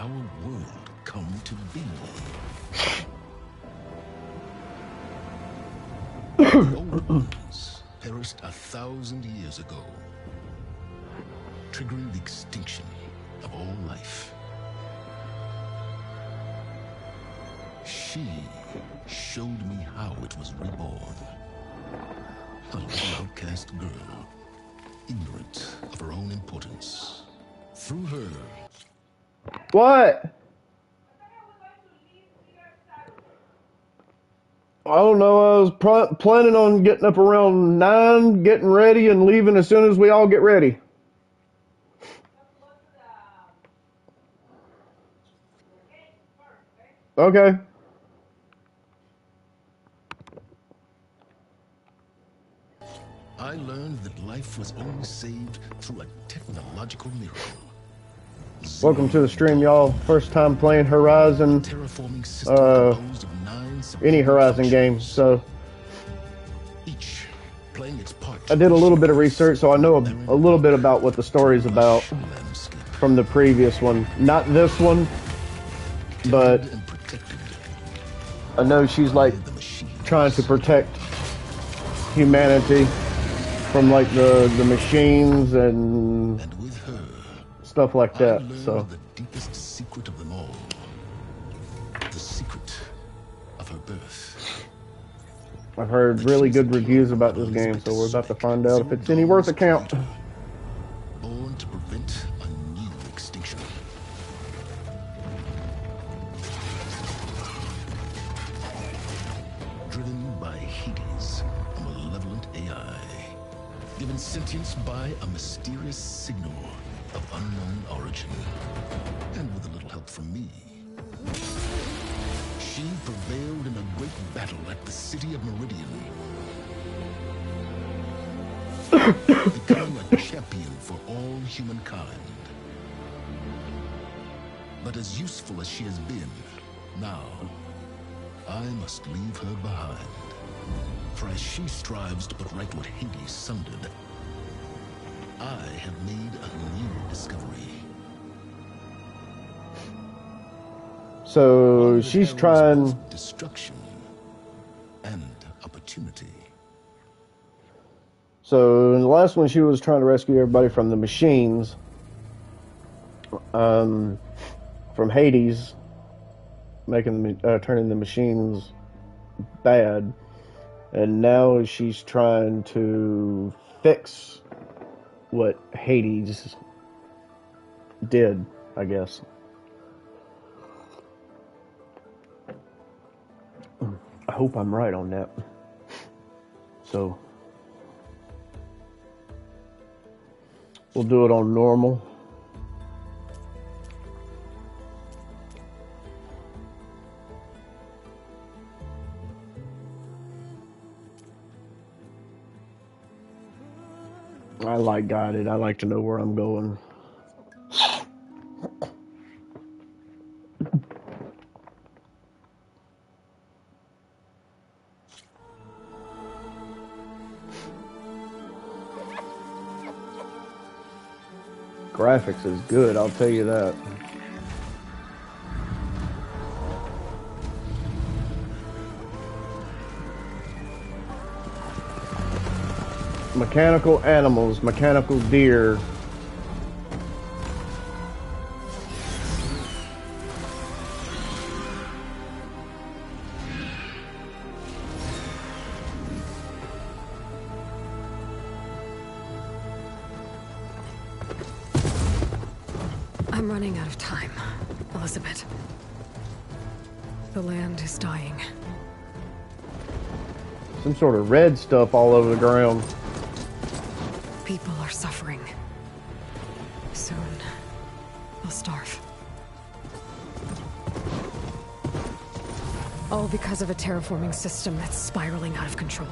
our world come to be? The old ones perished 1,000 years ago, triggering the extinction of all life. She showed me how it was reborn. A little outcast girl, ignorant of her own importance. Through her... What? I don't know. I was planning on getting up around 9, getting ready, and leaving as soon as we all get ready. Okay. I learned that life was only saved through a technological miracle. Welcome to the stream, y'all. First time playing Horizon, any Horizon game, so each playing its part. I did a little bit of research, so I know a little bit about what the story's about from the previous one. Not this one, but I know she's like trying to protect humanity from like the machines and with her, stuff like that. So the deepest secret of them all, the secret of her birth. I've heard really good reviews about this game, so we're about to find out if it's any worth a count. Born to prevent a new extinction. Driven by Hades, a malevolent AI. Given sentience by a mysterious signal of unknown origin. And with a little help from me. She prevailed in a great battle at the city of Meridian. Becoming a champion for all humankind. But as useful as she has been, now, I must leave her behind. For as she strives to put right what Hades sundered, I have made a new discovery. So she's trying destruction and opportunity. So in the last one, she was trying to rescue everybody from the machines, from Hades, making turning the machines bad, and now she's trying to fix what Hades did, I guess. I hope I'm right on that. So we'll do it on normal. I like guided. I like to know where I'm going. Graphics is good, I'll tell you that. Mechanical animals, mechanical deer. I'm running out of time, Elizabeth. The land is dying. Some sort of red stuff all over the ground. People are suffering. Soon, they'll starve. All because of a terraforming system that's spiraling out of control.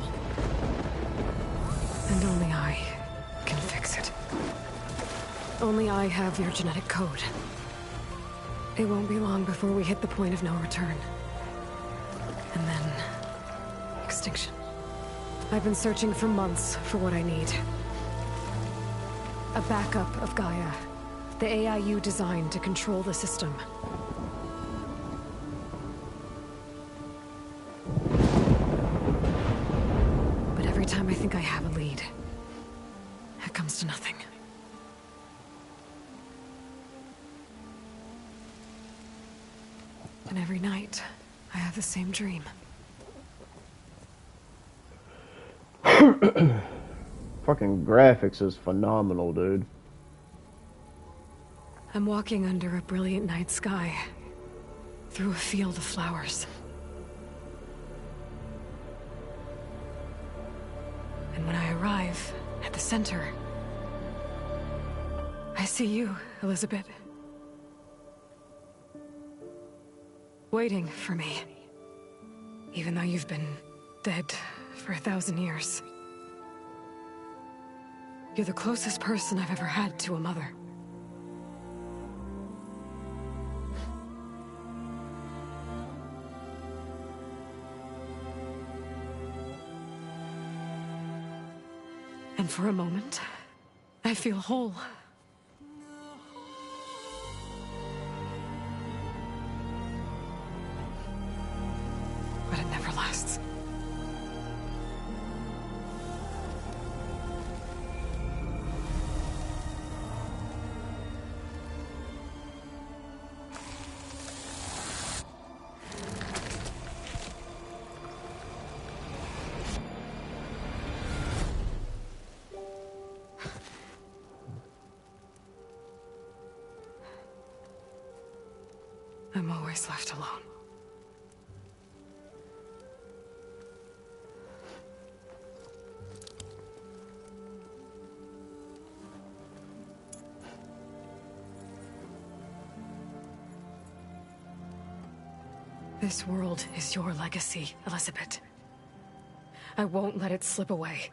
And only I can fix it. Only I have your genetic code. It won't be long before we hit the point of no return. And then... extinction. I've been searching for months for what I need. A backup of Gaia. The AI you designed to control the system. But every time I think I have a lead, it comes to nothing. And every night, I have the same dream. Fucking graphics is phenomenal, dude. I'm walking under a brilliant night sky, through a field of flowers. And when I arrive at the center, I see you, Elizabeth. Waiting for me. Even though you've been dead for 1,000 years. You're the closest person I've ever had to a mother. And for a moment, I feel whole. But it never lasts. I'm always left alone. This world is your legacy, Elizabeth. I won't let it slip away.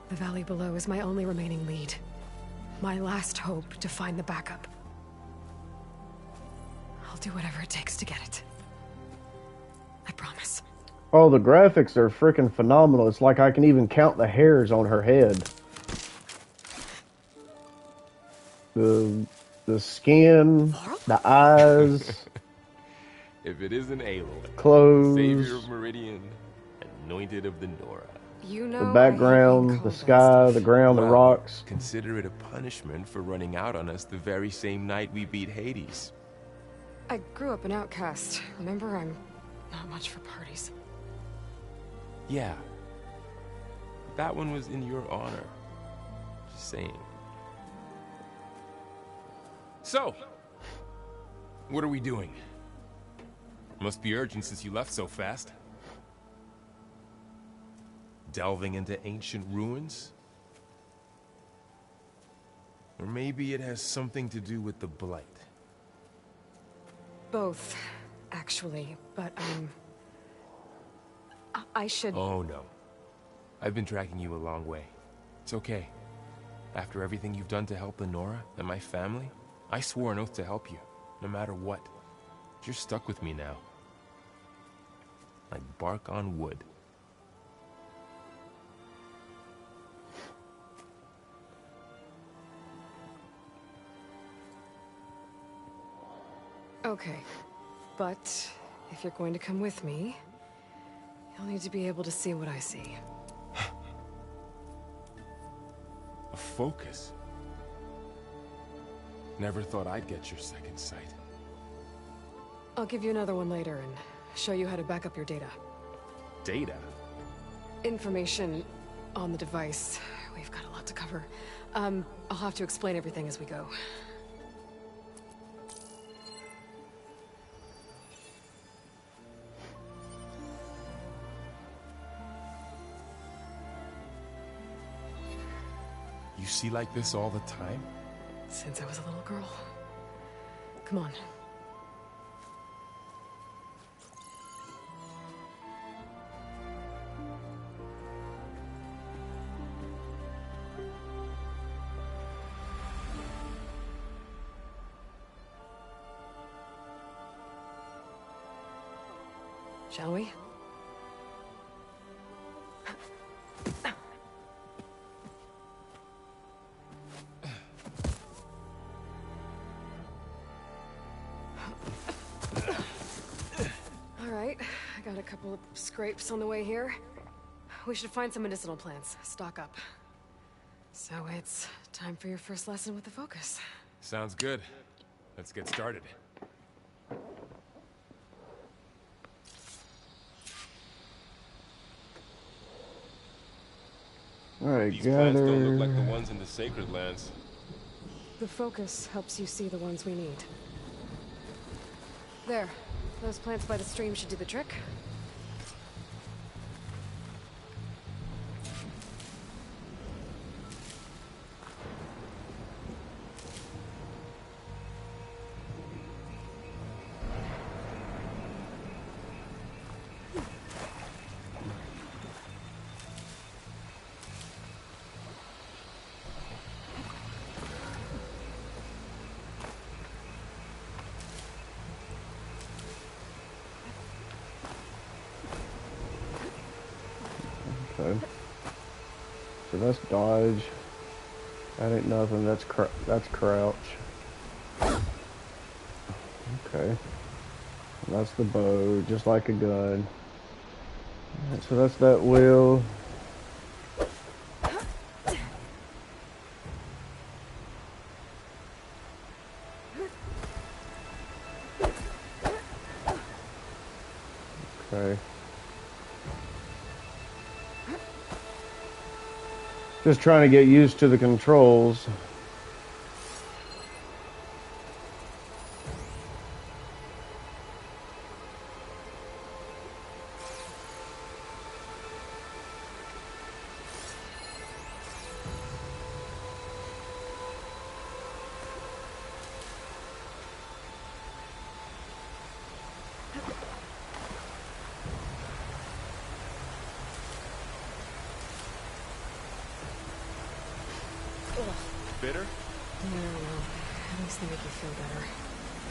The valley below is my only remaining lead. My last hope to find the backup. I'll do whatever it takes to get it. I promise. Oh, the graphics are freaking phenomenal. It's like I can even count the hairs on her head. The skin, the eyes. If it isn't Aloy, clothes, savior of Meridian, anointed of the Nora. You know, the background, the sky, the ground, the rocks. Consider it a punishment for running out on us the very same night we beat Hades. I grew up an outcast. Remember, I'm not much for parties. Yeah. That one was in your honor. Just saying. So, what are we doing? Must be urgent since you left so fast. Delving into ancient ruins? Or maybe it has something to do with the Blight. Both, actually, but I should... Oh no. I've been tracking you a long way. It's okay. After everything you've done to help the Nora and my family, I swore an oath to help you, no matter what. You're stuck with me now. Like bark on wood. Okay, but if you're going to come with me, you'll need to be able to see what I see. A focus? Never thought I'd get your second sight. I'll give you another one later and show you how to back up your data. Data? Information on the device. We've got a lot to cover. I'll have to explain everything as we go. You see like this all the time? Since I was a little girl. Come on. Shall we? got a couple of scrapes on the way here. We should find some medicinal plants, stock up. So it's time for your first lesson with the Focus. Sounds good. Let's get started. Alright, These plants don't look like the ones in the Sacred Lands. The Focus helps you see the ones we need. There. Those plants by the stream should do the trick. Okay. So that's dodge. That ain't nothing. That's crouch. Okay. And that's the bow, just like a gun. Alright, so that's that wheel. Okay. Just trying to get used to the controls. Bitter? No. At least they make you feel better.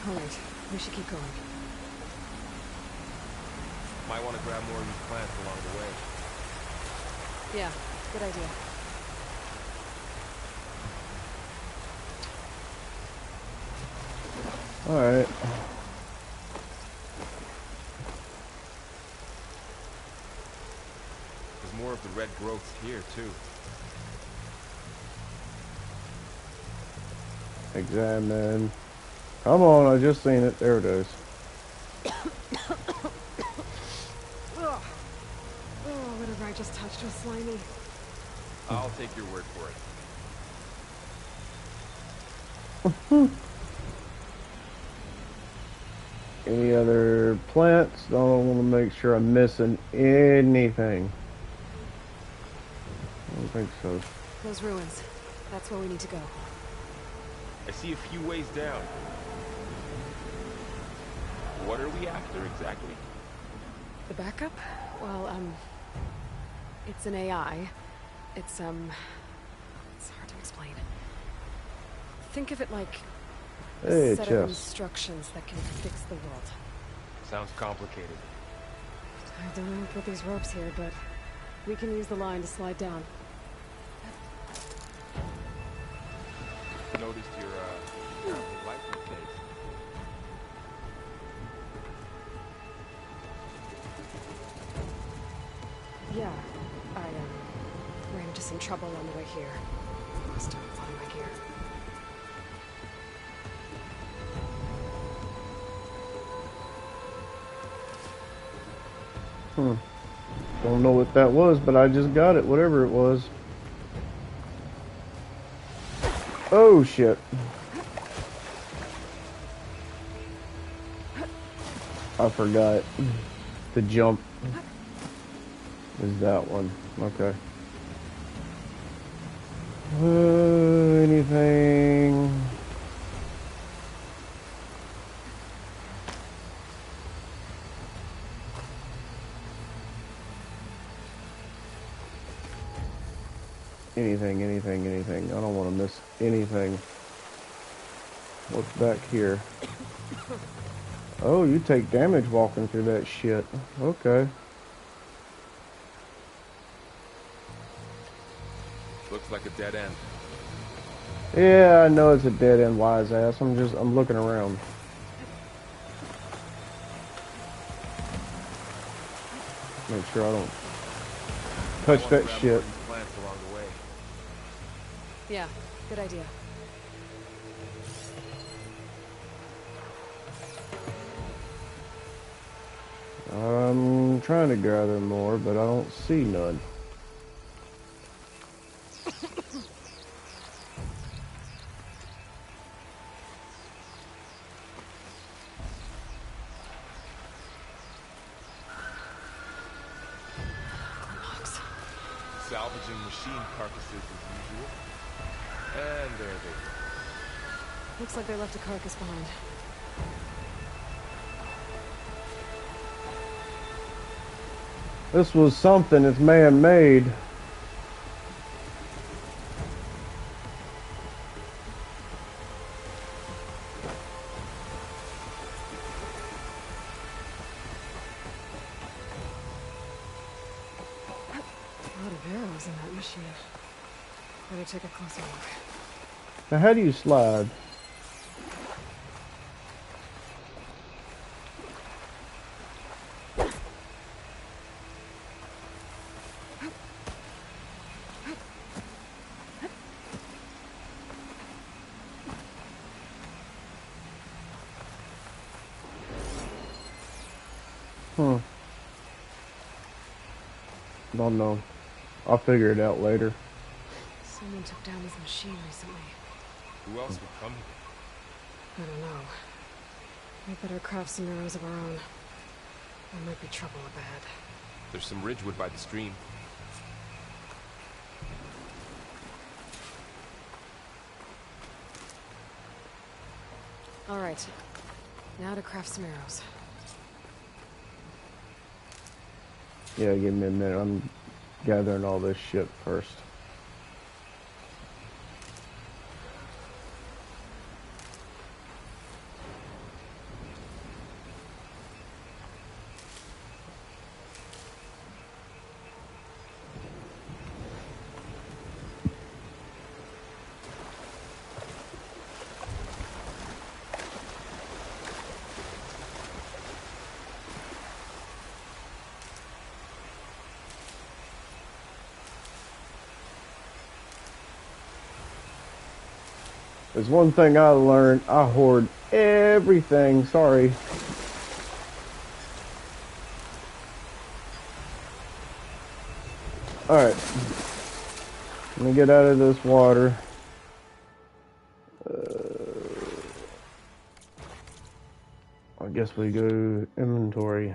Alright, we should keep going. Might want to grab more of these plants along the way. Yeah, good idea. Alright. There's more of the red growths here, too. Examine. Come on, I just seen it. There it is. Oh, whatever I just touched was slimy. I'll take your word for it. Any other plants? I want to make sure I'm missing anything. I don't think so. Those ruins. That's where we need to go. I see a few ways down. What are we after exactly? The backup? Well, it's an AI. It's hard to explain. Think of it like a set of instructions that can fix the world. Sounds complicated. I don't know who put these ropes here, but we can use the line to slide down. Noticed your license plate. Yeah, I ran into some trouble on the way here. Lost a lot of my gear. Don't know what that was, but I just got it, whatever it was. Oh shit. I forgot. The jump is that one. Okay. Anything? Anything. I don't want to miss anything. What's back here? Oh, you take damage walking through that shit. Okay. Looks like a dead end. Yeah, I know it's a dead end, wise ass. I'm looking around. Make sure I don't touch that shit. Plants along the way. Yeah, good idea. I'm trying to gather more, but I don't see none. Salvaging machine carcasses as usual. And there they go. Looks like they left a carcass behind. This was something that's man-made. A lot of arrows in that machine. Better take a closer look. Now, how do you slide? Don't know. I'll figure it out later. Someone took down this machine recently. Who else would come here? I don't know. We better craft some arrows of our own. There might be trouble ahead. There's some ridgewood by the stream. All right. Now to craft some arrows. Yeah, give me a minute. I'm gathering all this shit first. There's one thing I learned. I hoard everything. Sorry. Alright. Let me get out of this water. I guess we go inventory.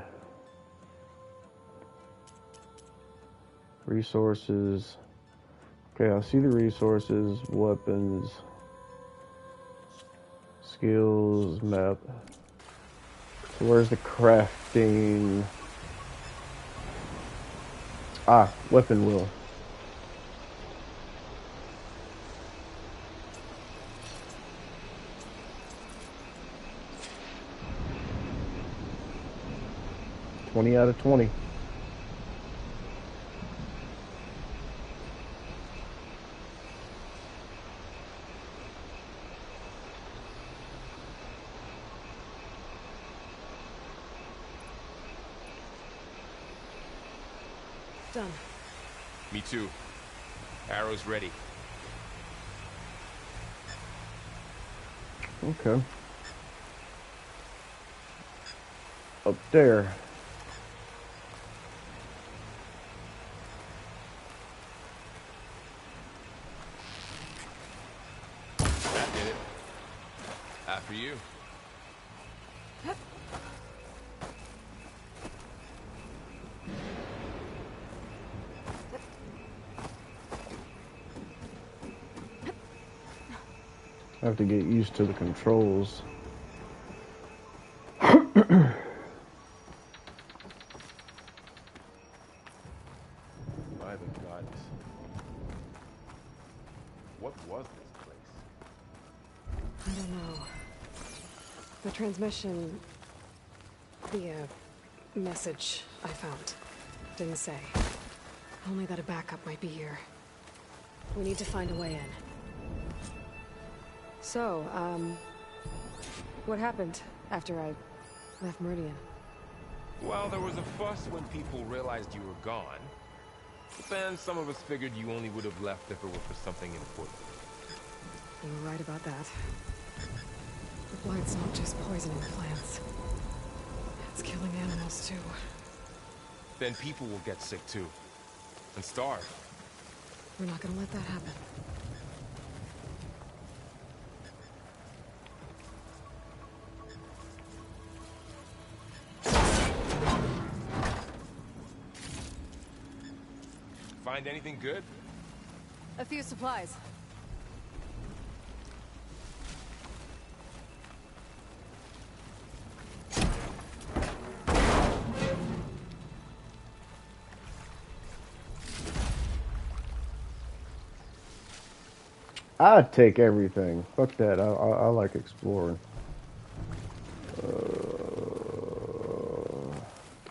Resources. Okay, I see the resources, weapons. Skills map. So where's the crafting? Ah, weapon wheel. $20 out of 20. Done. Me too. Arrows ready. Okay. Up there. That did it. After you. I have to get used to the controls. By the gods. What was this place? I don't know. The transmission... The, message I found didn't say. Only that a backup might be here. We need to find a way in. So, what happened after I left Meridian? Well, there was a fuss when people realized you were gone. But then some of us figured you only would have left if it were for something important. You were right about that. The blight's not just poisoning plants. It's killing animals, too. Then people will get sick, too. And starve. We're not gonna let that happen. Find anything good? A few supplies. I'd take everything. Fuck that. I like exploring.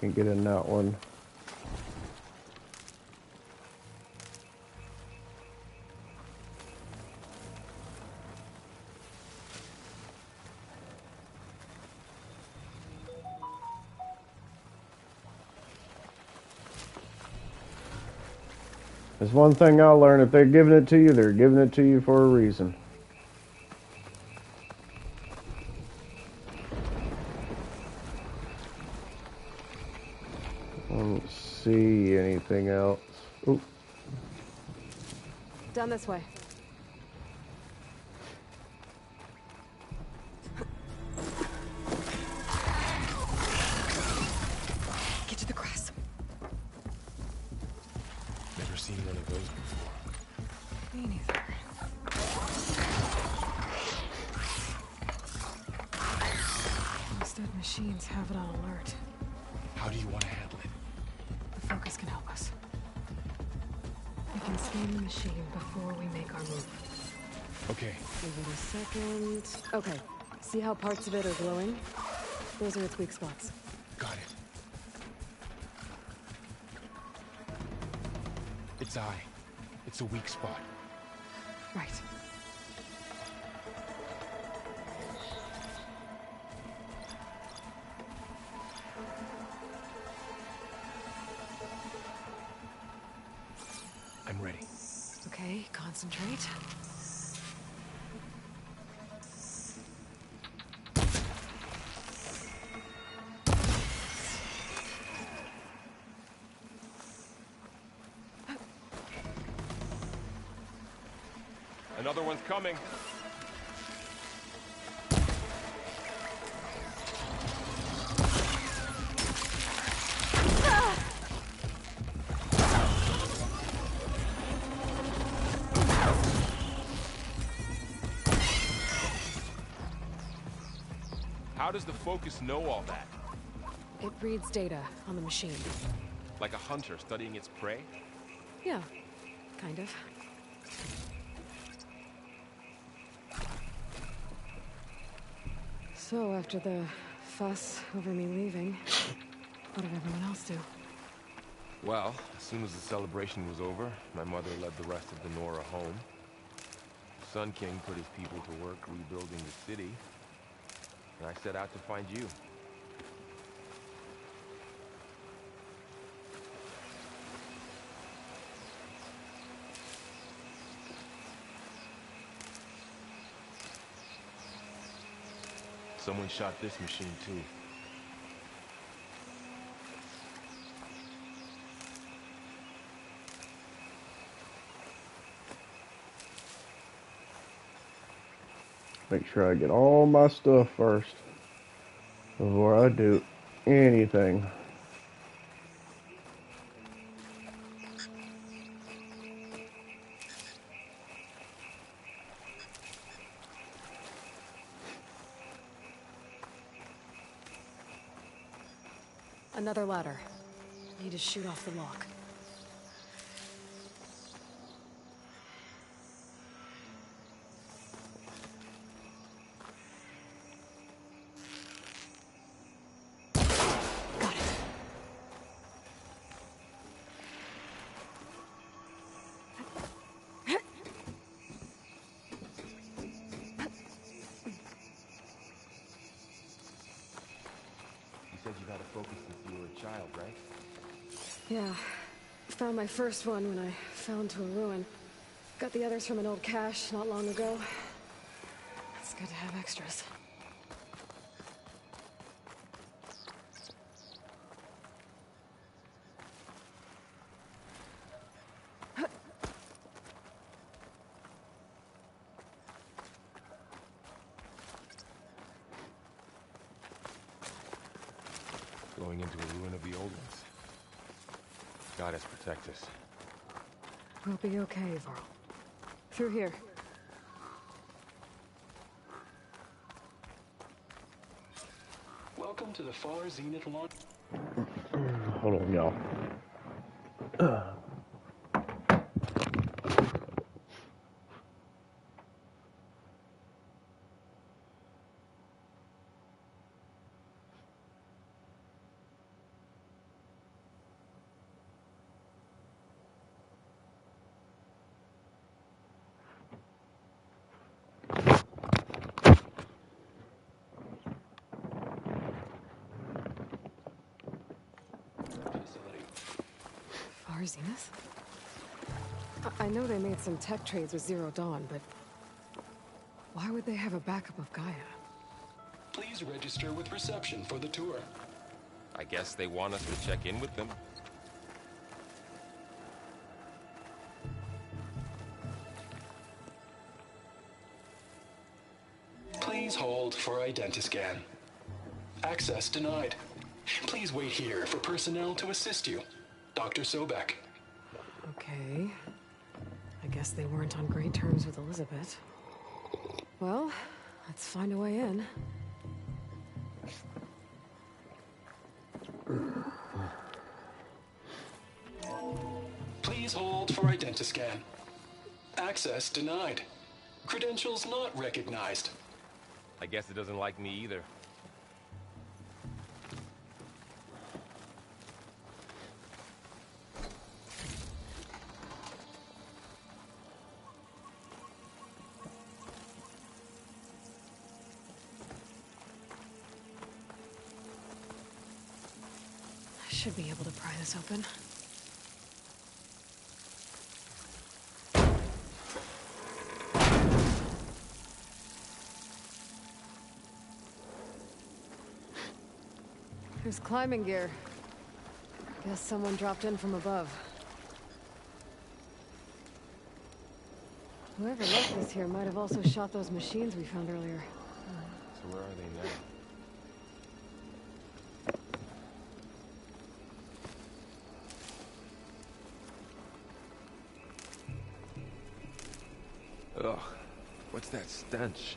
Can't get in that one. There's one thing I'll learn. If they're giving it to you, they're giving it to you for a reason. I don't see anything else. Ooh. Down this way. Get to the grass. Never seen one of those before. Me neither. Instead, machines have it on alert. How do you want to handle it? The focus can help us. We can scan the machine before we make our move. Okay. Give it a second. Okay. See how parts of it are glowing? Those are its weak spots. Got it. Its eye. It's a weak spot. Right. I'm ready. Okay, concentrate. Another one's coming. How does the focus know all that? It reads data on the machine. Like a hunter studying its prey? Yeah, kind of. So, after the fuss over me leaving, what did everyone else do? Well, as soon as the celebration was over, my mother led the rest of the Nora home. Sun King put his people to work rebuilding the city, and I set out to find you. Someone shot this machine too. Make sure I get all my stuff first before I do anything. Another ladder. Need to shoot off the lock. Got it. You said you've had a focus since you were a child, right? Yeah. Found my first one when I fell into a ruin. Got the others from an old cache not long ago. It's good to have extras. Going into a ruin of the old ones. Goddess protect us. We'll be okay, Varl. Through here. Welcome to the Far Zenith launch. Hold on, y'all. Far Zenith? I know they made some tech trades with Zero Dawn, but why would they have a backup of Gaia? Please register with reception for the tour. I guess they want us to check in with them. Please hold for identiscan. Access denied. Please wait here for personnel to assist you. Dr. Sobek. Okay. I guess they weren't on great terms with Elizabeth. Well, let's find a way in. Please hold for identiscan. Access denied. Credentials not recognized. I guess it doesn't like me either. I should be able to pry this open. There's climbing gear. Guess someone dropped in from above. Whoever left this here might have also shot those machines we found earlier. So where are they now? Ugh, what's that stench?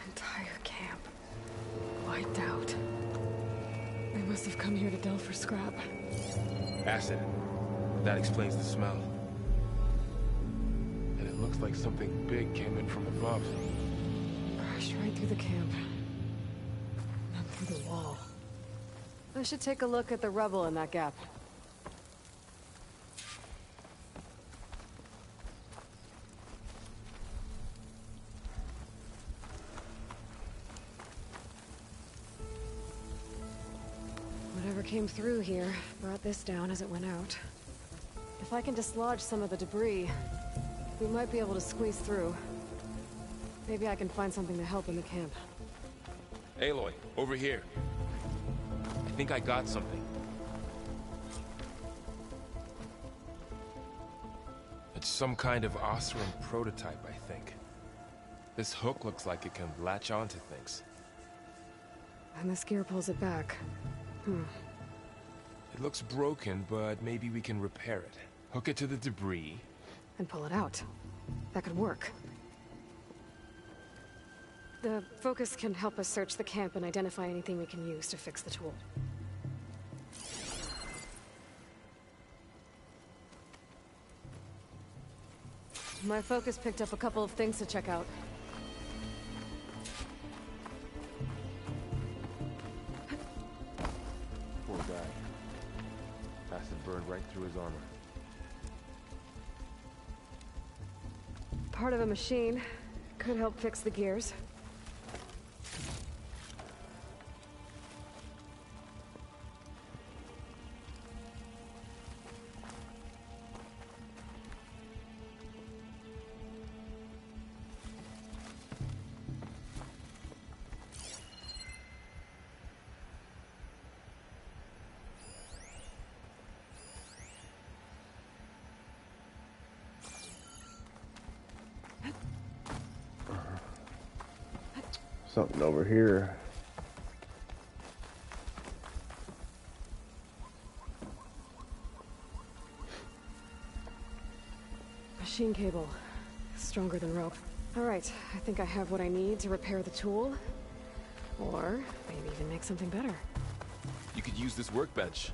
Entire camp. Wiped out. They must have come here to delve for scrap. Acid. That explains the smell. And it looks like something big came in from above. Crashed right through the camp. And through the wall. I should take a look at the rubble in that gap. Whatever came through here brought this down as it went out. If I can dislodge some of the debris, we might be able to squeeze through. Maybe I can find something to help in the camp. Aloy, over here. I think I got something. It's some kind of Oseram prototype, I think. This hook looks like it can latch onto things. And this gear pulls it back. It looks broken, but maybe we can repair it. Hook it to the debris. And pull it out. That could work. The focus can help us search the camp and identify anything we can use to fix the tool. My focus picked up a couple of things to check out. Poor guy. Acid burned right through his armor. Part of a machine. Could help fix the gears. Something over here. Machine cable. Stronger than rope. Alright, I think I have what I need to repair the tool. Or maybe even make something better. You could use this workbench.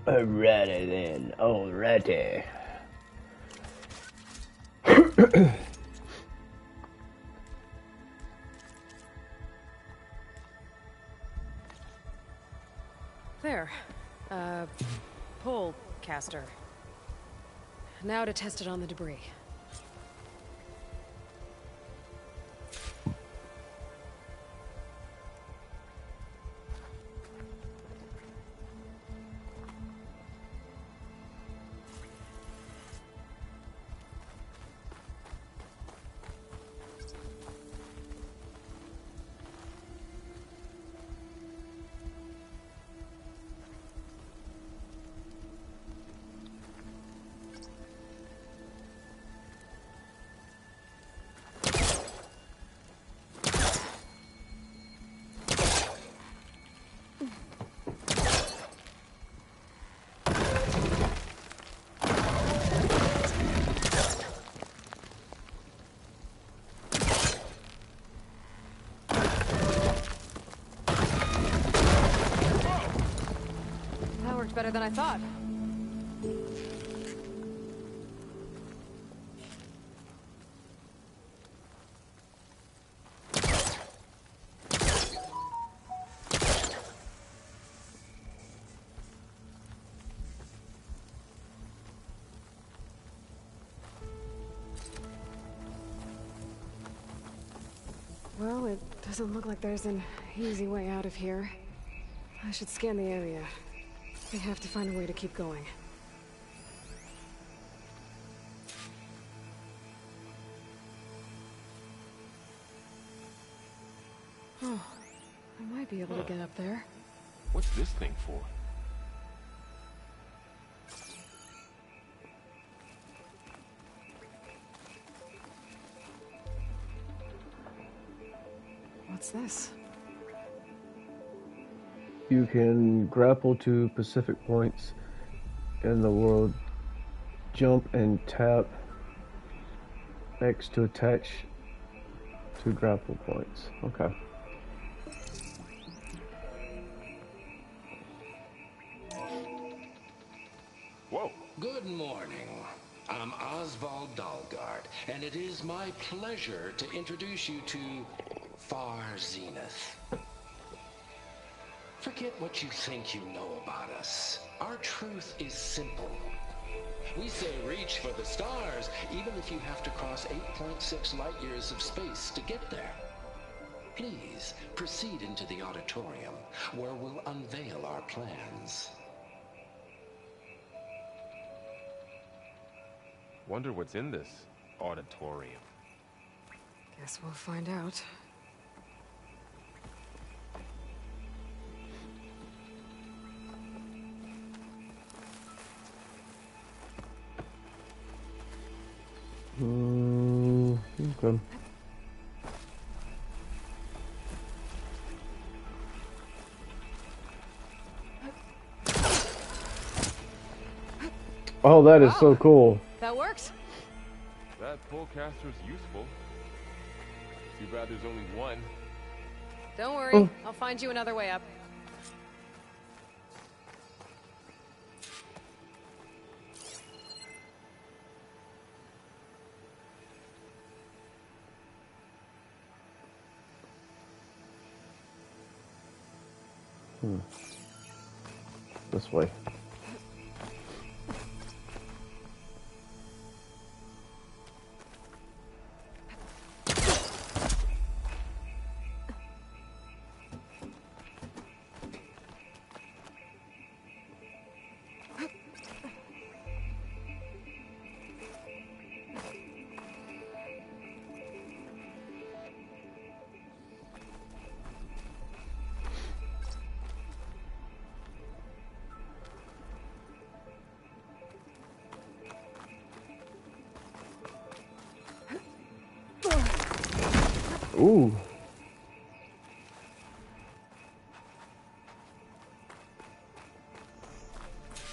Alrighty then, alrighty. There. Pole caster. Now to test it on the debris. Better than I thought. Well, it doesn't look like there's an easy way out of here. I should scan the area. We have to find a way to keep going. Oh, I might be able to get up there. What's this thing for? What's this? You can grapple to Pacific points in the world. Jump and tap X to attach to grapple points. Okay. Whoa. Good morning. I'm Oswald Dalgard, and it is my pleasure to introduce you to Far Zenith. Forget what you think you know about us. Our truth is simple. We say reach for the stars, even if you have to cross 8.6 light years of space to get there. Please proceed into the auditorium, where we'll unveil our plans. Wonder what's in this auditorium. Guess we'll find out. Okay. Oh, that is so cool. That works. That polecaster's useful. Too bad there's only one. Don't worry, I'll find you another way up. This way. Ooh.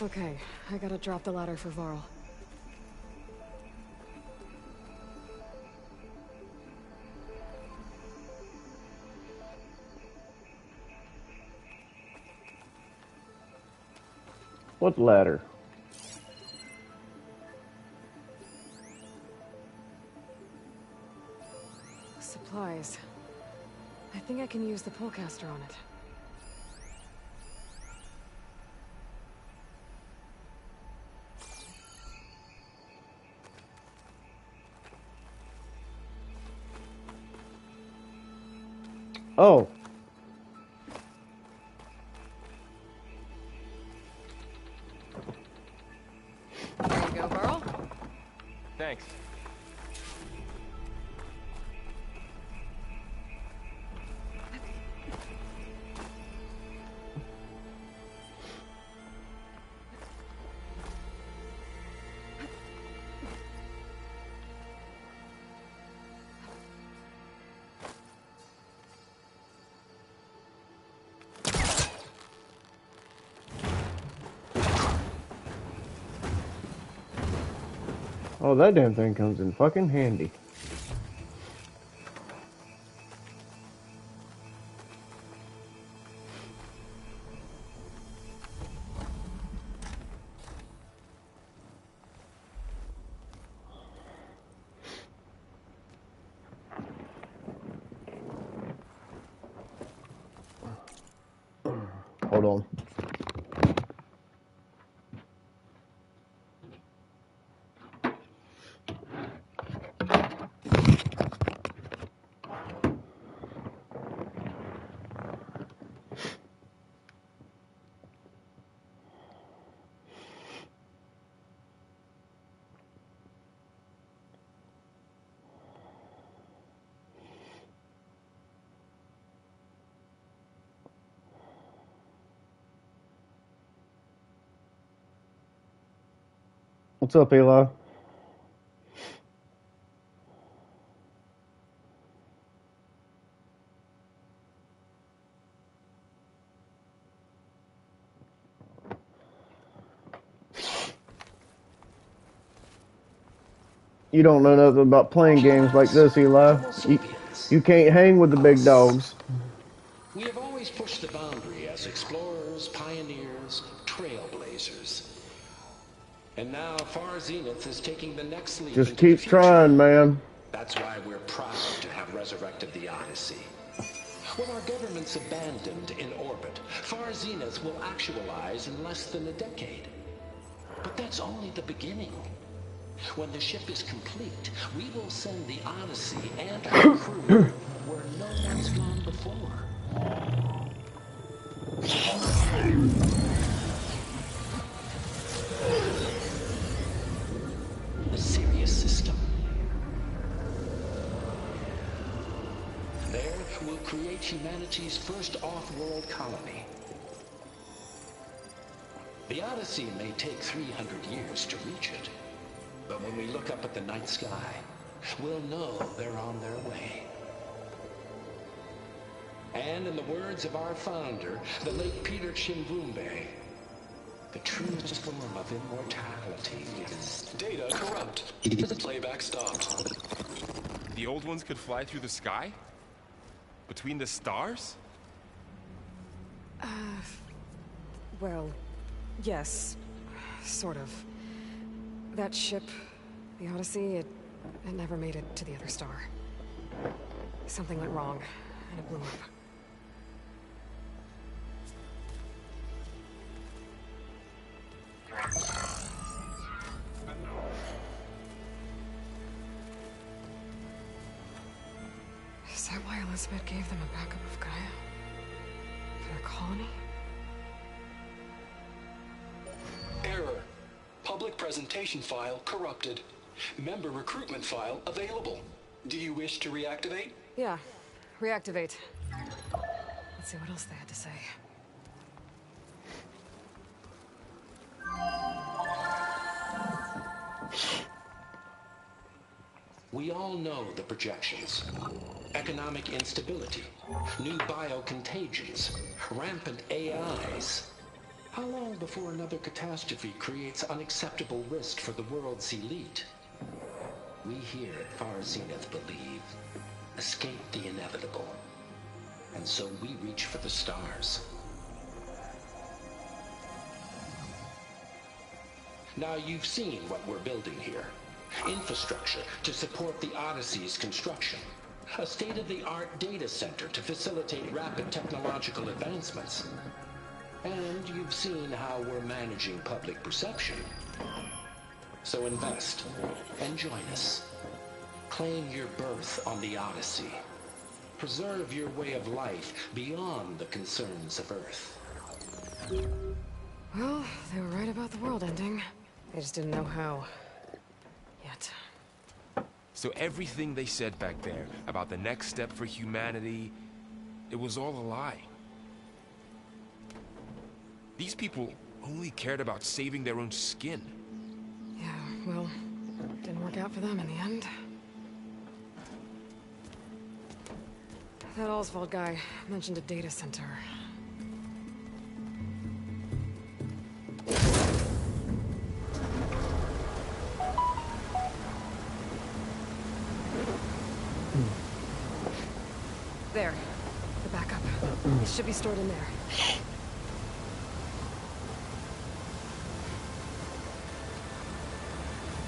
Okay, I gotta drop the ladder for Varl. What ladder? Supplies. I think I can use the pullcaster on it. Oh. There you go, Varl. Thanks. Oh, that damn thing comes in fucking handy. Hold on. What's up, Eli? You don't know nothing about playing games like this, Eli. You can't hang with the big dogs. We have always pushed the boundary as explorers, pioneers, trailblazers. And now Far Zenith is taking the next leap Just into the keep future. trying, man. That's why we're proud to have resurrected the Odyssey. When our government's abandoned in orbit, Far Zenith will actualize in less than a decade. But that's only the beginning. When the ship is complete, we will send the Odyssey and her crew where no one's gone before. The Sirius system. There, we'll create humanity's first off-world colony. The Odyssey may take 300 years to reach it. But when we look up at the night sky, we'll know they're on their way. And in the words of our founder, the late Peter Chimbumbe, the truest form of immortality is... Data corrupt. Playback stopped. The old ones could fly through the sky? Between the stars? Well, yes. Sort of. That ship, the Odyssey, it never made it to the other star. Something went wrong, and it blew up. Is that why Elizabeth gave them a backup of Gaia? For their colony? Error. Public presentation file corrupted. Member recruitment file available. Do you wish to reactivate? Yeah. Reactivate. Let's see what else they had to say. We all know the projections. Economic instability, new biocontagions, rampant AIs. How long before another catastrophe creates unacceptable risk for the world's elite? We here at Far Zenith believe, escape the inevitable. And so we reach for the stars. Now you've seen what we're building here. Infrastructure to support the Odyssey's construction. A state-of-the-art data center to facilitate rapid technological advancements. And you've seen how we're managing public perception. So invest and join us. Claim your berth on the Odyssey. Preserve your way of life beyond the concerns of Earth. Well, they were right about the world ending. They just didn't know how. Yet. So everything they said back there about the next step for humanity, it was all a lie. These people only cared about saving their own skin. Yeah, well, didn't work out for them in the end. That Oswald guy mentioned a data center. There. The backup. It should be stored in there.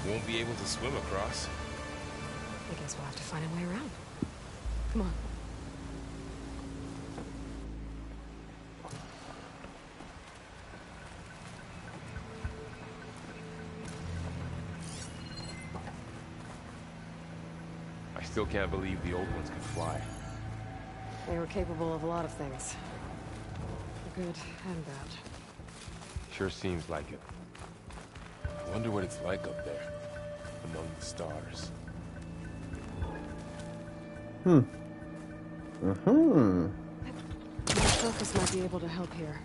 Won't be able to swim across. I guess we'll have to find a way around. Come on. I still can't believe the old ones could fly. They were capable of a lot of things. For good and bad. Sure seems like it. I wonder what it's like up there, among the stars. The focus might be able to help here.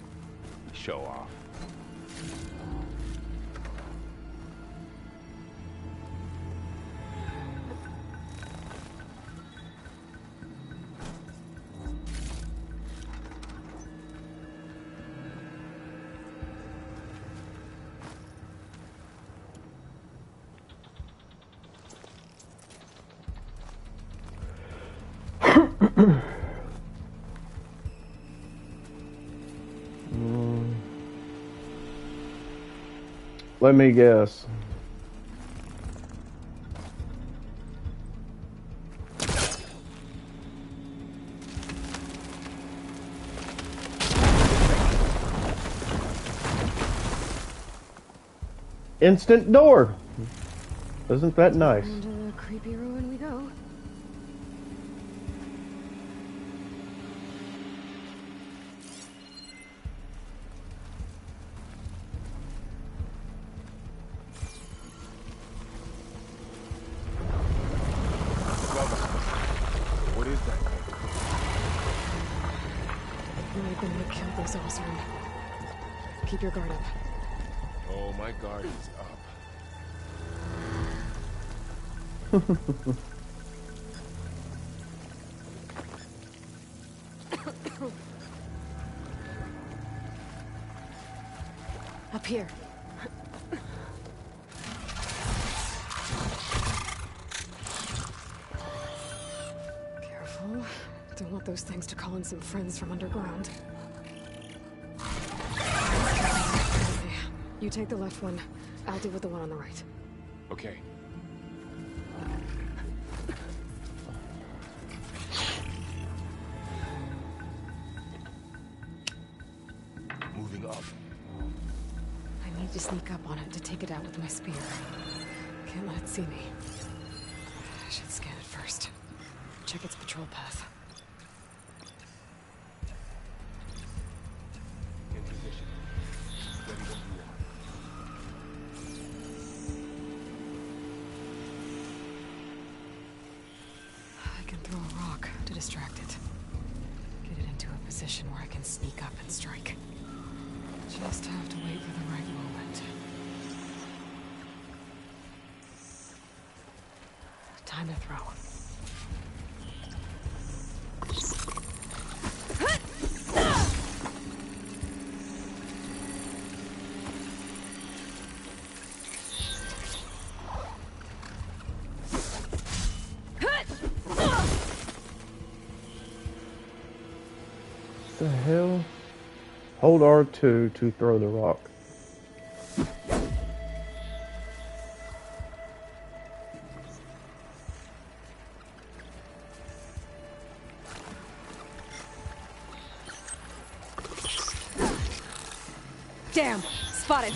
Show off. Let me guess. Instant door. Isn't that nice? Into the creepy ruin we go. What is that? Might have been what killed those Osran. Keep your guard up. Oh, my guard is up. Up here. Careful. Don't want those things to call in some friends from underground. You take the left one. I'll deal with the one on the right. Okay. Moving up. I need to sneak up on it to take it out with my spear. Can't let it see me. I should scan it first. Check its patrol path. In position. Ready when you are. I can throw a rock to distract it. Get it into a position where I can sneak up and strike. Just have to wait for the right moment. Time to throw. The hell? Hold R2 to throw the rock. Damn! Spotted!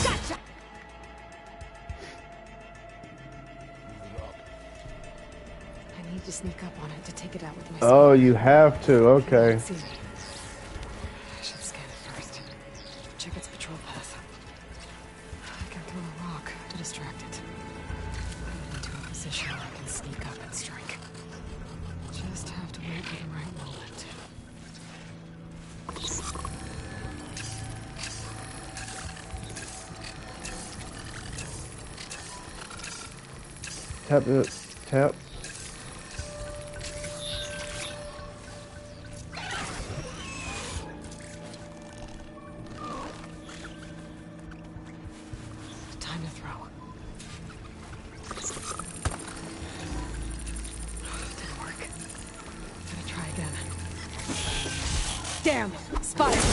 Gotcha! I need to sneak up on it to take it out with my Oh, you have to. Okay. See me. I should scan it first. Check its patrol path. I can throw a rock to distract it. Put it into a position where I can sneak up and strike. Just have to wait for the right moment. Tap it. Tap. Time to throw. Didn't work. Gotta try again. Damn! Spotted!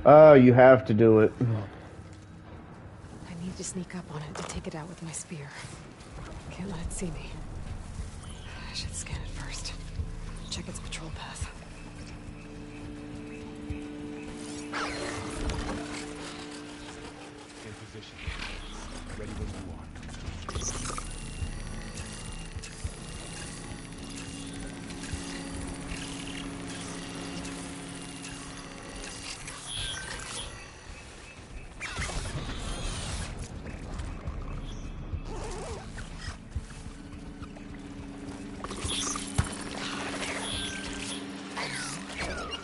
Oh, you have to do it. I need to sneak up on it to take it out with my spear. Can't let it see me. I should scan it first. Check its patrol path. In position. Ready when you are.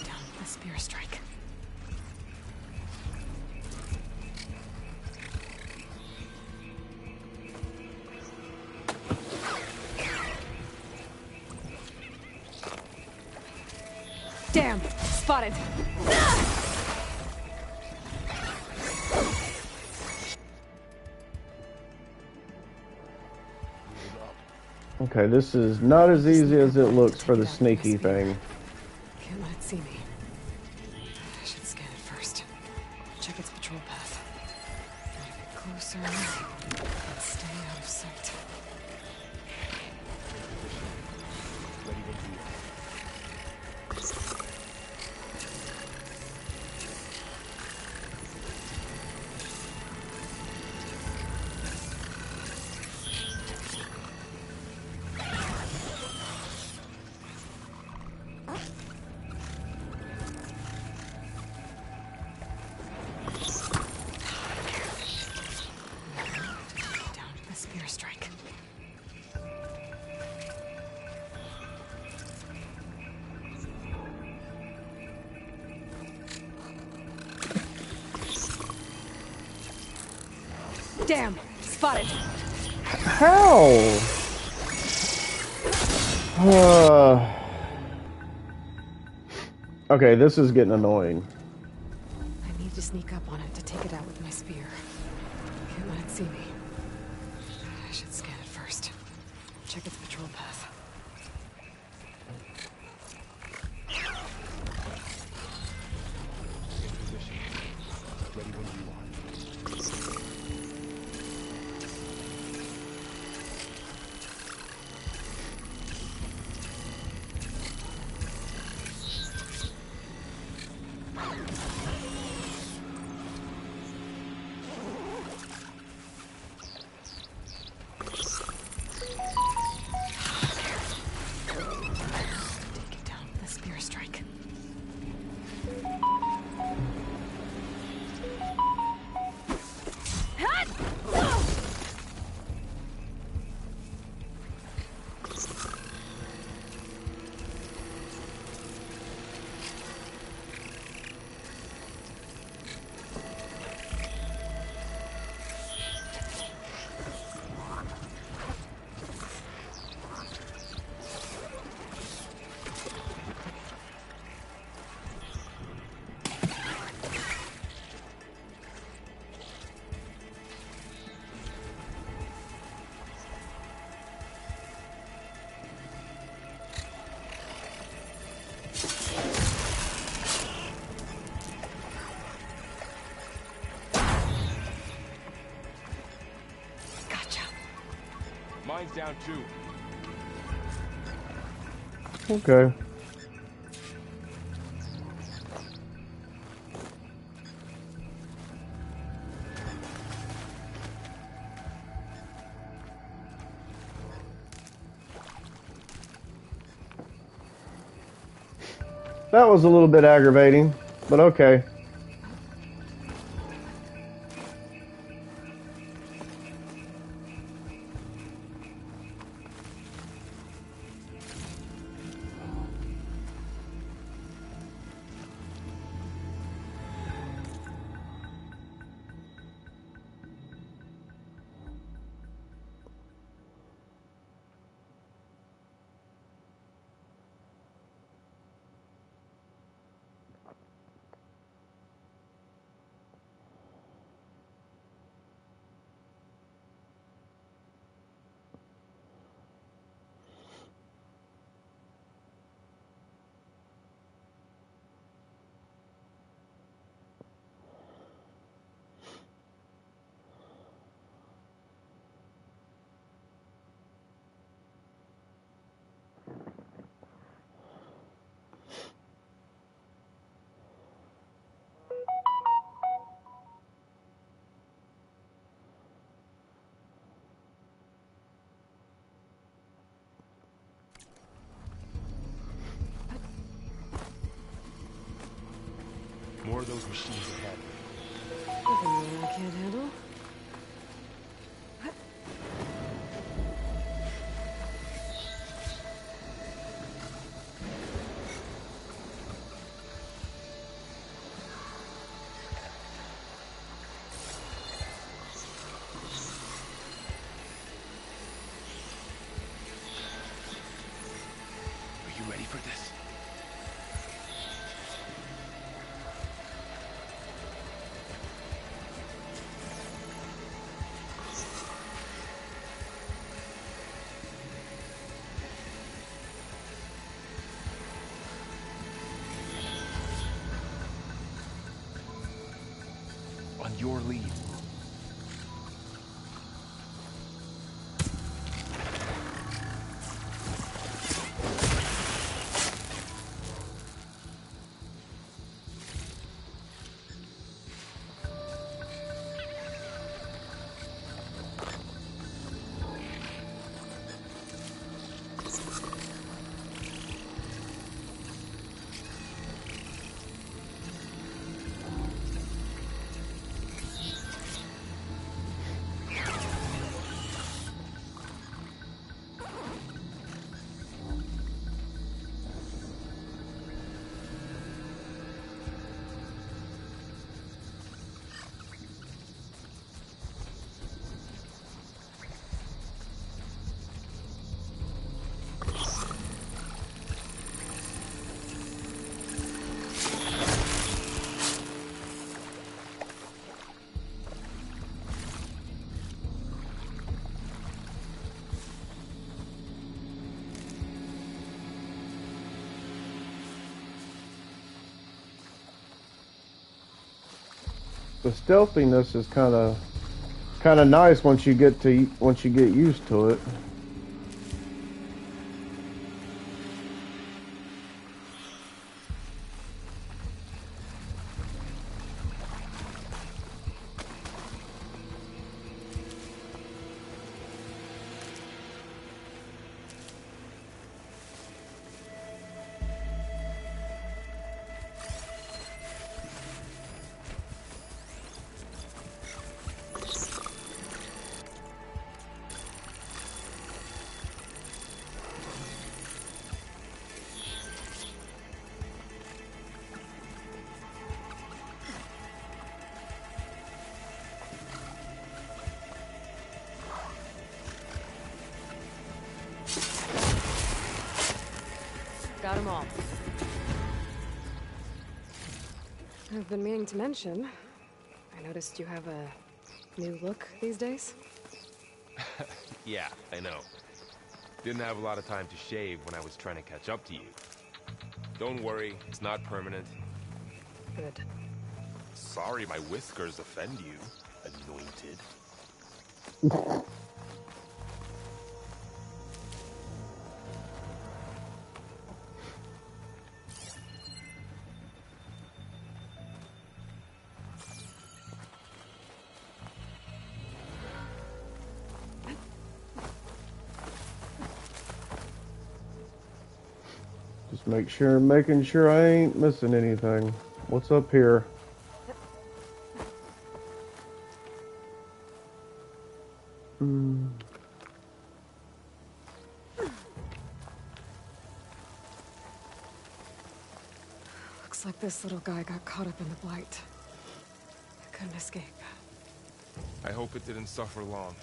Down with the spear strike. Damn! Spotted! Okay, this is not as easy as it looks for the sneaky thing. Can't let it see me. I should scan it first. Check its patrol path. Gotta get closer and stay out of sight. Ready when you are. Down to the spear strike. Damn! Spotted! How? Okay, this is getting annoying. I need to sneak up on it to take it out with my spear. Can't let it see me. I should scan it first. Check its patrol path. In position. Ready when you are. mine's down too. Okay. That was a little bit aggravating, but okay. More of those machines ahead. Nothing more I can't handle. Are you ready for this? On your lead. The stealthiness is kind of nice once you get used to it. Got them all. I've been meaning to mention, I noticed you have a new look these days. Yeah, I know. Didn't have a lot of time to shave when I was trying to catch up to you. Don't worry, it's not permanent. Good. Sorry my whiskers offend you, anointed. Making sure I ain't missing anything. What's up here? Looks like this little guy got caught up in the blight. I couldn't escape. I hope it didn't suffer long.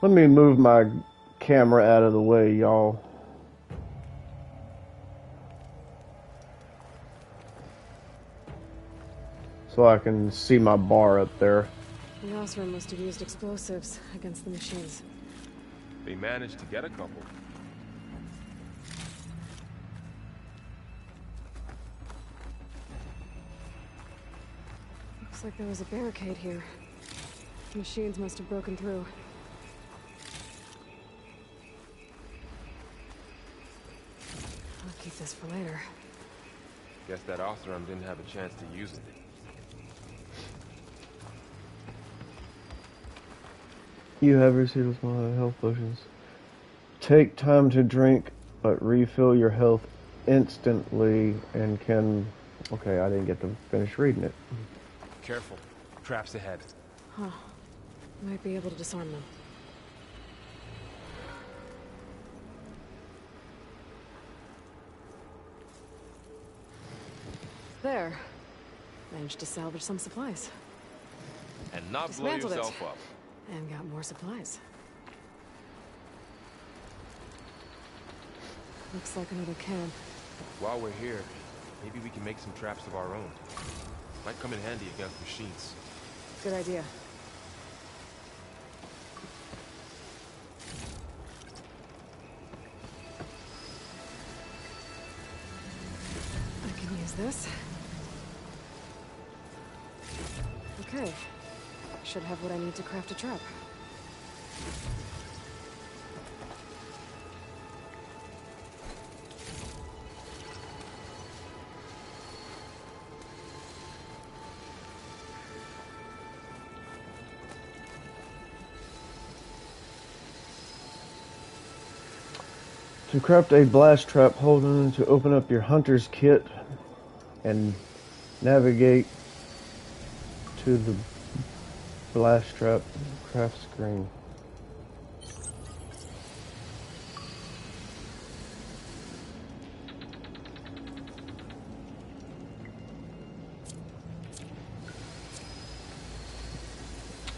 Let me move my camera out of the way, y'all. So I can see my bar up there. The Osram must have used explosives against the machines. They managed to get a couple. Looks like there was a barricade here. The machines must have broken through. I'll keep this for later. Guess that Oseram didn't have a chance to use it. You have received a small health potions. Take time to drink, but refill your health instantly and can... Okay, I didn't get to finish reading it. Careful. Traps ahead. Huh. Might be able to disarm them. There. Managed to salvage some supplies. And not blow Dismantled yourself it. up. And got more supplies. Looks like another camp. While we're here, maybe we can make some traps of our own. Might come in handy against machines. Good idea. I can use this. Okay. Should have what I need to craft a trap. To craft a blast trap, hold on to open up your hunter's kit and navigate to the blast trap craft screen.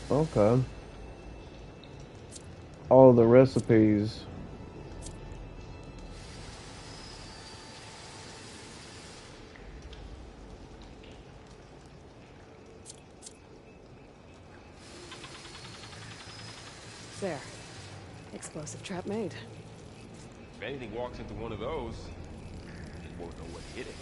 Okay. All the recipes. There. Explosive trap made. If anything walks into one of those, it won't know what hit it.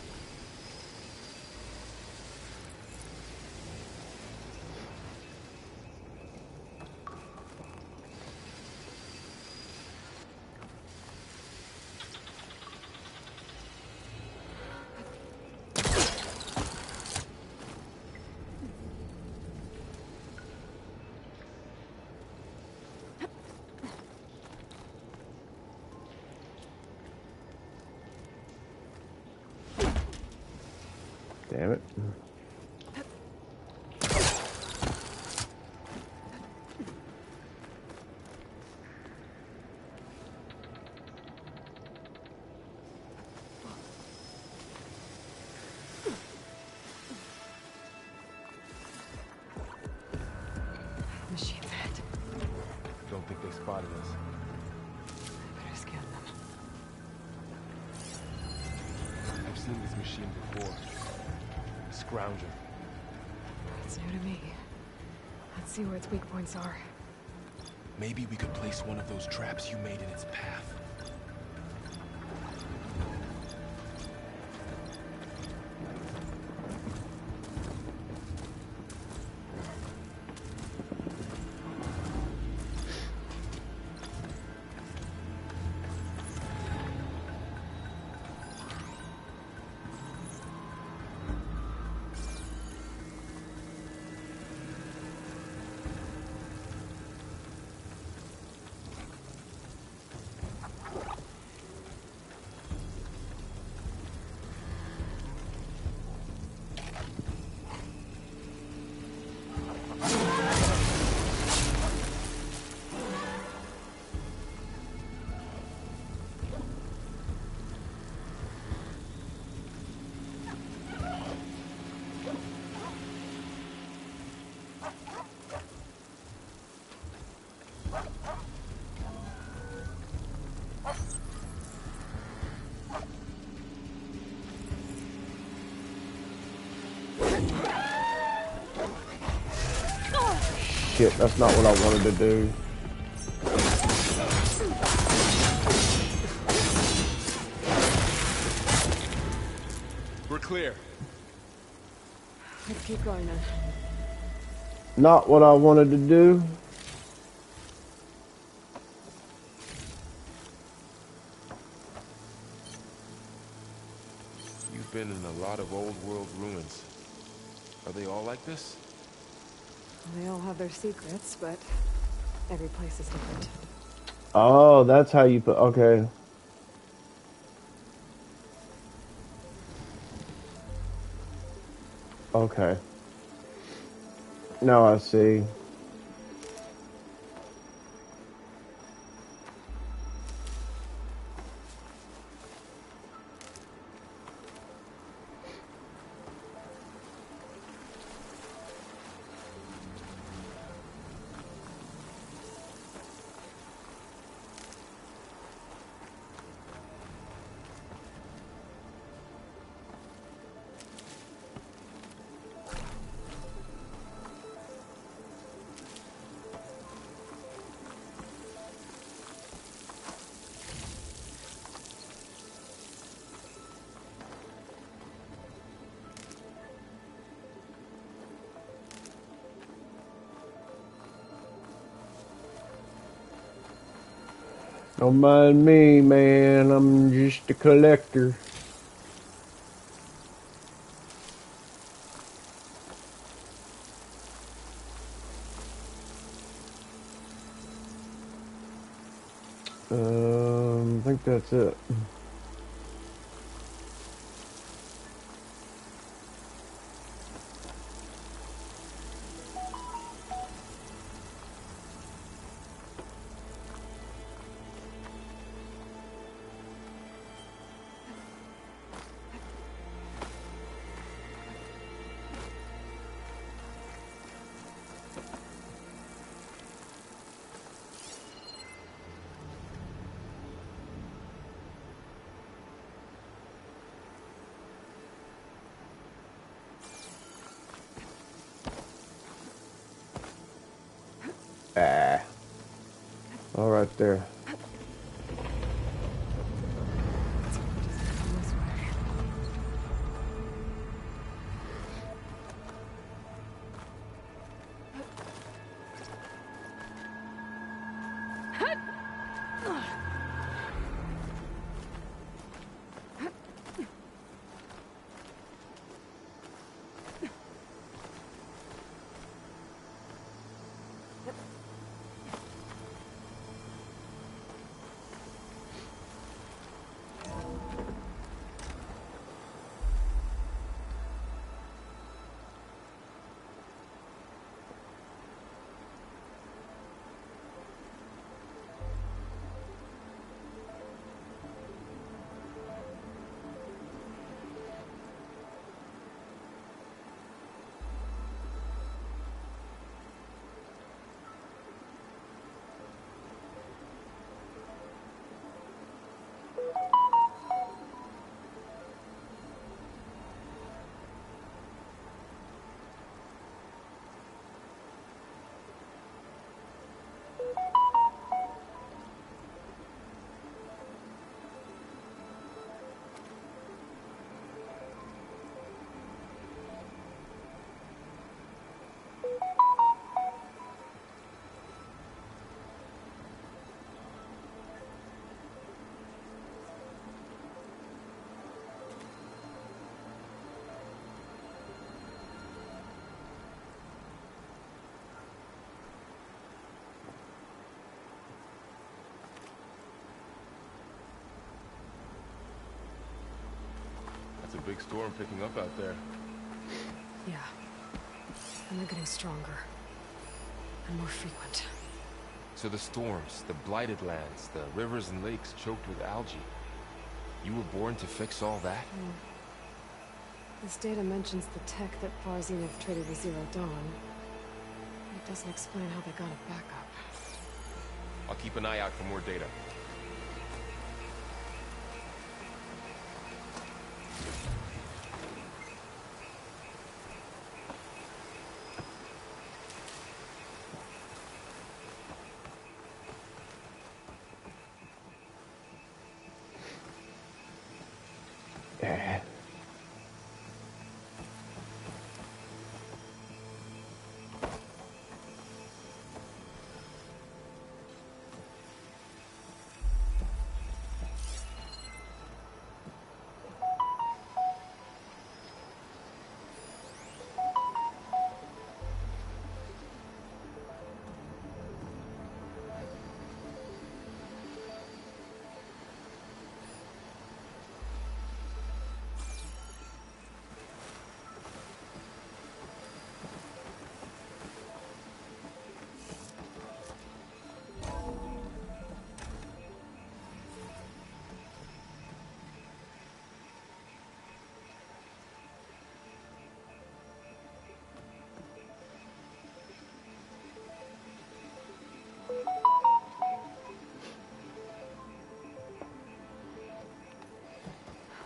Damn it. Machine fed. Don't think they spotted us. I better scan them. I've seen this machine before. Scrounger. It's new to me. Let's see where its weak points are. Maybe we could place one of those traps you made in its path. Shit, that's not what I wanted to do. We're clear. Let's keep going then. Not what I wanted to do. You've been in a lot of old world ruins. Are they all like this? They all have their secrets, but every place is different. Oh, that's how you put... Okay. Okay. Now I see. Don't mind me, man. I'm just a collector. I think that's it. All right there. It's a big storm picking up out there. Yeah. And they're getting stronger. And more frequent. So the storms, the blighted lands, the rivers and lakes choked with algae. You were born to fix all that? This data mentions the tech that Far Zenith traded with Zero Dawn. It doesn't explain how they got it back up. I'll keep an eye out for more data. boy.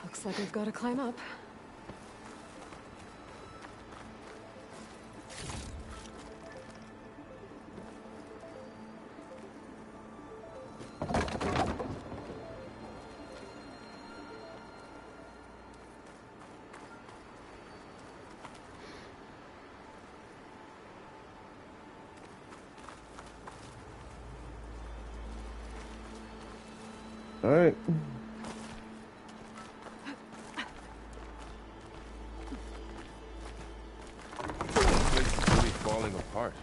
Looks like we've got to climb up. All right. Falling apart.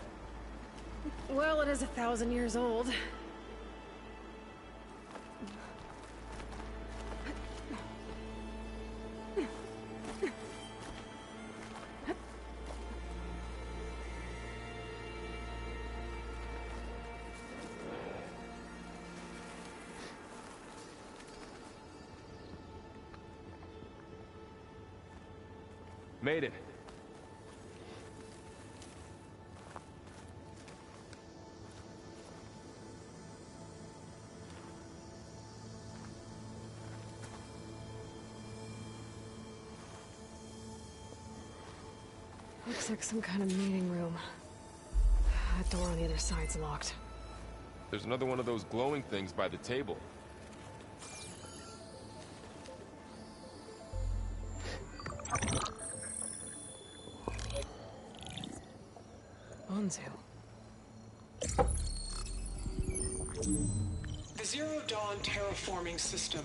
Well, it is 1,000 years old. Made it. Looks like some kind of meeting room. That door on the other side's locked. There's another one of those glowing things by the table. Anzu. The Zero Dawn terraforming system,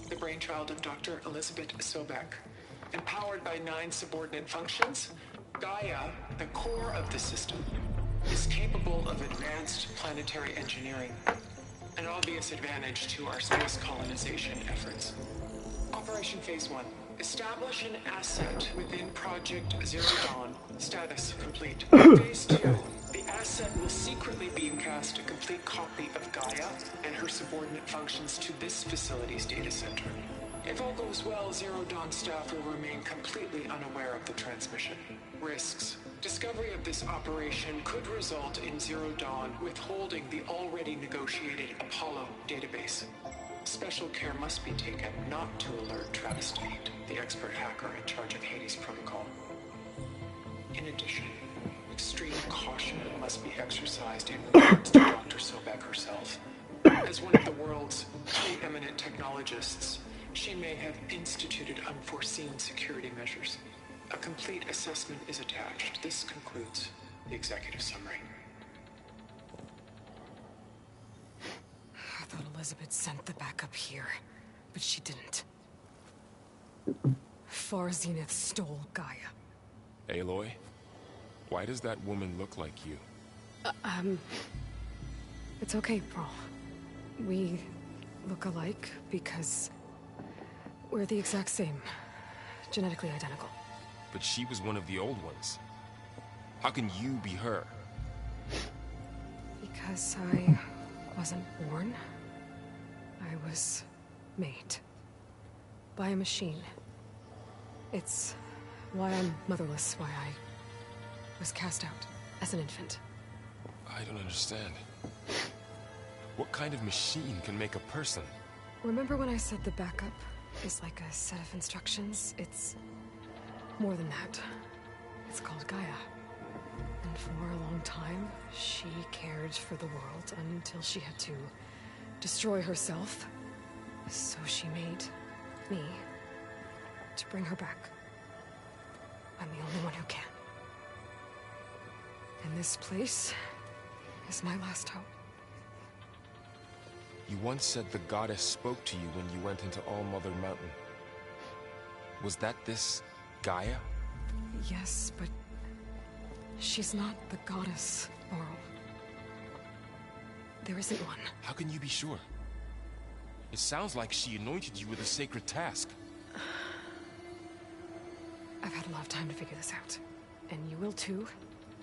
the brainchild of Dr. Elizabeth Sobek. Empowered by 9 subordinate functions, Gaia, the core of the system, is capable of advanced planetary engineering, an obvious advantage to our space colonization efforts. Operation Phase 1. Establish an asset within Project Zero Dawn. Status complete. Phase 2. The asset will secretly beamcast a complete copy of Gaia and her subordinate functions to this facility's data center. If all goes well, Zero Dawn staff will remain completely unaware of the transmission. Risks. Discovery of this operation could result in Zero Dawn withholding the already negotiated Apollo database. Special care must be taken not to alert Travis Tate, the expert hacker in charge of Hades Protocol. In addition, extreme caution must be exercised in regards to Dr. Sobek herself. As one of the world's preeminent technologists, she may have instituted unforeseen security measures. A complete assessment is attached. This concludes the executive summary. I thought Elizabeth sent the backup here, but she didn't. Far Zenith stole Gaia. Aloy? Why does that woman look like you? It's okay, Pearl. We look alike because we're the exact same. Genetically identical. But she was one of the old ones. How can you be her? Because I wasn't born. I was made. By a machine. It's why I'm motherless, why I was cast out as an infant. I don't understand. What kind of machine can make a person? Remember when I said the backup is like a set of instructions? It's more than that. It's called Gaia. And for a long time, she cared for the world until she had to destroy herself. So she made me. to bring her back. I'm the only one who can. And this place is my last hope. You once said the goddess spoke to you when you went into All-Mother Mountain. Was that this Gaia? Yes, but she's not the goddess, Laurel. There isn't one. How can you be sure? It sounds like she anointed you with a sacred task. I've had a lot of time to figure this out. And you will too,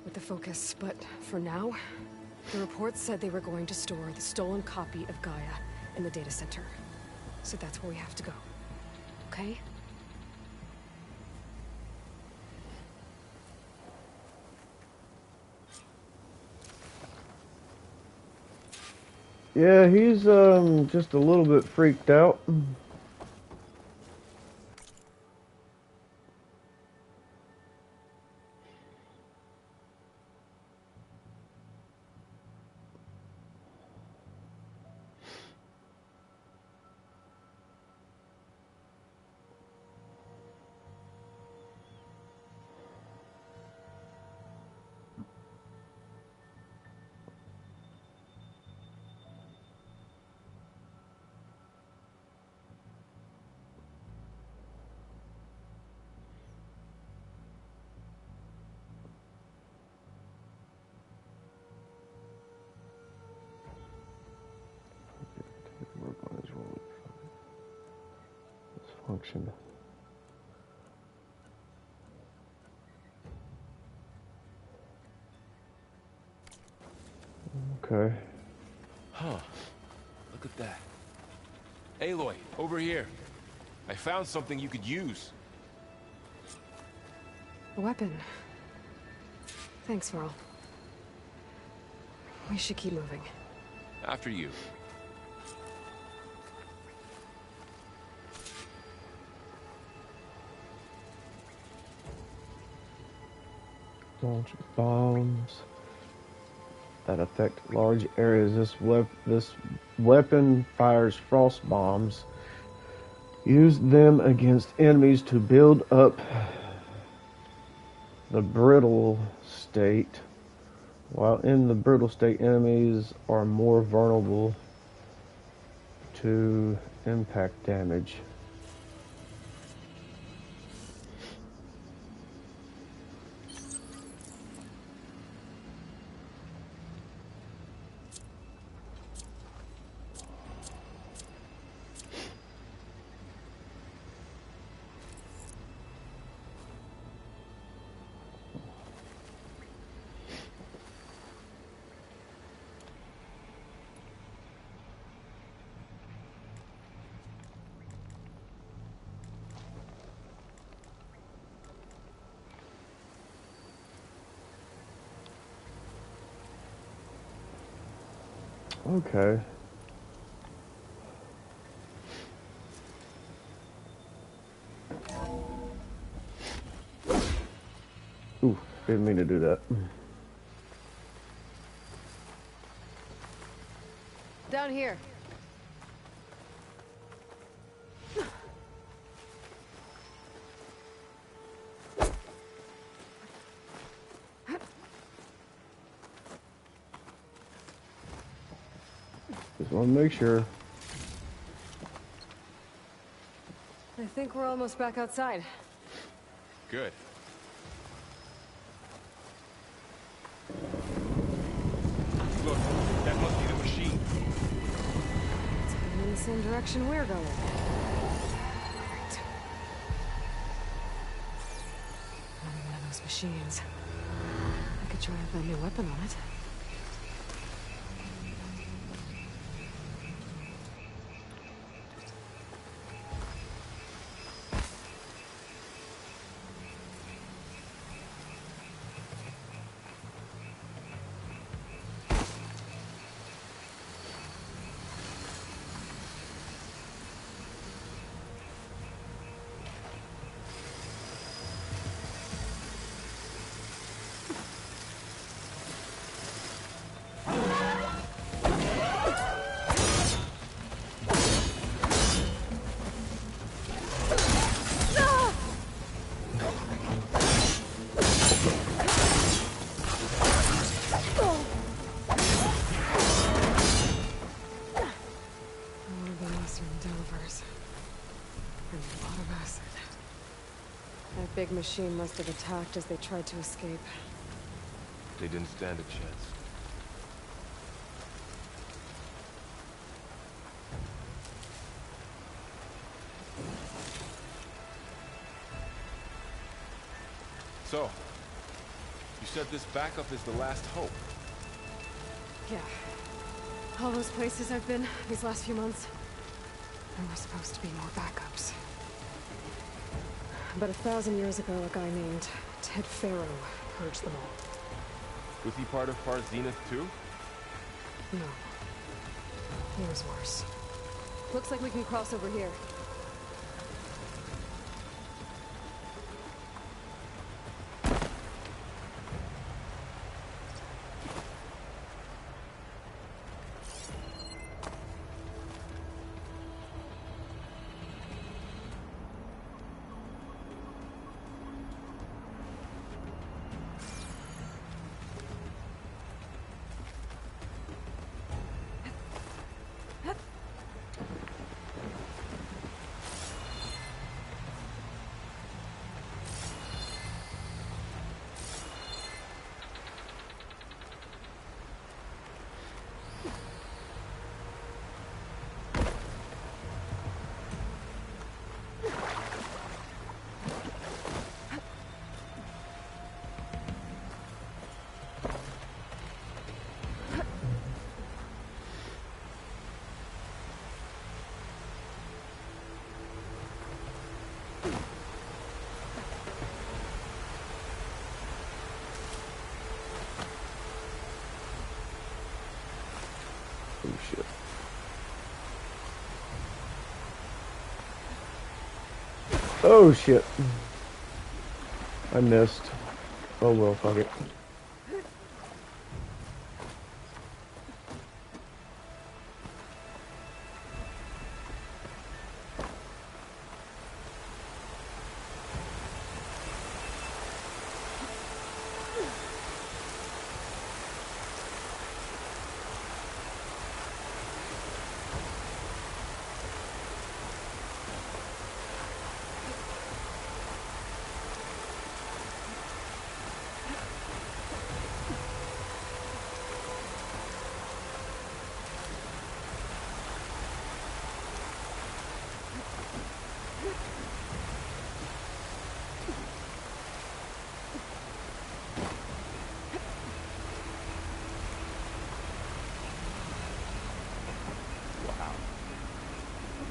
with the focus. But for now, the reports said they were going to store the stolen copy of Gaia in the data center. So that's where we have to go. Okay? Yeah, he's just a little bit freaked out. Function. Okay. Huh. Look at that. Aloy, over here. I found something you could use. A weapon. Thanks, Varl. We should keep moving. After you. Launch bombs that affect large areas. This weapon fires frost bombs. Use them against enemies to build up the brittle state. While in the brittle state, enemies are more vulnerable to impact damage. Okay. Ooh, didn't mean to do that. Down here. Just want to make sure. I think we're almost back outside. Good. Look, that must be the machine. It's heading in the same direction we're going. Right. Another one of those machines. I could try out that new weapon on it. Acid. That big machine must have attacked as they tried to escape. They didn't stand a chance. So, you said this backup is the last hope. Yeah. All those places I've been these last few months, there were supposed to be more backups. But 1,000 years ago, a guy named Ted Faro purged them all. Was he part of Far Zenith too? No. He was worse. Looks like we can cross over here. Oh shit. Oh shit. I missed. Oh well, fuck it.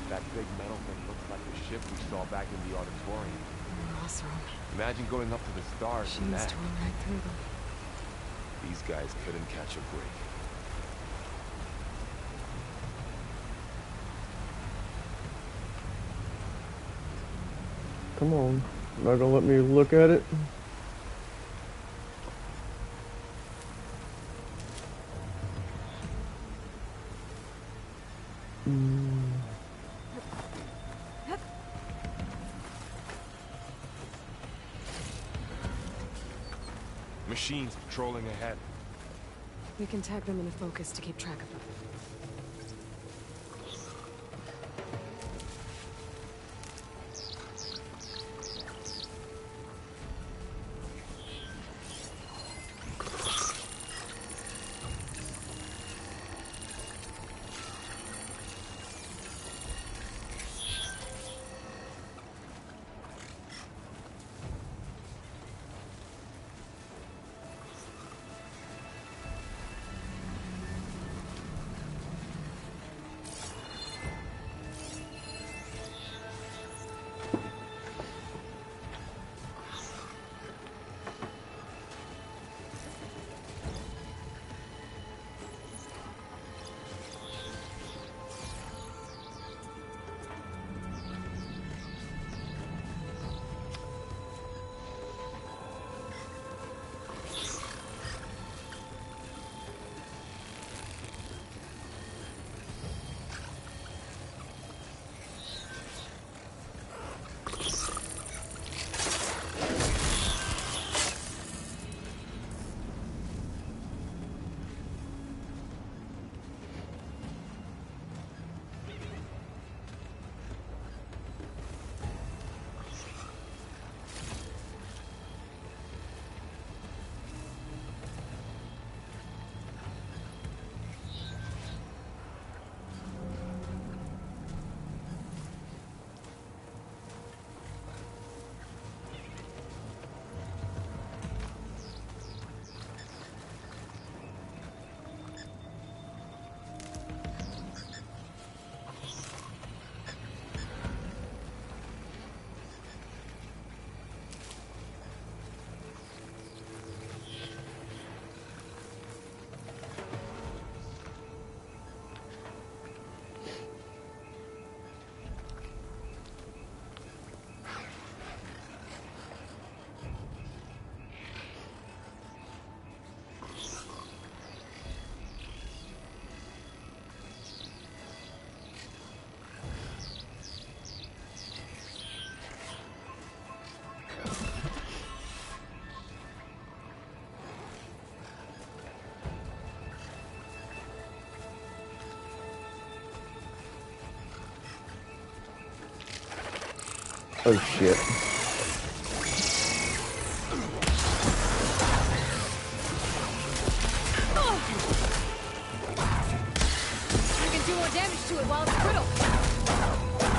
That big metal thing looks like the ship we saw back in the auditorium. Awesome. Imagine going up to the stars in She's that. torn right through them. These guys couldn't catch a break. Come on. Not gonna let me look at it. Machines patrolling ahead. We can tag them in the focus to keep track of them. Oh shit. You can do more damage to it while it's brittle.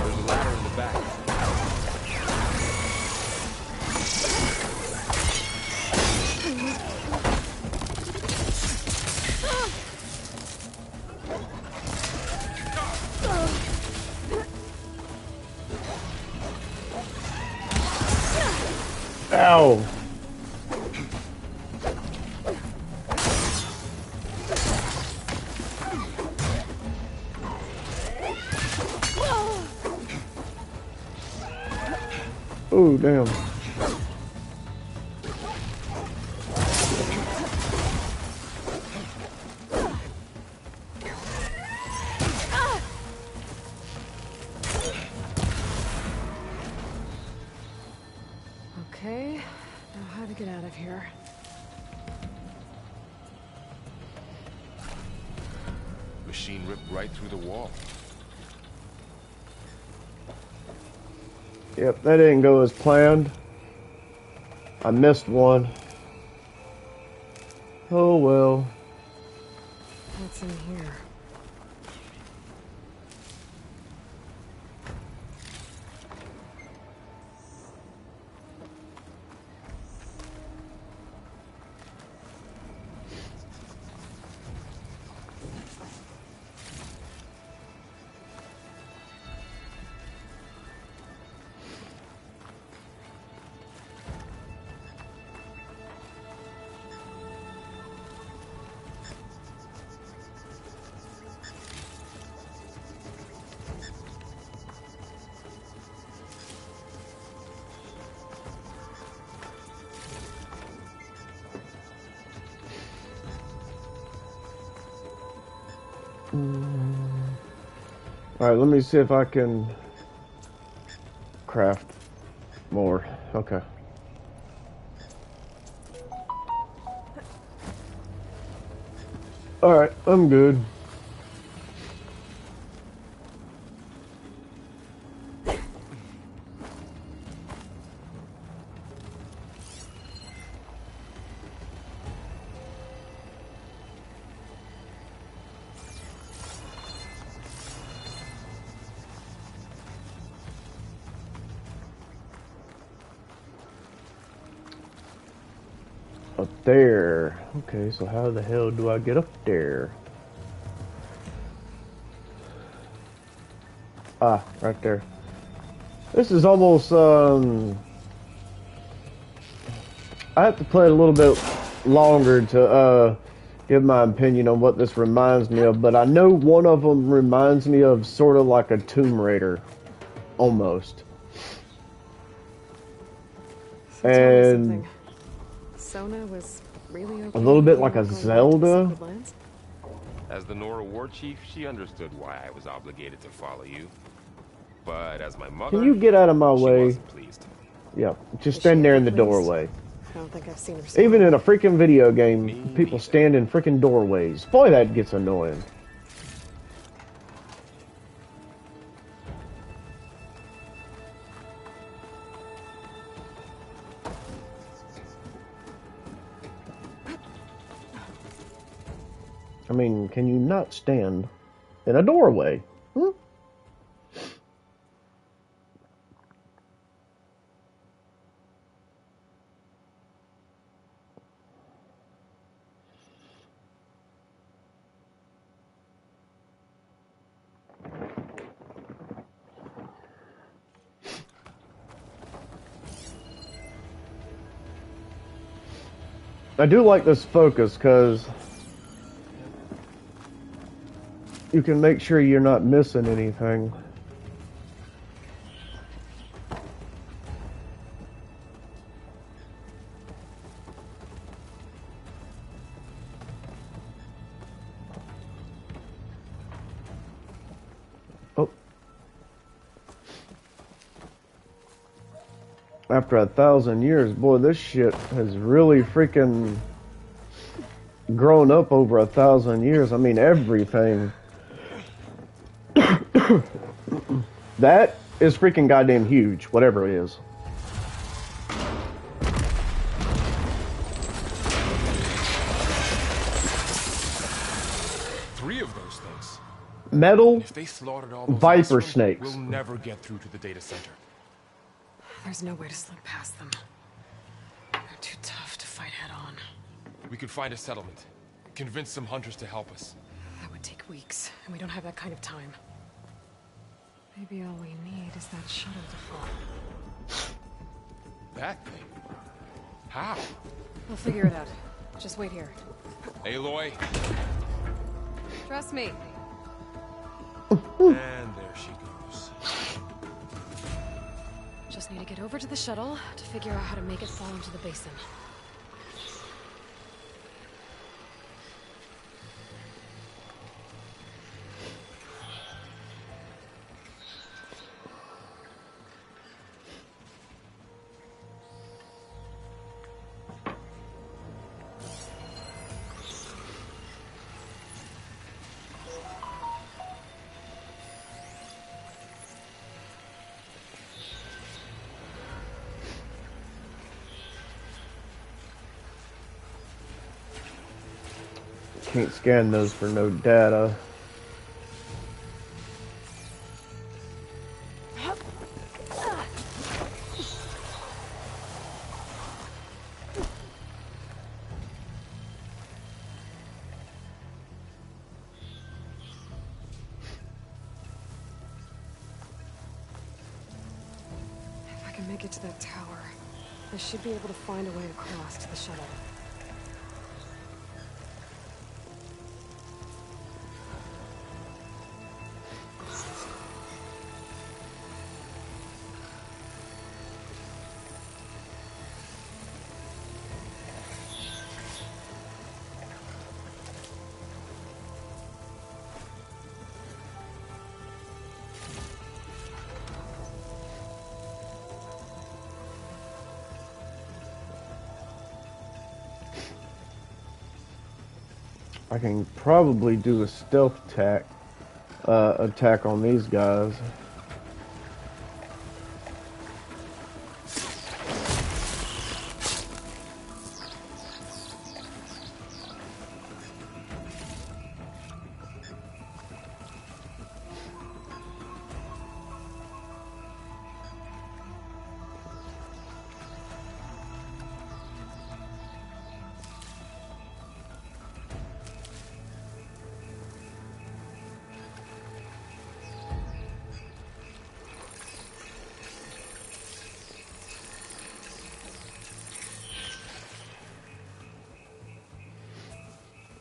There's a ladder in the back. Ow. Oh, damn. Okay, now how to get out of here. Machine ripped right through the wall. Yep, that didn't go as planned. I missed one. Oh well. What's in here? Alright, let me see if I can craft more. Okay. Alright, I'm good. Up there. Okay, so how the hell do I get up there? Ah, right there. This is almost, I have to play it a little bit longer to, give my opinion on what this reminds me of, but I know one of them reminds me of sort of like a Tomb Raider. Almost. So tell me And something. Sona was really okay a little bit with like you a going back to Zelda. Secret Lands? As the Nora war chief, she understood why I was obligated to follow you. But as my mother, Can you get out of my she way? wasn't pleased. Yeah, just Is stand she there in the ever pleased? doorway. I don't think I've seen her. Even in a freaking video game, Me people neither. stand in freaking doorways. Boy, that gets annoying. I mean, can you not stand in a doorway? Hmm? I do like this focus because you can make sure you're not missing anything. Oh. After 1,000 years, boy, this shit has really freaking grown up over 1,000 years. I mean, everything. That is freaking goddamn huge, whatever it is. Three of those things. Metal If they slaughtered all those viper Oseram, snakes. we'll never get through to the data center. There's no way to slip past them. They're too tough to fight head on. We could find a settlement. Convince some hunters to help us. That would take weeks, and we don't have that kind of time. Maybe all we need is that shuttle to fall. That thing? How? We'll figure it out. Just wait here. Aloy. Trust me. And there she goes. Just need to get over to the shuttle to figure out how to make it fall into the basin. Can't scan those for no data. If I can make it to that tower, I should be able to find a way across to the shuttle. I can probably do a stealth attack on these guys.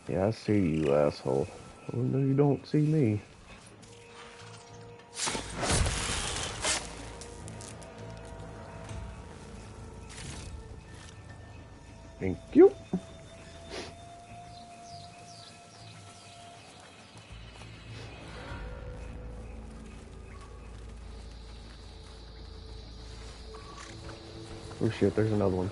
Yeah, I see you, asshole. Oh, no, you don't see me. Thank you. Oh shit, there's another one.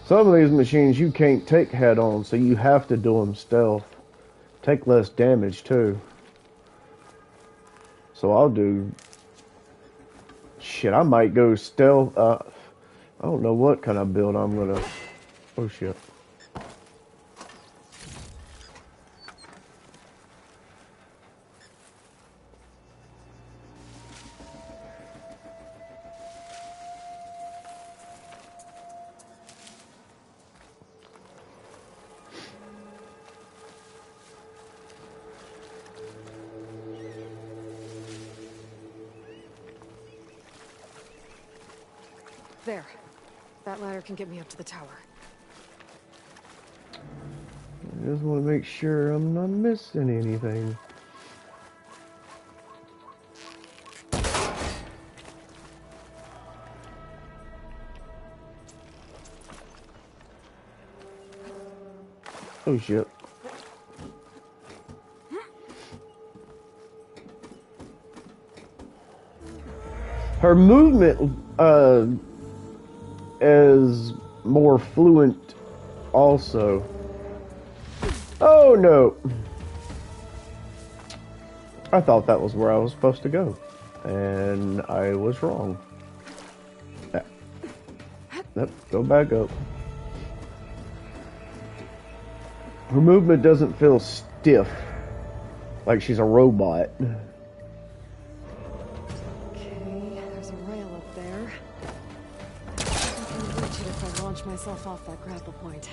Some of these machines you can't take head on, so you have to do them stealth. Take less damage too. So I'll do... Shit, I might go stealth. I don't know what kind of build I'm gonna... Oh shit. There. That ladder can get me up to the tower. I just want to make sure I'm not missing anything. Oh shit. Her movement as more fluent also. Oh no! I thought that was where I was supposed to go, and I was wrong. Yep, go back up. Her movement doesn't feel stiff, like she's a robot. Okay, there's a rail up there. I can reach it if I launch myself off that grapple point.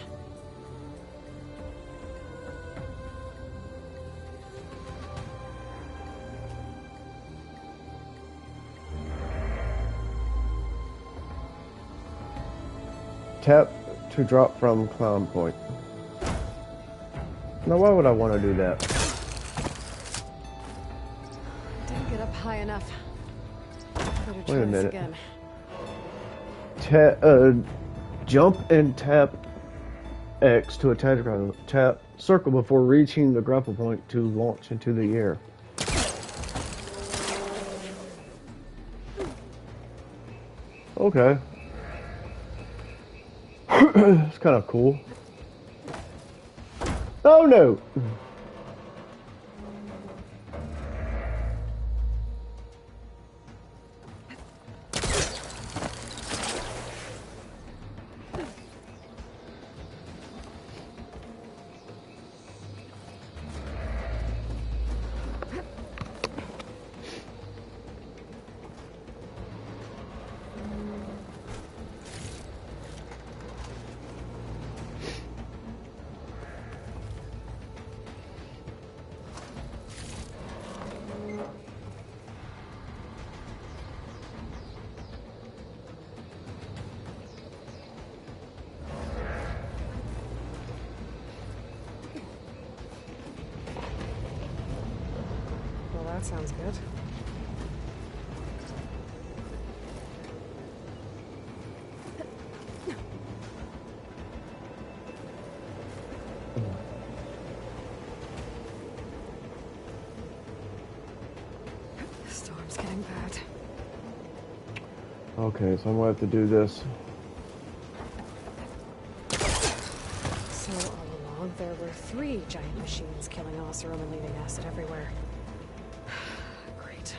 Tap to drop from climb point. Now, why would I want to do that? Didn't get up high enough. Better Wait try a this minute. again. Jump and tap X to attach a grapple. Tap circle before reaching the grapple point to launch into the air. Okay. It's kind of cool. Oh no! Well, that sounds good. The storm's getting bad. Okay, so I'm gonna have to do this. So all along, there were 3 giant machines killing Oseram and leaving acid everywhere. Great.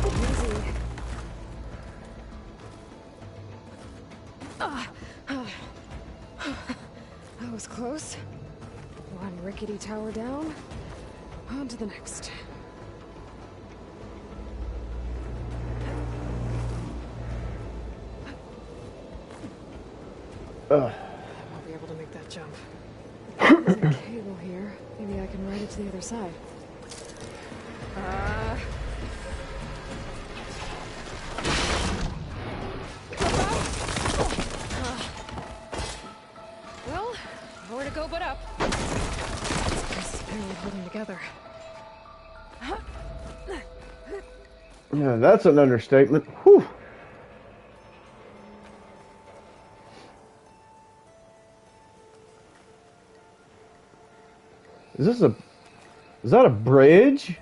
Easy. That was close. One rickety tower down. On to the next. Ugh. I'll be able to make that jump. There's a cable here. Maybe I can ride it to the other side. Well, nowhere to go but up. This is barely holding together. Yeah, that's an understatement. Whew. Is that a bridge?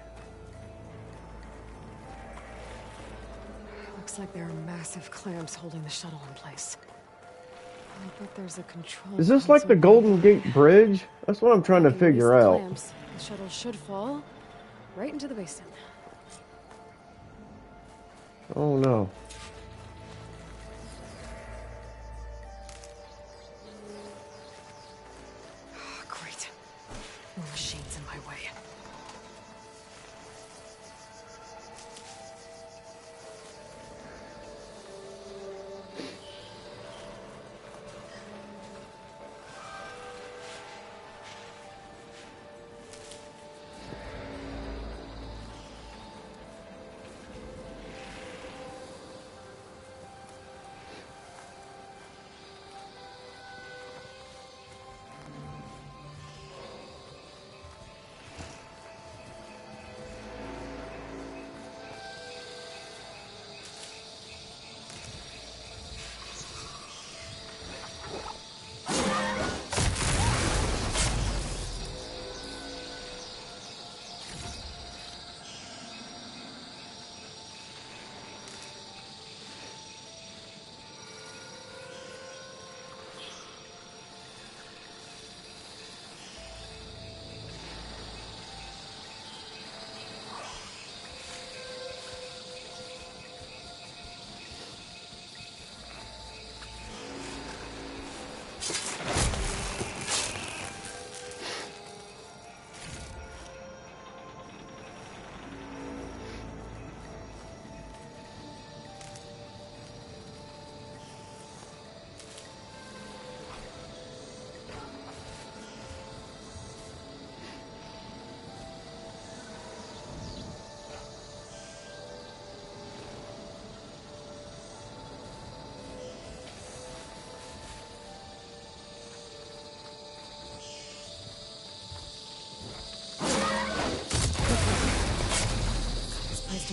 Looks like there are massive clamps holding the shuttle in place. I bet there's a control. Is this like the console Golden Gate Bridge? That's what I'm trying to If you release figure the out. clamps, the shuttle should fall right into the basin. Oh no. Great. More machines in my way.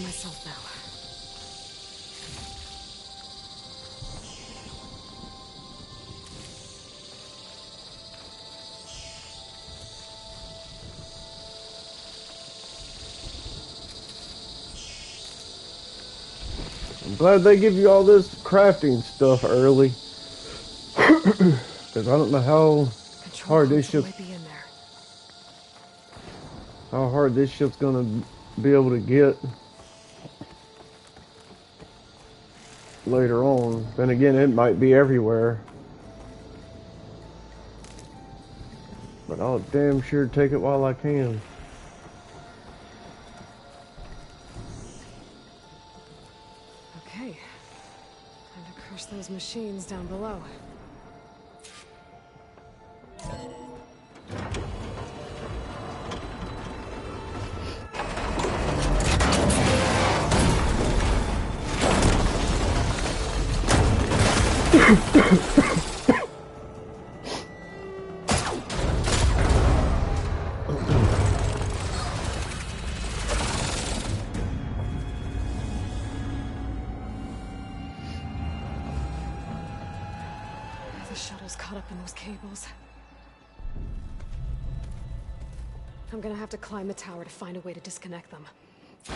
to myself now. I'm glad they give you all this crafting stuff early. Because I don't know how hard this ship... might be in there. How hard this ship's gonna be able to get later on. Then again, it might be everywhere. But I'll damn sure take it while I can. Okay. Time to crush those machines down below. The shuttle's caught up in those cables. I'm gonna have to climb the tower to find a way to disconnect them. Now,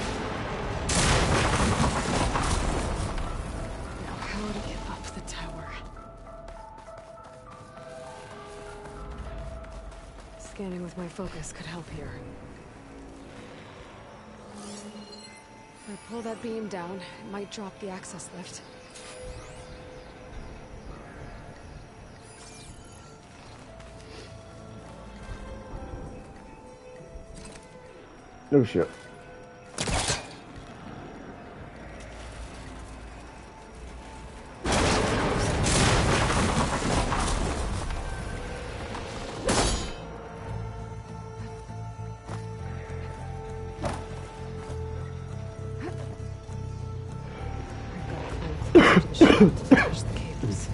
how to get up the tower? Scanning with my focus could help here. If I pull that beam down, it might drop the access lift. No shit. Push the cables.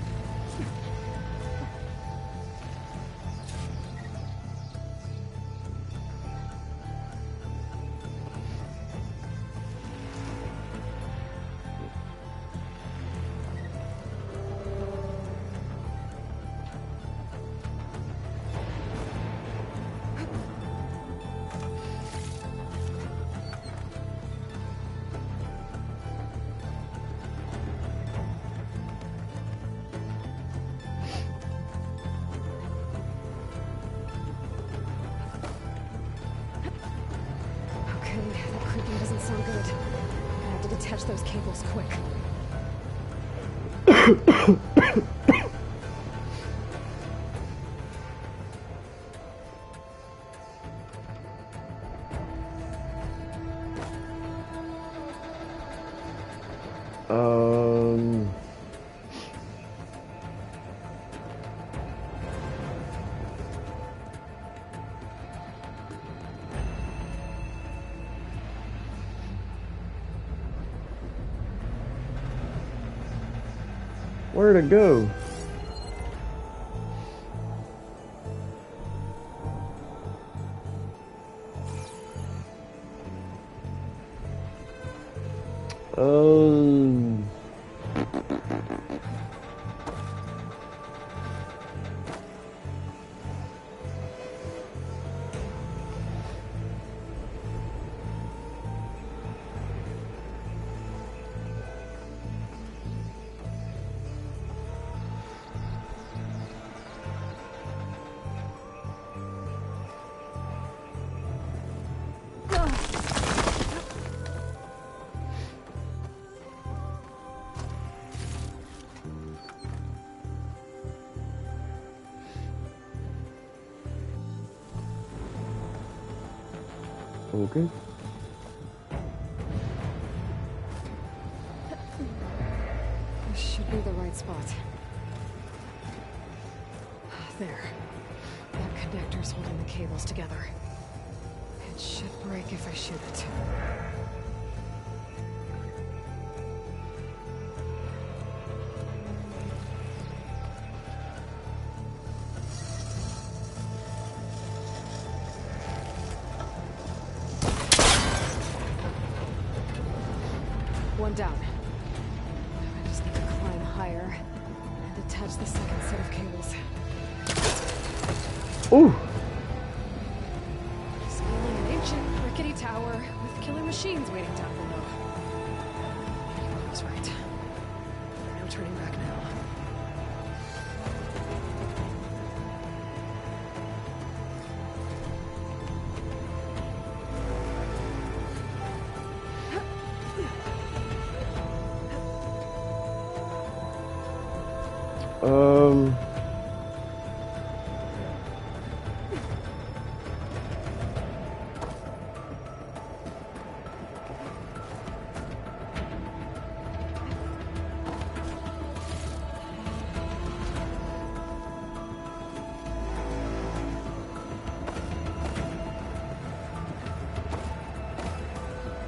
Doesn't sound good. I have to detach those cables quick. Where to go? Okay. This should be the right spot. There. That connector's holding the cables together. It should break if I shoot it. One down. I just need to climb higher and attach the second set of cables. Ooh. Scaling an ancient, rickety tower with killer machines waiting down below. I was right. No turning back now.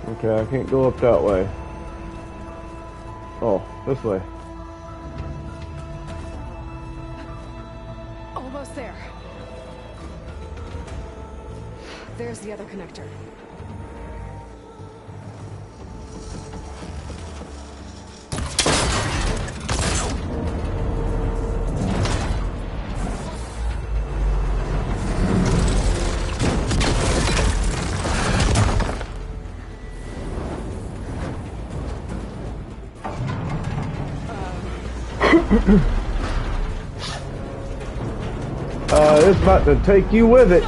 Okay, I can't go up that way. Oh, this way. Almost there. There's the other connector. It's about to take you with it.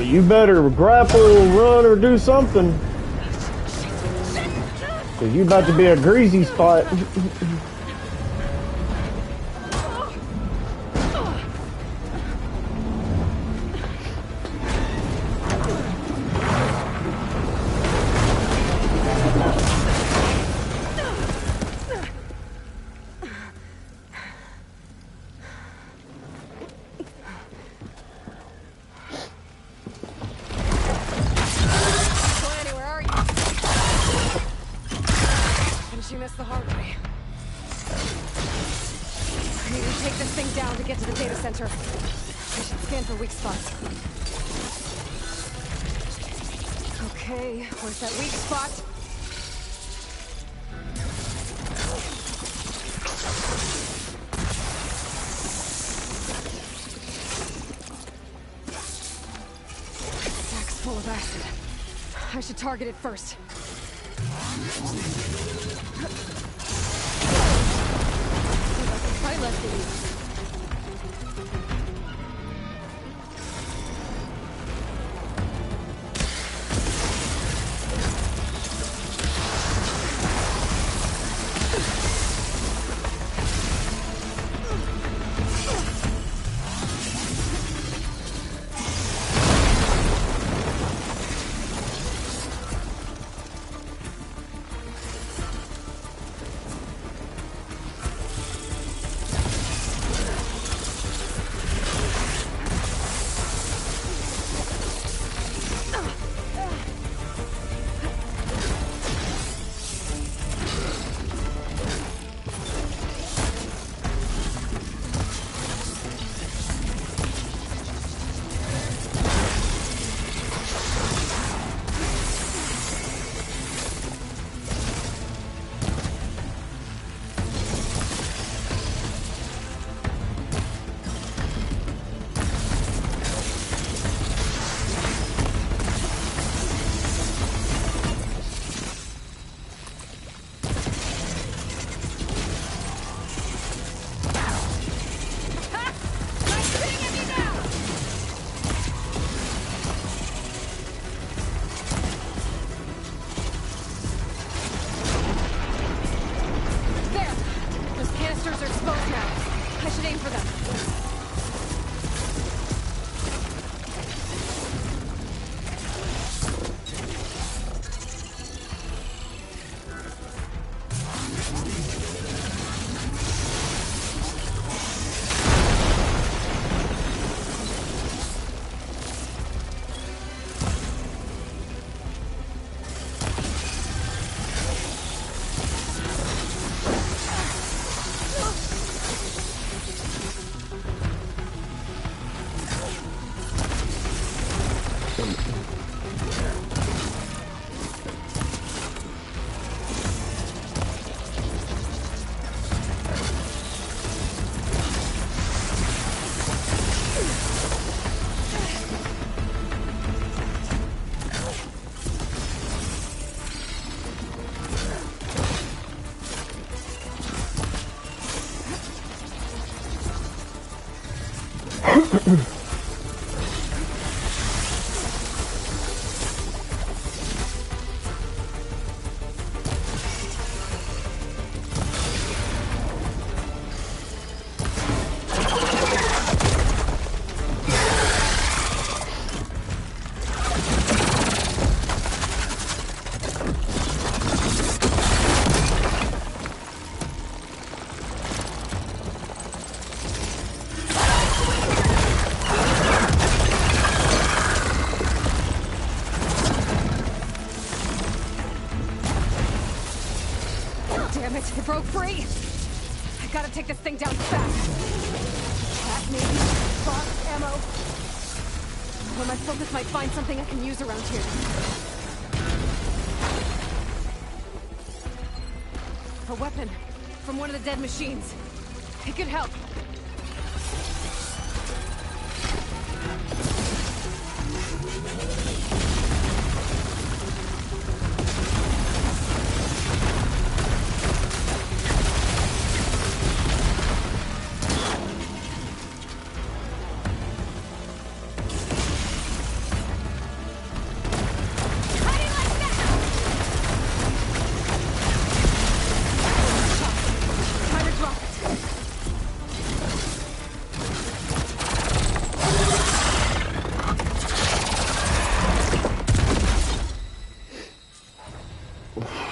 You better grapple, run, or do something. Cause you about to be a greasy spot. She missed the hard way. I need to take this thing down to get to the data center. I should scan for weak spots. Okay, where's that weak spot? Sack's full of acid. I should target it first. Try less than you. Damn it, it broke free! I gotta take this thing down fast. That maybe, box ammo. When my focus might find something I can use around here. A weapon from one of the dead machines. It could help.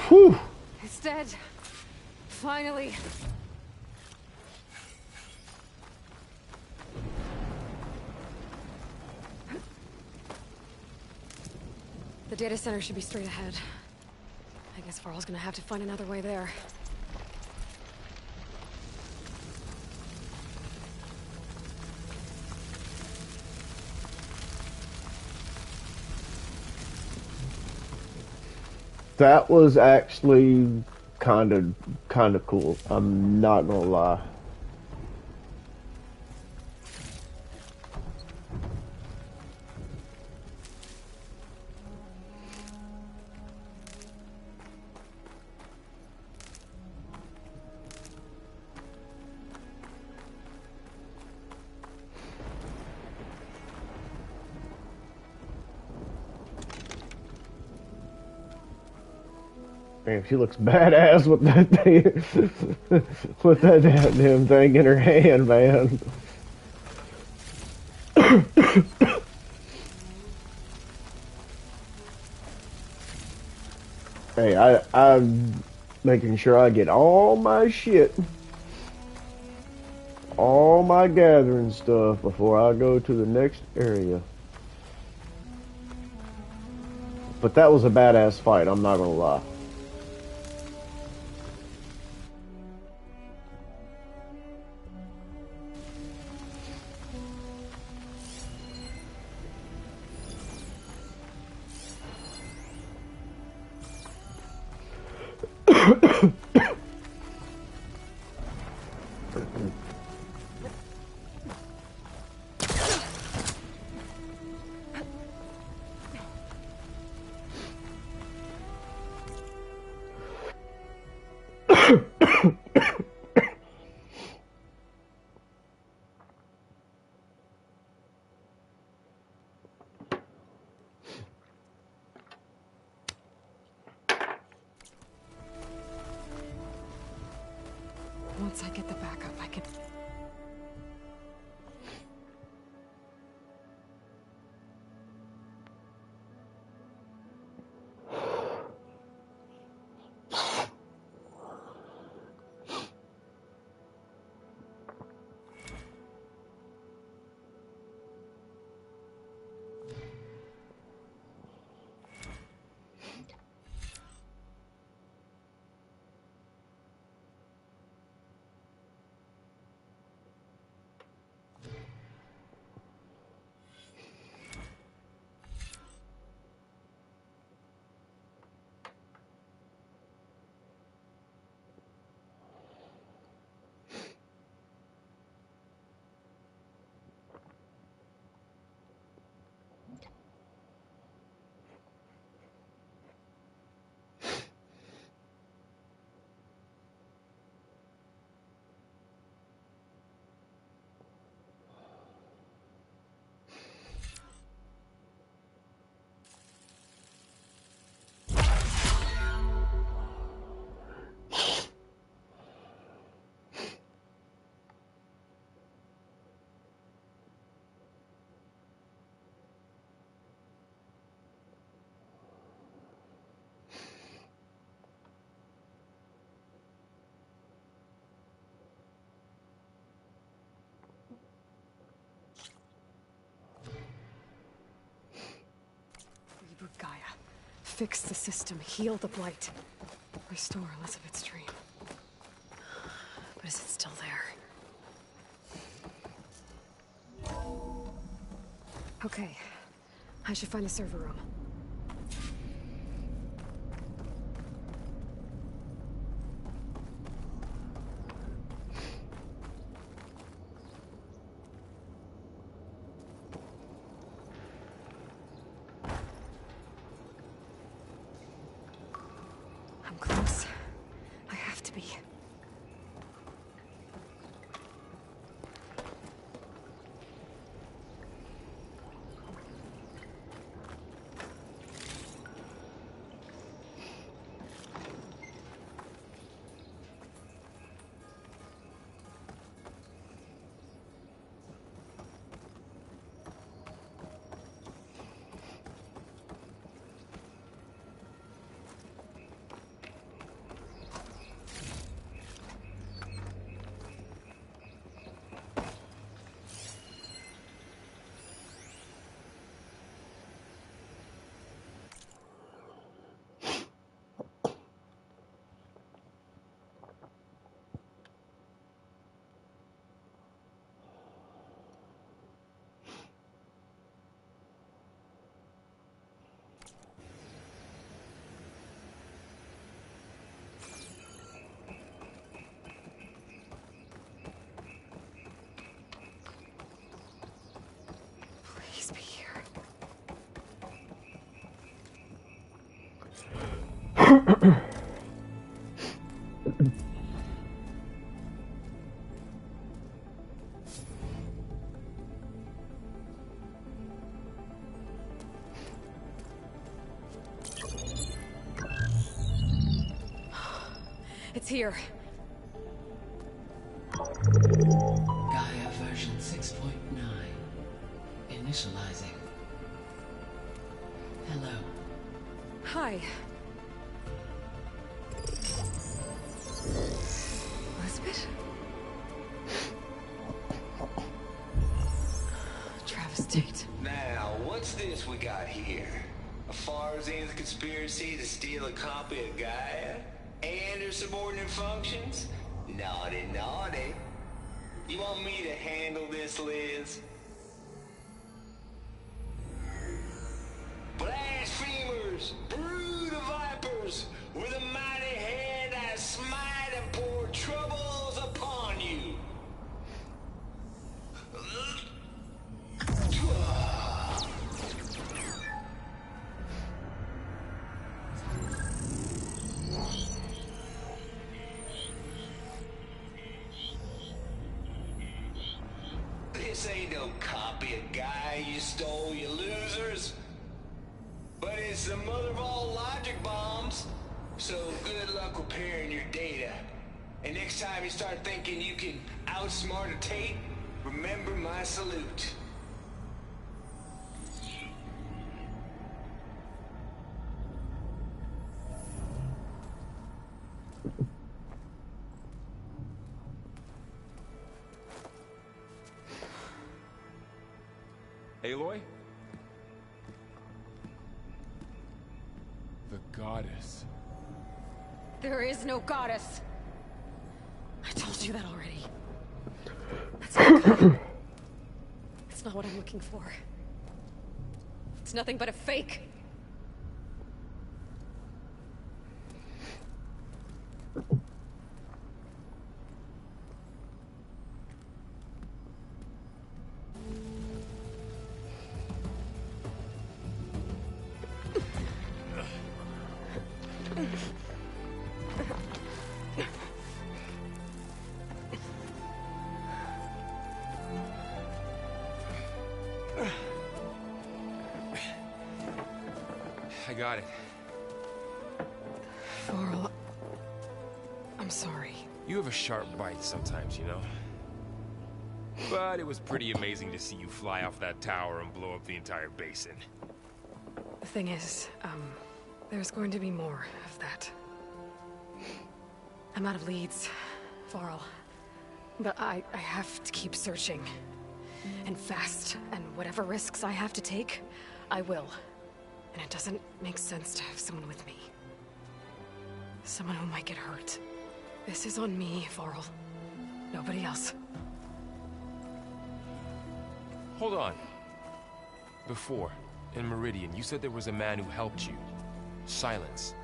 Whew. It's dead. Finally. The data center should be straight ahead. I guess Varl's gonna have to find another way there. That was actually kind of cool. I'm not gonna lie. Man, she looks badass with that thing, with that damn thing in her hand, man. Hey, I'm making sure I get all my shit, all my gathering stuff before I go to the next area. But that was a badass fight, I'm not gonna lie. Once I get the backup, I can... Fix the system, heal the Blight, restore Elizabeth's dream. But is it still there? Okay, I should find the server room. I'm close. I have to be. Please be here. It's here. Gaia version 6.9. Initializing. Hello. Hi. Elizabeth? Travis Tate. Now, what's this we got here? A Farzian's conspiracy to steal a copy of Gaia? And her subordinate functions? Naughty, naughty. You want me to handle this, Liz? Blasphemers! Brood of vipers! With a mighty hand I smite and pour troubles upon you! This ain't no copy of Gaia you stole, you losers. But it's the mother of all logic bombs. So good luck repairing your data. And next time you start thinking you can outsmart a Tate, remember my salute. Aloy? The goddess. There is no goddess. I told you that already. That's not good. It's not what I'm looking for. It's nothing but a fake. I got it. Varl, I'm sorry. You have a sharp bite sometimes, you know? But it was pretty amazing to see you fly off that tower and blow up the entire basin. The thing is, there's going to be more of that. I'm out of leads, Varl. But I have to keep searching. And fast, and whatever risks I have to take, I will. And it doesn't make sense to have someone with me. Someone who might get hurt. This is on me, Varl. Nobody else. Hold on. Before, in Meridian, you said there was a man who helped you. Silence.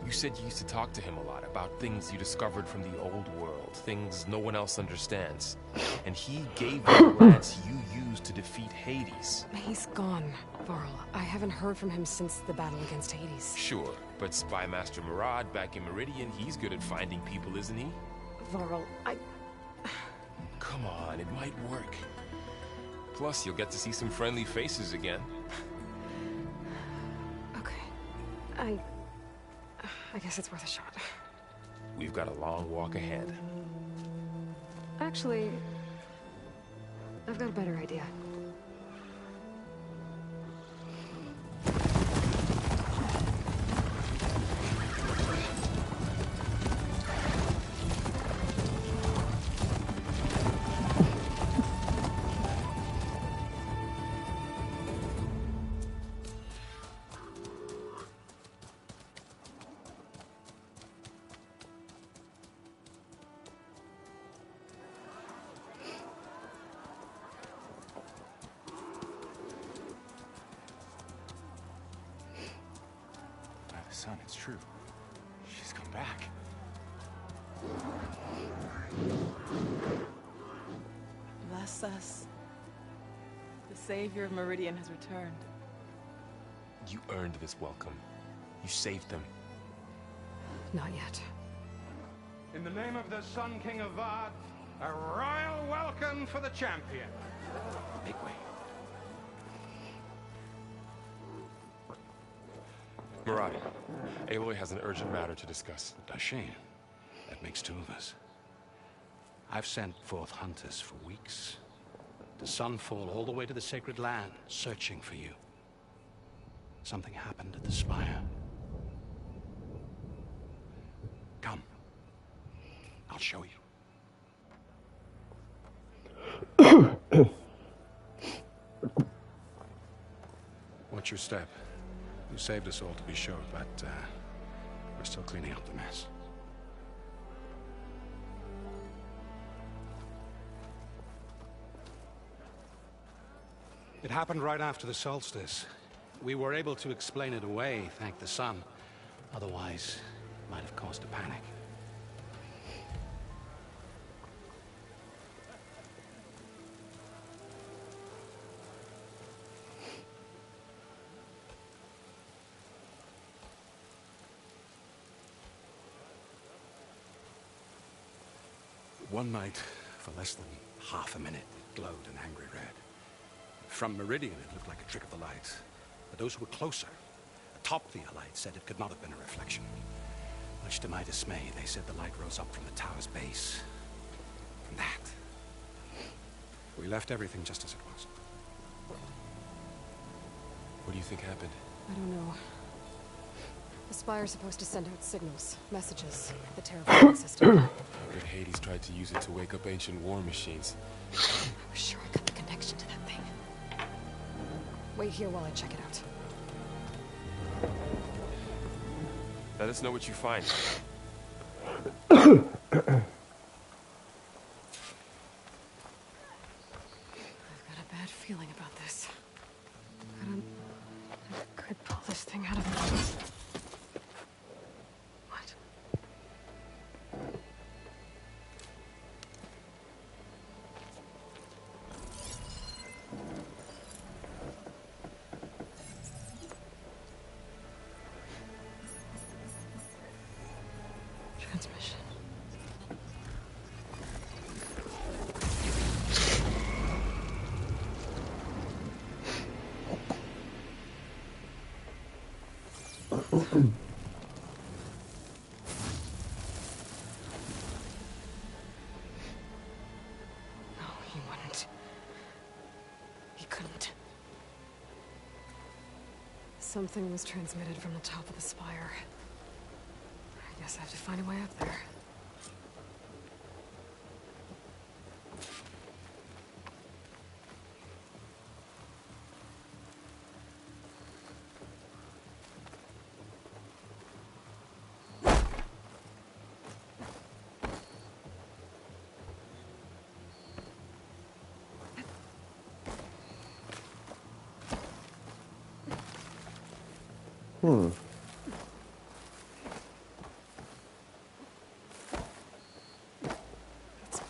You said you used to talk to him a lot about things you discovered from the old world, things no one else understands. And he gave you the lance you used to defeat Hades. He's gone, Varl. I haven't heard from him since the battle against Hades. Sure, but Spy Master Murad back in Meridian, he's good at finding people, isn't he? Varl, Come on, it might work. Plus, you'll get to see some friendly faces again. Okay. I guess it's worth a shot. We've got a long walk ahead. Actually, I've got a better idea. Son, it's true. She's come back. Bless us. The Savior of Meridian has returned. You earned this welcome. You saved them. Not yet. In the name of the Sun King of Vard, a royal welcome for the champion. Make way. Murad, Aloy has an urgent matter to discuss. Does she? That makes two of us. I've sent forth hunters for weeks. To Sunfall, all the way to the Sacred Land, searching for you. Something happened at the Spire. Come. I'll show you. Watch your step. You saved us all, to be sure, but we're still cleaning up the mess. It happened right after the solstice. We were able to explain it away, thank the sun. Otherwise, it might have caused a panic. One night, for less than half a minute, it glowed an angry red. From Meridian, it looked like a trick of the light. But those who were closer, atop the light, said it could not have been a reflection. Much to my dismay, they said the light rose up from the tower's base. From that. We left everything just as it was. What do you think happened? I don't know. The Spire's supposed to send out signals, messages, the terraforming system. But Hades tried to use it to wake up ancient war machines. I was sure I got the connection to that thing. Wait here while I check it out. Let us know what you find. I've got a bad feeling about this. I could pull this thing out of me. What? Transmission. No, he wouldn't. He couldn't. Something was transmitted from the top of the spire. I guess I have to find a way up there. That's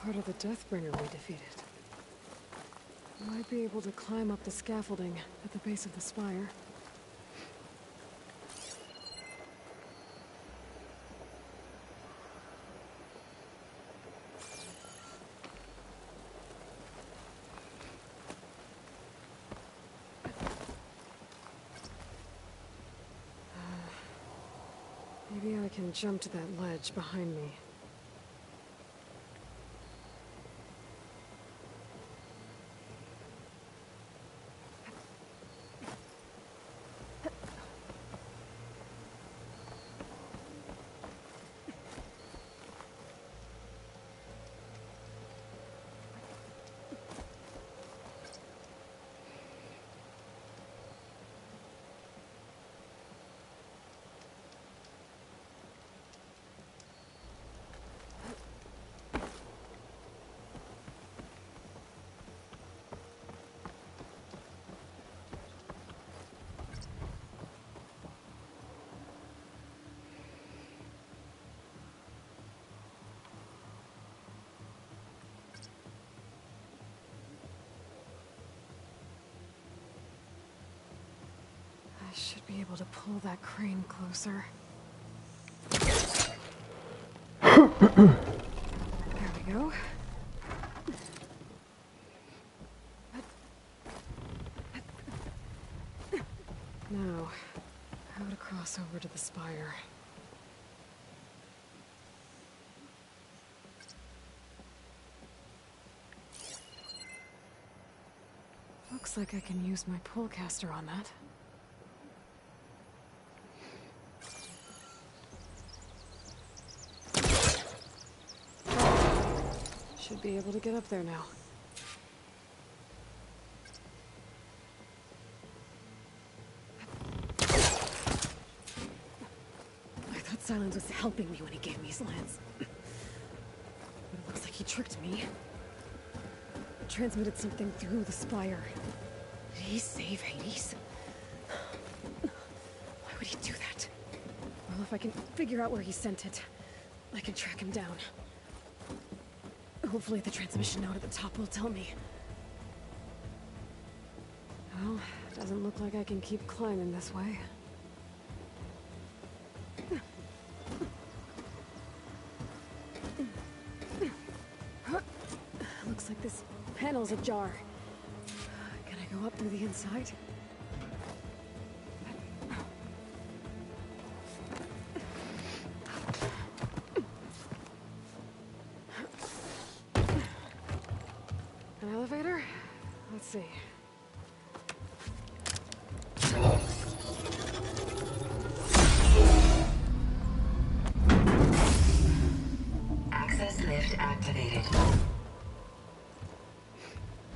part of the Deathbringer we defeated. Might be able to climb up the scaffolding at the base of the spire. Maybe I can jump to that ledge behind me. I should be able to pull that crane closer. There we go. Now, how to cross over to the spire. Looks like I can use my pullcaster on that. Should be able to get up there now. I thought Silence was helping me when he gave me his lance. But it looks like he tricked me. Transmitted something through the spire. Did he save Hades? Why would he do that? Well, if I can figure out where he sent it, I can track him down. Hopefully the transmission note at the top will tell me. Well, doesn't look like I can keep climbing this way. Looks like this panel's ajar. Can I go up through the inside? An elevator? Let's see. Access lift activated.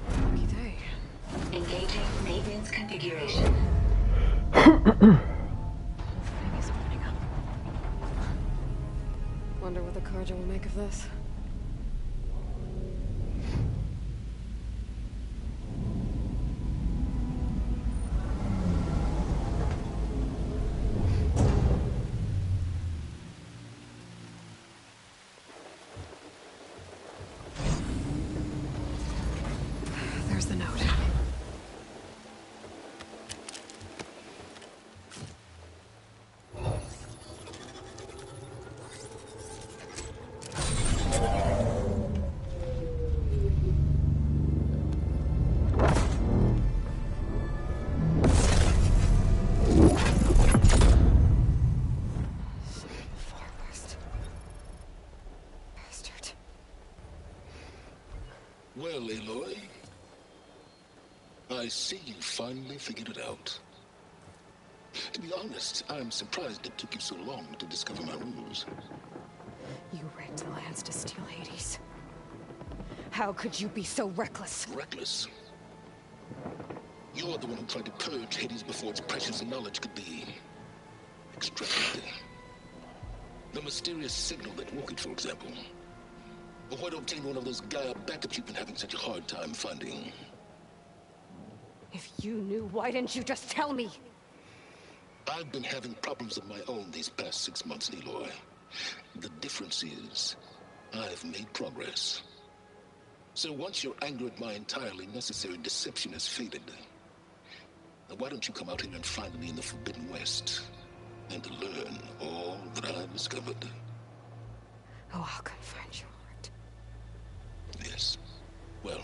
Lucky day. Engaging maintenance configuration. Thing is opening up. Wonder what the Carja will make of this. There's the note. Far West. Bastard. Well, Aloy, I see you finally figured it out. To be honest, I'm surprised it took you so long to discover my rules. You rigged the lands to steal Hades. How could you be so reckless? Reckless? You're the one who tried to purge Hades before its precious knowledge could be extracted. The mysterious signal that woke it, for example. Or why to obtain one of those Gaia backups you've been having such a hard time finding. If you knew, why didn't you just tell me? I've been having problems of my own these past 6 months, Aloy. The difference is, I've made progress. So once your anger at my entirely necessary deception has faded, now why don't you come out here and find me in the Forbidden West, and learn all that I've discovered? Oh, I'll come find you, Art. Yes. Well,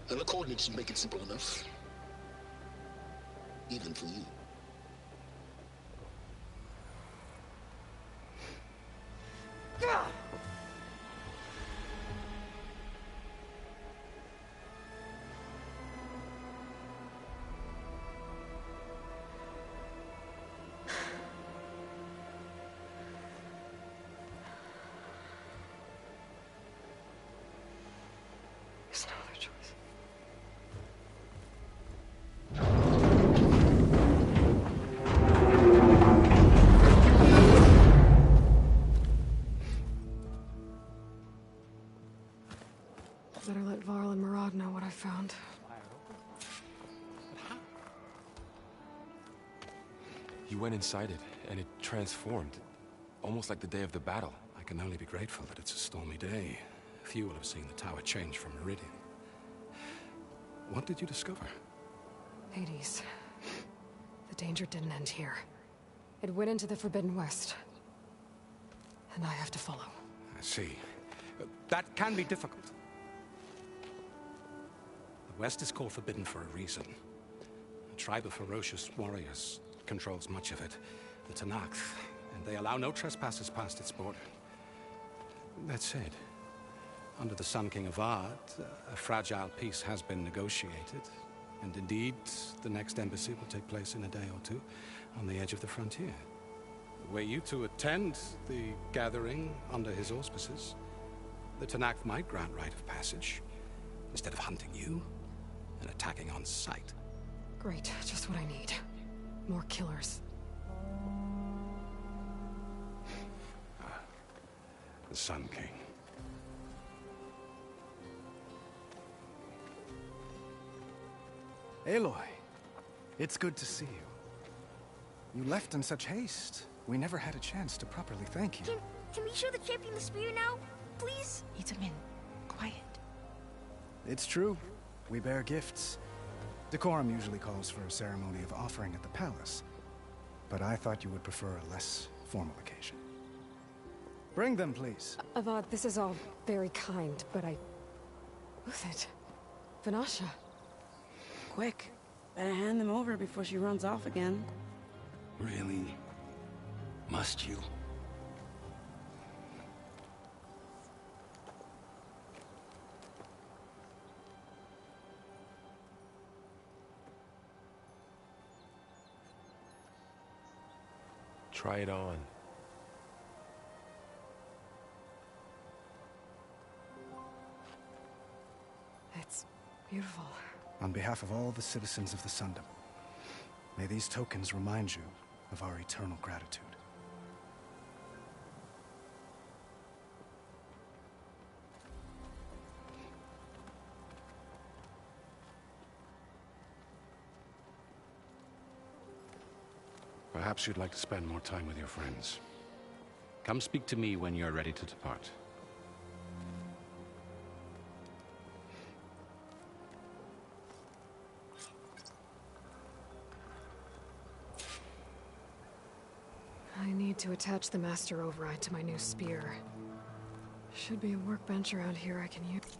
the coordinates should make it simple enough. Even for you. There's no other choice. Better let Varl and Murad know what I found. You went inside it, and it transformed. Almost like the day of the battle. I can only be grateful that it's a stormy day. Few will have seen the tower change from Meridian. What did you discover? Hades. The danger didn't end here. It went into the Forbidden West. And I have to follow. I see. That can be difficult. The West is called Forbidden for a reason. A tribe of ferocious warriors controls much of it, the Tenakth, and they allow no trespassers past its border. That said, under the Sun King Avad, a fragile peace has been negotiated, and indeed, the next embassy will take place in a day or two on the edge of the frontier. Were you to attend the gathering under his auspices, the Tenakth might grant right of passage, instead of hunting you and attacking on sight. Great, just what I need. More killers. The Sun King. Aloy, it's good to see you. You left in such haste. We never had a chance to properly thank you. Can we show the champion the spear now? Please? Itamin, quiet. It's true. We bear gifts. Decorum usually calls for a ceremony of offering at the palace. But I thought you would prefer a less formal occasion. Bring them, please. Avad, this is all very kind, but Who's it? Vanasha. Quick. Better hand them over before she runs off again. Really? Must you? Try it on. It's beautiful. On behalf of all the citizens of the Sundom, may these tokens remind you of our eternal gratitude. Perhaps you'd like to spend more time with your friends. Come speak to me when you're ready to depart. I need to attach the Master Override to my new spear. Should be a workbench around here I can use.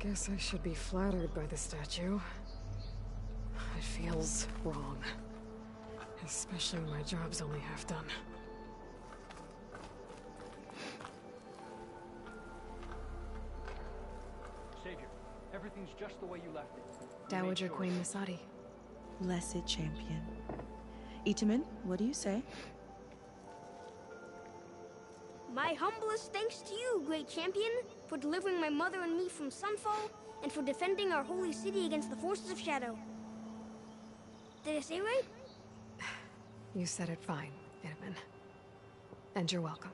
Guess I should be flattered by the statue. It feels wrong. Especially when my job's only half done. Savior, everything's just the way you left it. Dowager Queen Masadi. Blessed champion. Itamen, what do you say? My humblest thanks to you, great champion, for delivering my mother and me from Sunfall, and for defending our holy city against the forces of Shadow. Did I say right? You said it fine, Itamen. And you're welcome.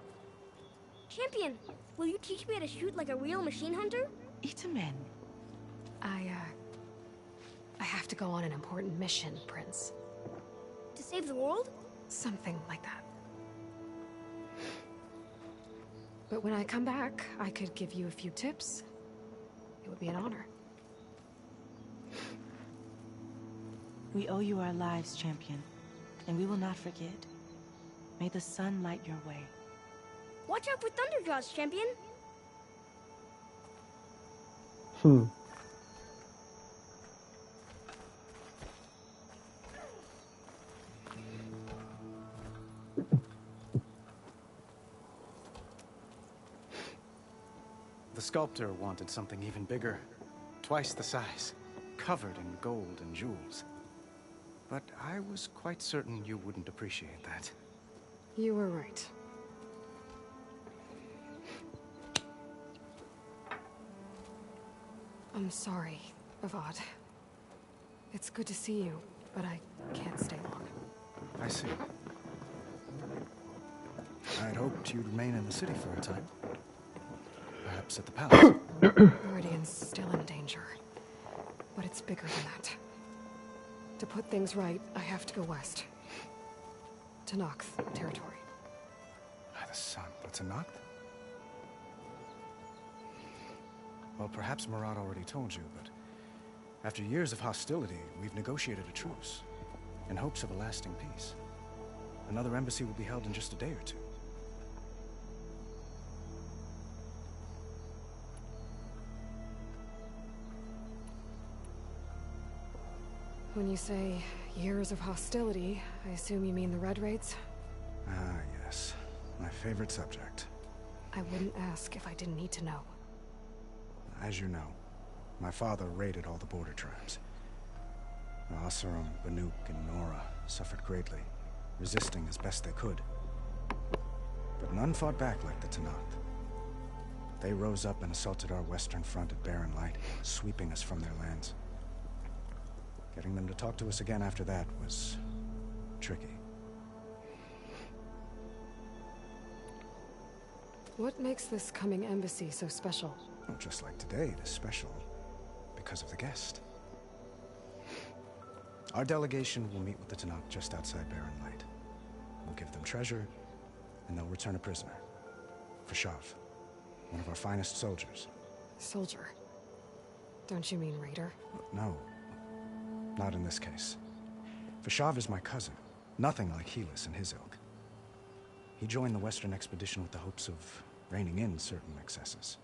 Champion, will you teach me how to shoot like a real machine hunter? Itamen. I have to go on an important mission, Prince. To save the world? Something like that. But when I come back, I could give you a few tips. It would be an honor. We owe you our lives, champion, and we will not forget. May the sun light your way. Watch out for Thunderjaws, champion. The sculptor wanted something even bigger. Twice the size. Covered in gold and jewels. But I was quite certain you wouldn't appreciate that. You were right. I'm sorry, Avad. It's good to see you, but I can't stay long. I see. I'd hoped you'd remain in the city for a time. Perhaps at the palace. Meridian's still in danger. But it's bigger than that. To put things right, I have to go west. To Nox territory. By the sun, but to Noct? Well, perhaps Murad already told you, but after years of hostility, we've negotiated a truce in hopes of a lasting peace. Another embassy will be held in just a day or two. When you say years of hostility, I assume you mean the Red Raids? Ah, yes. My favorite subject. I wouldn't ask if I didn't need to know. As you know, my father raided all the border tribes. The Oseram, Banuk, and Nora suffered greatly, resisting as best they could. But none fought back like the Tenakth. They rose up and assaulted our western front at Barren Light, sweeping us from their lands. Getting them to talk to us again after that was tricky. What makes this coming embassy so special? Well, just like today, it is special because of the guest. Our delegation will meet with the Tenakth just outside Barren Light. We'll give them treasure, and they'll return a prisoner. Fashav, one of our finest soldiers. Soldier? Don't you mean raider? No. Not in this case. Fashav is my cousin, nothing like Helis and his ilk. He joined the Western expedition with the hopes of reining in certain excesses.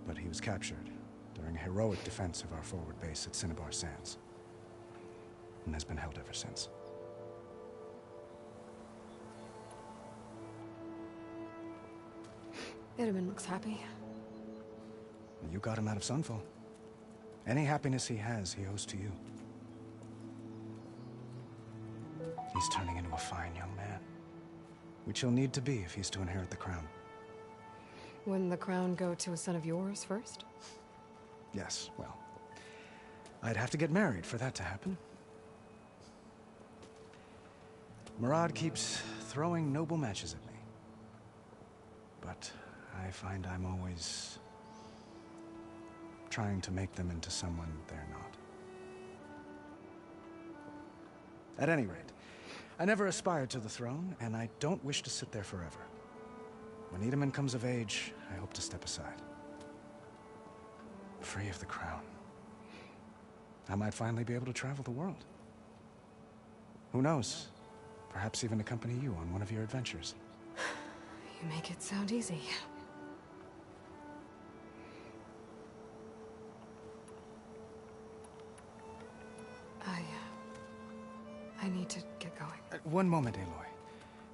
But he was captured during a heroic defense of our forward base at Cinnabar Sands, and has been held ever since. Itamen looks happy. You got him out of Sunfall. Any happiness he has, he owes to you. He's turning into a fine young man, which he'll need to be if he's to inherit the crown. Wouldn't the crown go to a son of yours first? Yes, well, I'd have to get married for that to happen. Murad keeps throwing noble matches at me. But I find I'm always trying to make them into someone they're not. At any rate, I never aspired to the throne, and I don't wish to sit there forever. When Itamen comes of age, I hope to step aside. Free of the crown. I might finally be able to travel the world. Who knows? Perhaps even accompany you on one of your adventures. You make it sound easy. one moment, Aloy.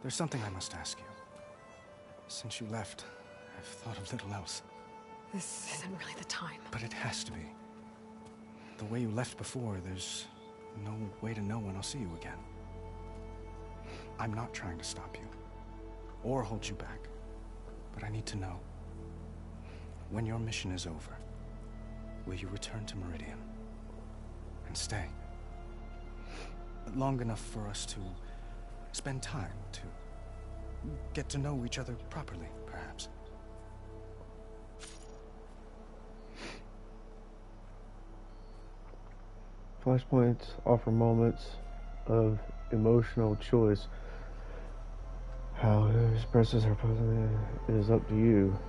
There's something I must ask you. Since you left, I've thought of little else. This isn't really the time. But it has to be. The way you left before, there's no way to know when I'll see you again. I'm not trying to stop you, or hold you back. But I need to know, when your mission is over, will you return to Meridian? And stay? Long enough for us to spend time, to get to know each other properly, perhaps. Flashpoints offer moments of emotional choice. How it expresses her position is up to you.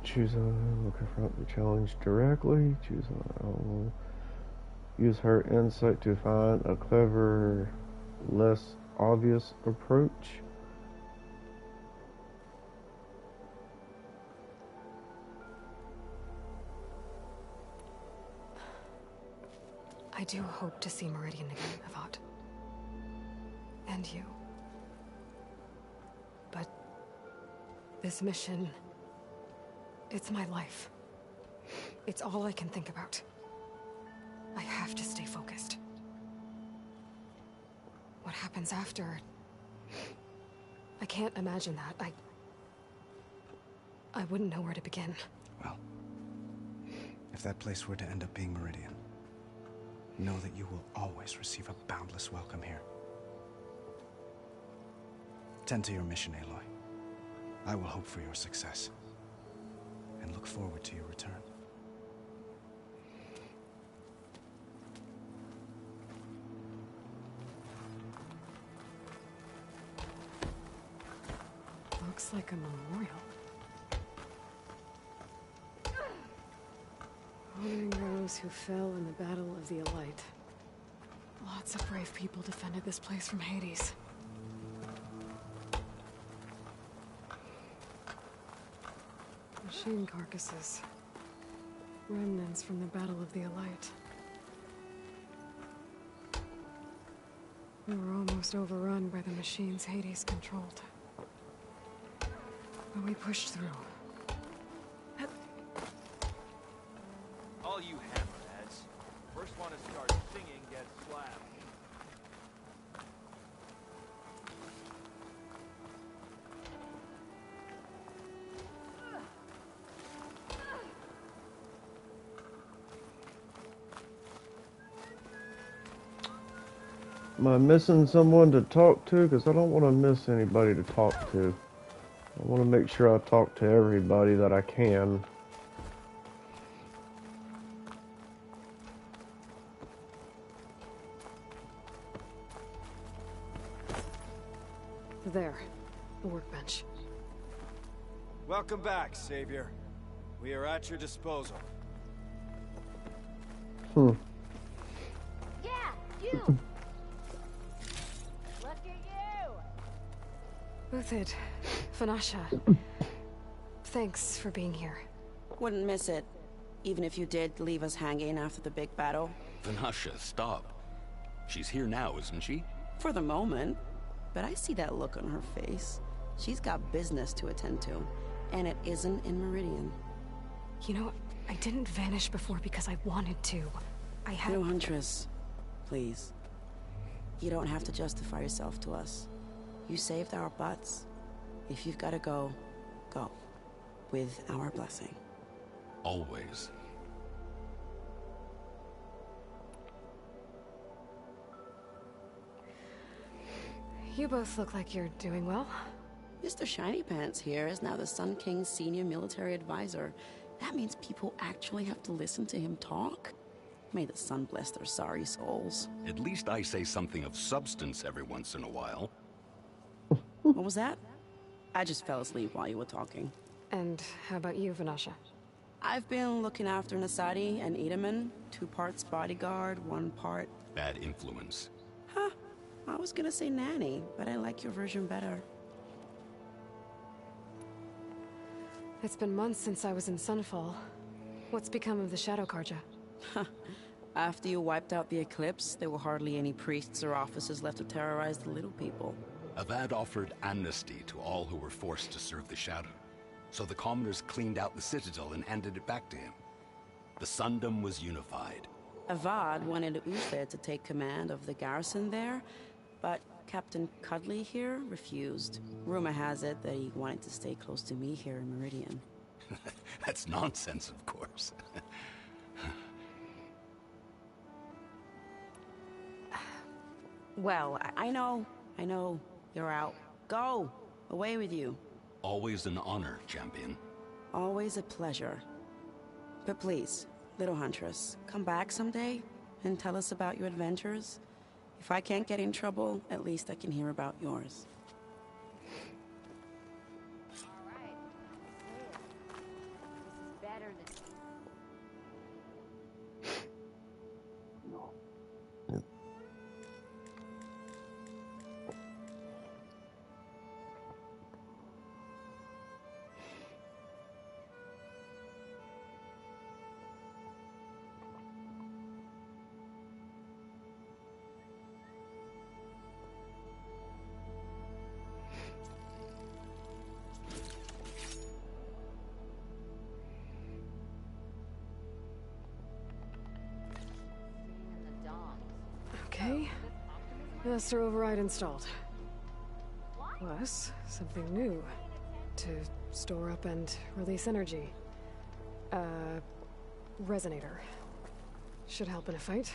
Choose will confront the challenge directly. Choose will use her insight to find a clever, less obvious approach. I do hope to see Meridian again, Avad. And you. But this mission, it's my life. It's all I can think about. I have to stay focused. What happens after? I can't imagine that. I wouldn't know where to begin. Well, if that place were to end up being Meridian, know that you will always receive a boundless welcome here. Tend to your mission, Aloy. I will hope for your success, and look forward to your return. Looks like a memorial. Honoring those who fell in the Battle of the Elite. Lots of brave people defended this place from Hades. Machine carcasses. Remnants from the Battle of the Elite. We were almost overrun by the machines Hades controlled. But we pushed through. All you hammerheads. First one to start singing gets slapped. Am I missing someone to talk to? Because I don't want to miss anybody to talk to. I want to make sure I talk to everybody that I can. There, the workbench. Welcome back, Savior. We are at your disposal. Hmm. Yeah, you! Look at you! Uthid, Vanasha. Thanks for being here. Wouldn't miss it, even if you did leave us hanging after the big battle. Vanasha, stop. She's here now, isn't she? For the moment. But I see that look on her face. She's got business to attend to, and it isn't in Meridian. You know, I didn't vanish before because I wanted to. I had... No, Huntress. Please. You don't have to justify yourself to us. You saved our butts. If you've got to go, go. With our blessing. Always. You both look like you're doing well. Mr. Shiny Pants here is now the Sun King's senior military advisor. That means people actually have to listen to him talk? May the sun bless their sorry souls. At least I say something of substance every once in a while. What was that? I just fell asleep while you were talking. And how about you, Vanasha? I've been looking after Nasadi and Edaman. 2 parts bodyguard, 1 part... Bad influence. Huh. I was gonna say nanny, but I like your version better. It's been months since I was in Sunfall. What's become of the Shadow Carja? After you wiped out the Eclipse, there were hardly any priests or officers left to terrorize the little people. Avad offered amnesty to all who were forced to serve the Shadow. So the commoners cleaned out the Citadel and handed it back to him. The Sundom was unified. Avad wanted Uther to take command of the garrison there, but Captain Cudley here refused. Rumor has it that he wanted to stay close to me here in Meridian. That's nonsense, of course. Well, I know you're out. Go! Away with you. Always an honor, champion. Always a pleasure. But please, little Huntress, come back someday and tell us about your adventures. If I can't get in trouble, at least I can hear about yours. Okay. Master override installed. Plus, something new. To store up and release energy. Resonator. Should help in a fight.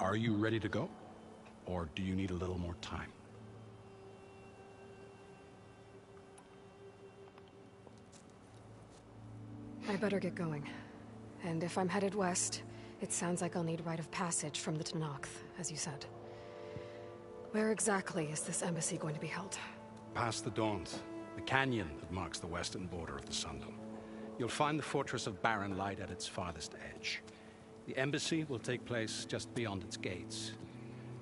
Are you ready to go? Or do you need a little more time? I better get going. And if I'm headed west, it sounds like I'll need rite of passage from the Tenakth, as you said. Where exactly is this embassy going to be held? Past the Dawns, the canyon that marks the western border of the Sundom. You'll find the fortress of Barren Light at its farthest edge. The embassy will take place just beyond its gates.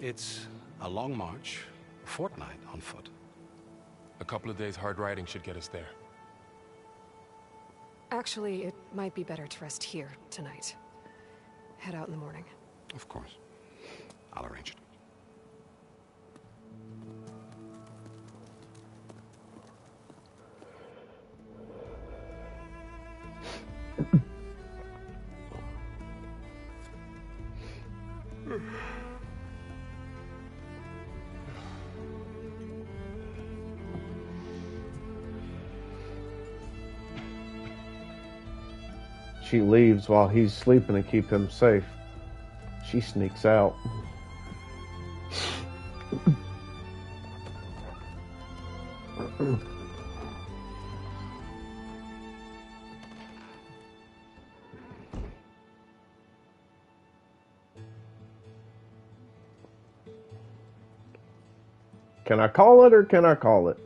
It's a long march, a fortnight on foot. A couple of days hard riding should get us there. Actually, it might be better to rest here tonight. Head out in the morning. Of course. I'll arrange it. She leaves while he's sleeping to keep him safe. She sneaks out. Can I call it or can I call it?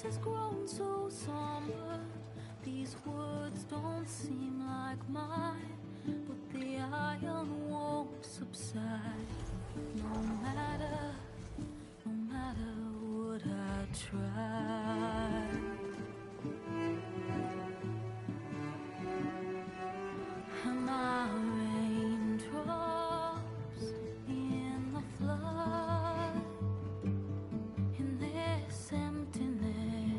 Has grown so somber. These words don't seem like mine, but the iron won't subside. No matter what I try. And my raindrops in the flood, in this emptiness.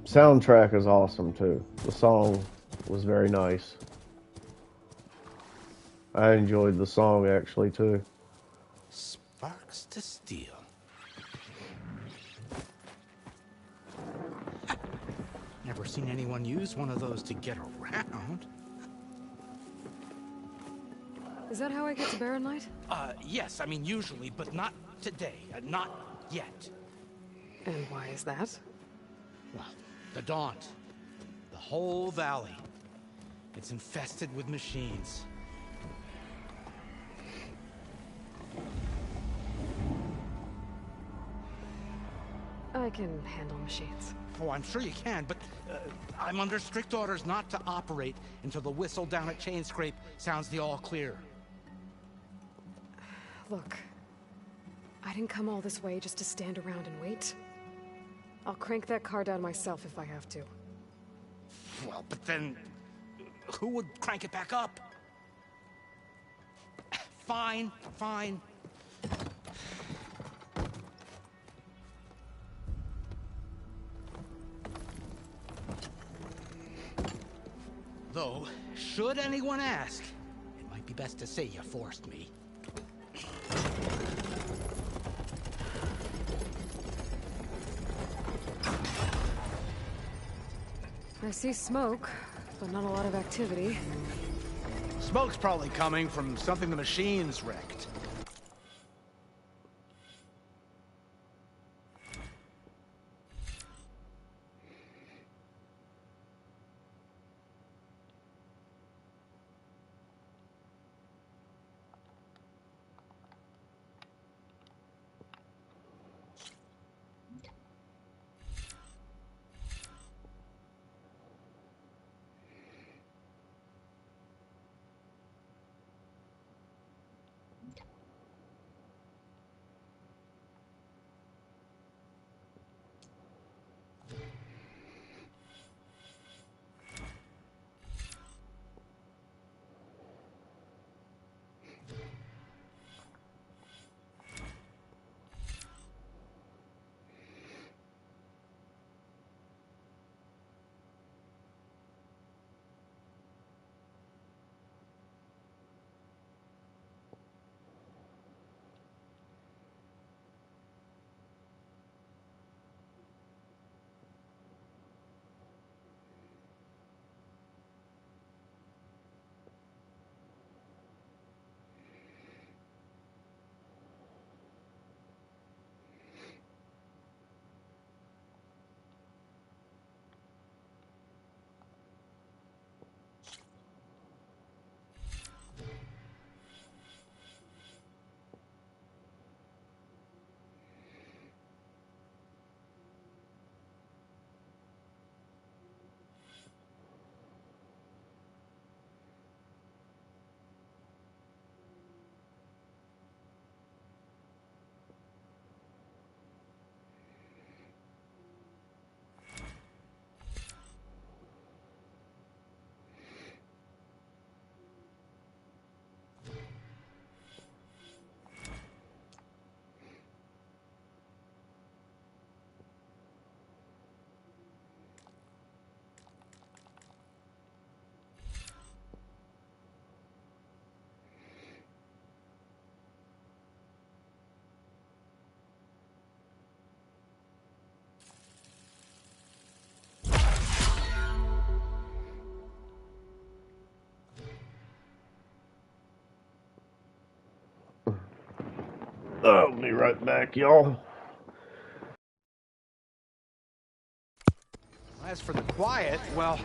Soundtrack is awesome too. The song was very nice. I enjoyed the song actually too. Sparks to steel. Never seen anyone use one of those to get around. Is that how I get to Barren Light? Yes, I mean usually, but not today. Not yet. And why is that? Well, the Daunt. The whole valley. It's infested with machines. I can handle machines. Oh, I'm sure you can, but I'm under strict orders not to operate until the whistle down at Chainscrape sounds the all clear. Look, I didn't come all this way just to stand around and wait. I'll crank that car down myself if I have to. Well, but then who would crank it back up? Fine, fine. Though, should anyone ask, it might be best to say you forced me. I see smoke, but not a lot of activity. Smoke's probably coming from something the machines wrecked. I'll be right back, y'all. As for the quiet, well...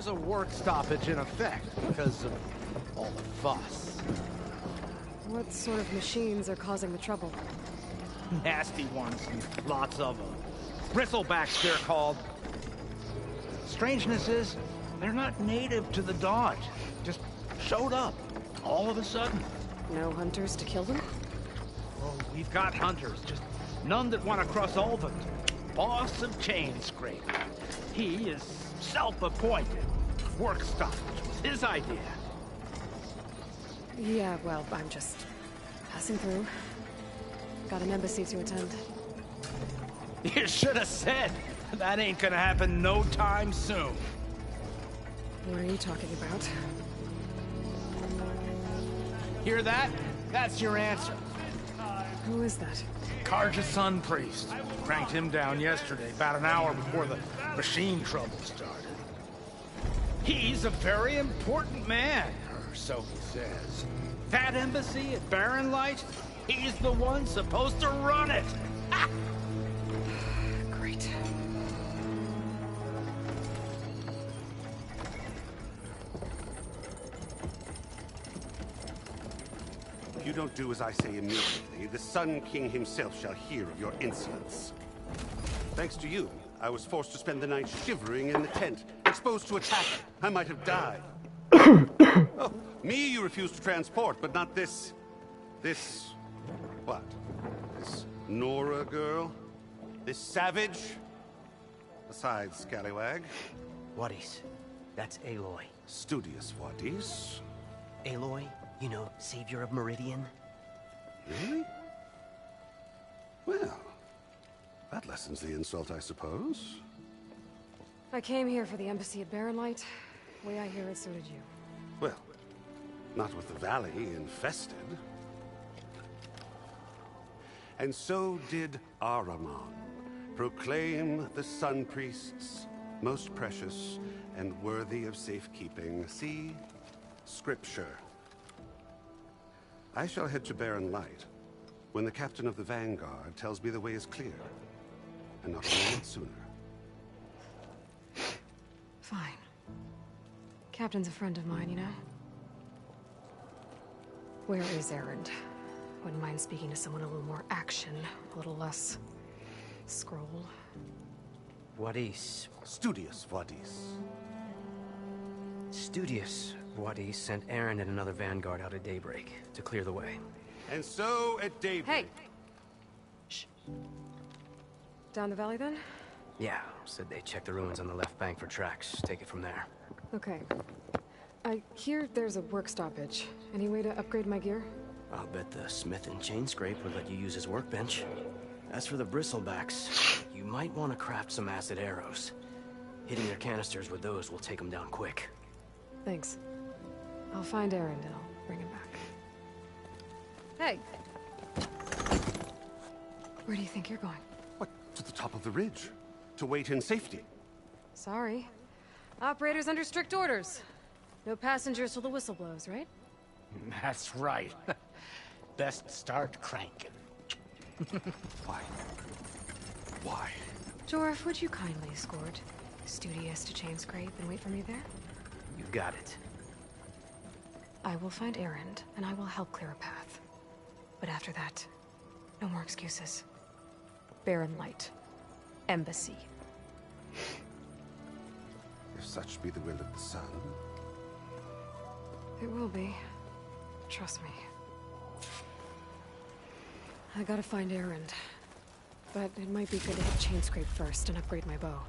There's a work stoppage in effect because of all the fuss. What sort of machines are causing the trouble? Nasty ones, and lots of them. Bristlebacks, they're called. Strangeness is, they're not native to the Dodge. Just showed up, all of a sudden. No hunters to kill them? Oh, we've got hunters, just none that want to cross over. Boss of Chainscrape. He is self-appointed. Work stoppage was his idea. Yeah, well, I'm just passing through. Got an embassy to attend. You should have said. That ain't gonna happen no time soon. What are you talking about? Hear that? That's your answer. Who is that? Carja's Sun Priest. Cranked him down yesterday, about an hour before the machine trouble started. He's a very important man, or so he says. That embassy at Barren Light, he's the one supposed to run it. Ha! Great. If you don't do as I say immediately, the Sun King himself shall hear of your insolence. Thanks to you, I was forced to spend the night shivering in the tent, exposed to attack. I might have died. Oh, me you refuse to transport, but not this... what? This Nora girl? This savage? Besides, scallywag. Wadis. That's Aloy. Studious Wadis. Aloy, you know, savior of Meridian. Really? Well, that lessens the insult, I suppose. I came here for the embassy at Barren Light. Way I hear it, so did you. Well, not with the valley infested. And so did Ahriman. Proclaim the Sun Priests most precious and worthy of safekeeping. See? Scripture. I shall head to Barren Light when the captain of the Vanguard tells me the way is clear. And not a minute sooner. Fine. Captain's a friend of mine, you know? Where is Erend? Wouldn't mind speaking to someone a little more action, a little less... scroll. Wadis. Studious Wadis. Studious Wadis sent Erend and another Vanguard out at daybreak to clear the way. And so at daybreak... Hey! Shh. Down the valley, then? Yeah, said they checked the ruins on the left bank for tracks. Take it from there. Okay. I hear there's a work stoppage. Any way to upgrade my gear? I'll bet the smith in Chainscrape would let you use his workbench. As for the Bristlebacks, you might want to craft some acid arrows. Hitting their canisters with those will take them down quick. Thanks. I'll find Erend and I'll bring him back. Hey! Where do you think you're going? What, to the top of the ridge? To wait in safety? Sorry. Operator's under strict orders. No passengers till the whistle blows, right? That's right. Best start cranking. Why? Why? Jorf, would you kindly escort Studious to Chainscrape and wait for me there? You got it. I will find Erend, and I will help clear a path. But after that, no more excuses. Barren Light. Embassy. If such be the will of the sun. It will be. Trust me. I gotta find Erend. But it might be good to hit Chainscrape first and upgrade my bow.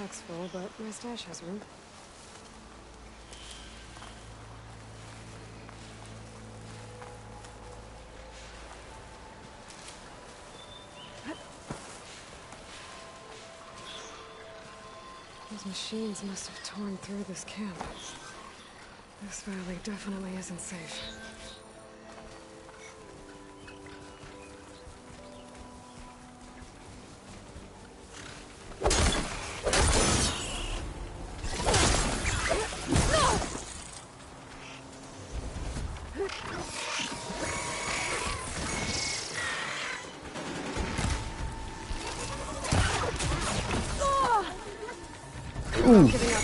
backpack's full, but my stash has room. Those machines must have torn through this camp. This valley definitely isn't safe. Ooh. Giving up.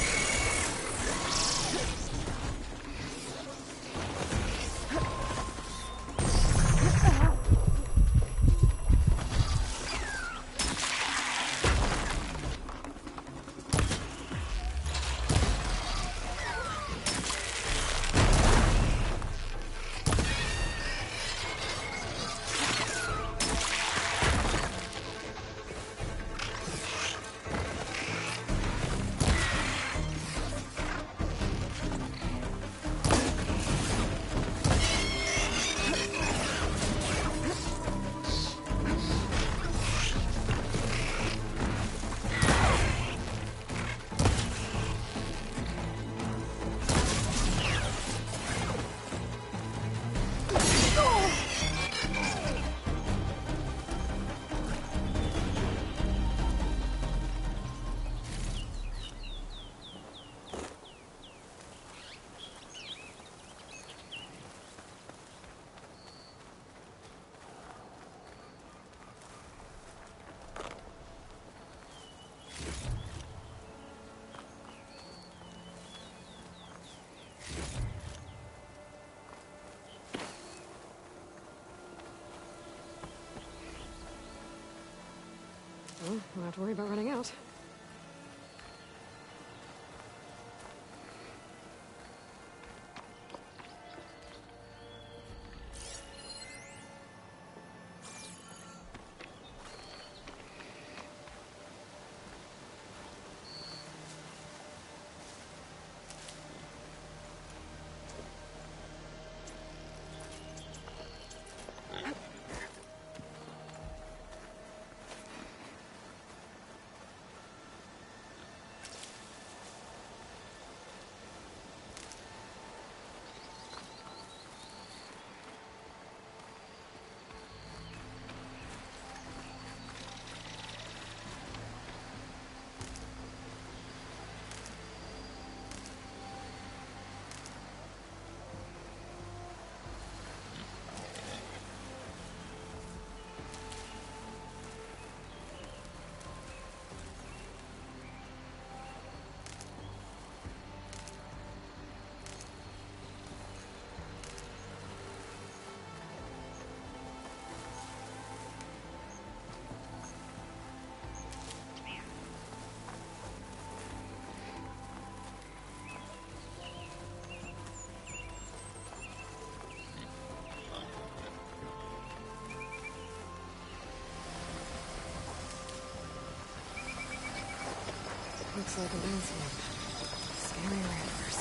Well, don't have to worry about running out. Looks like a landscape. Scary landers.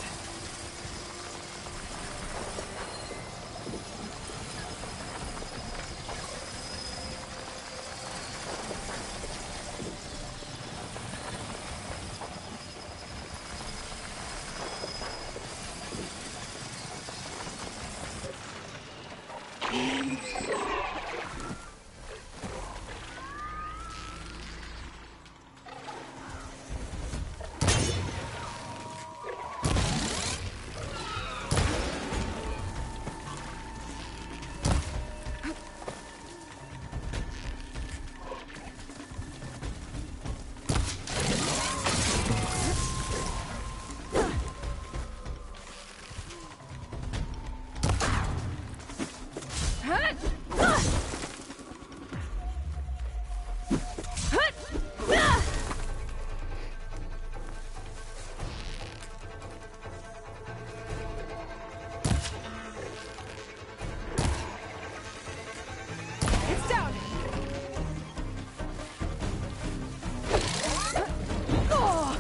Oh!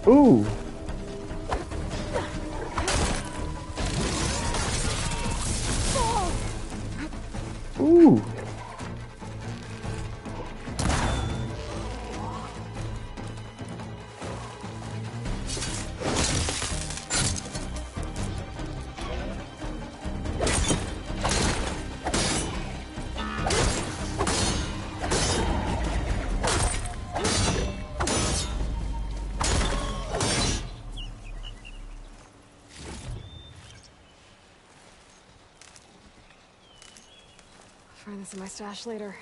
Ooh. Ooh. Find this in my stash later.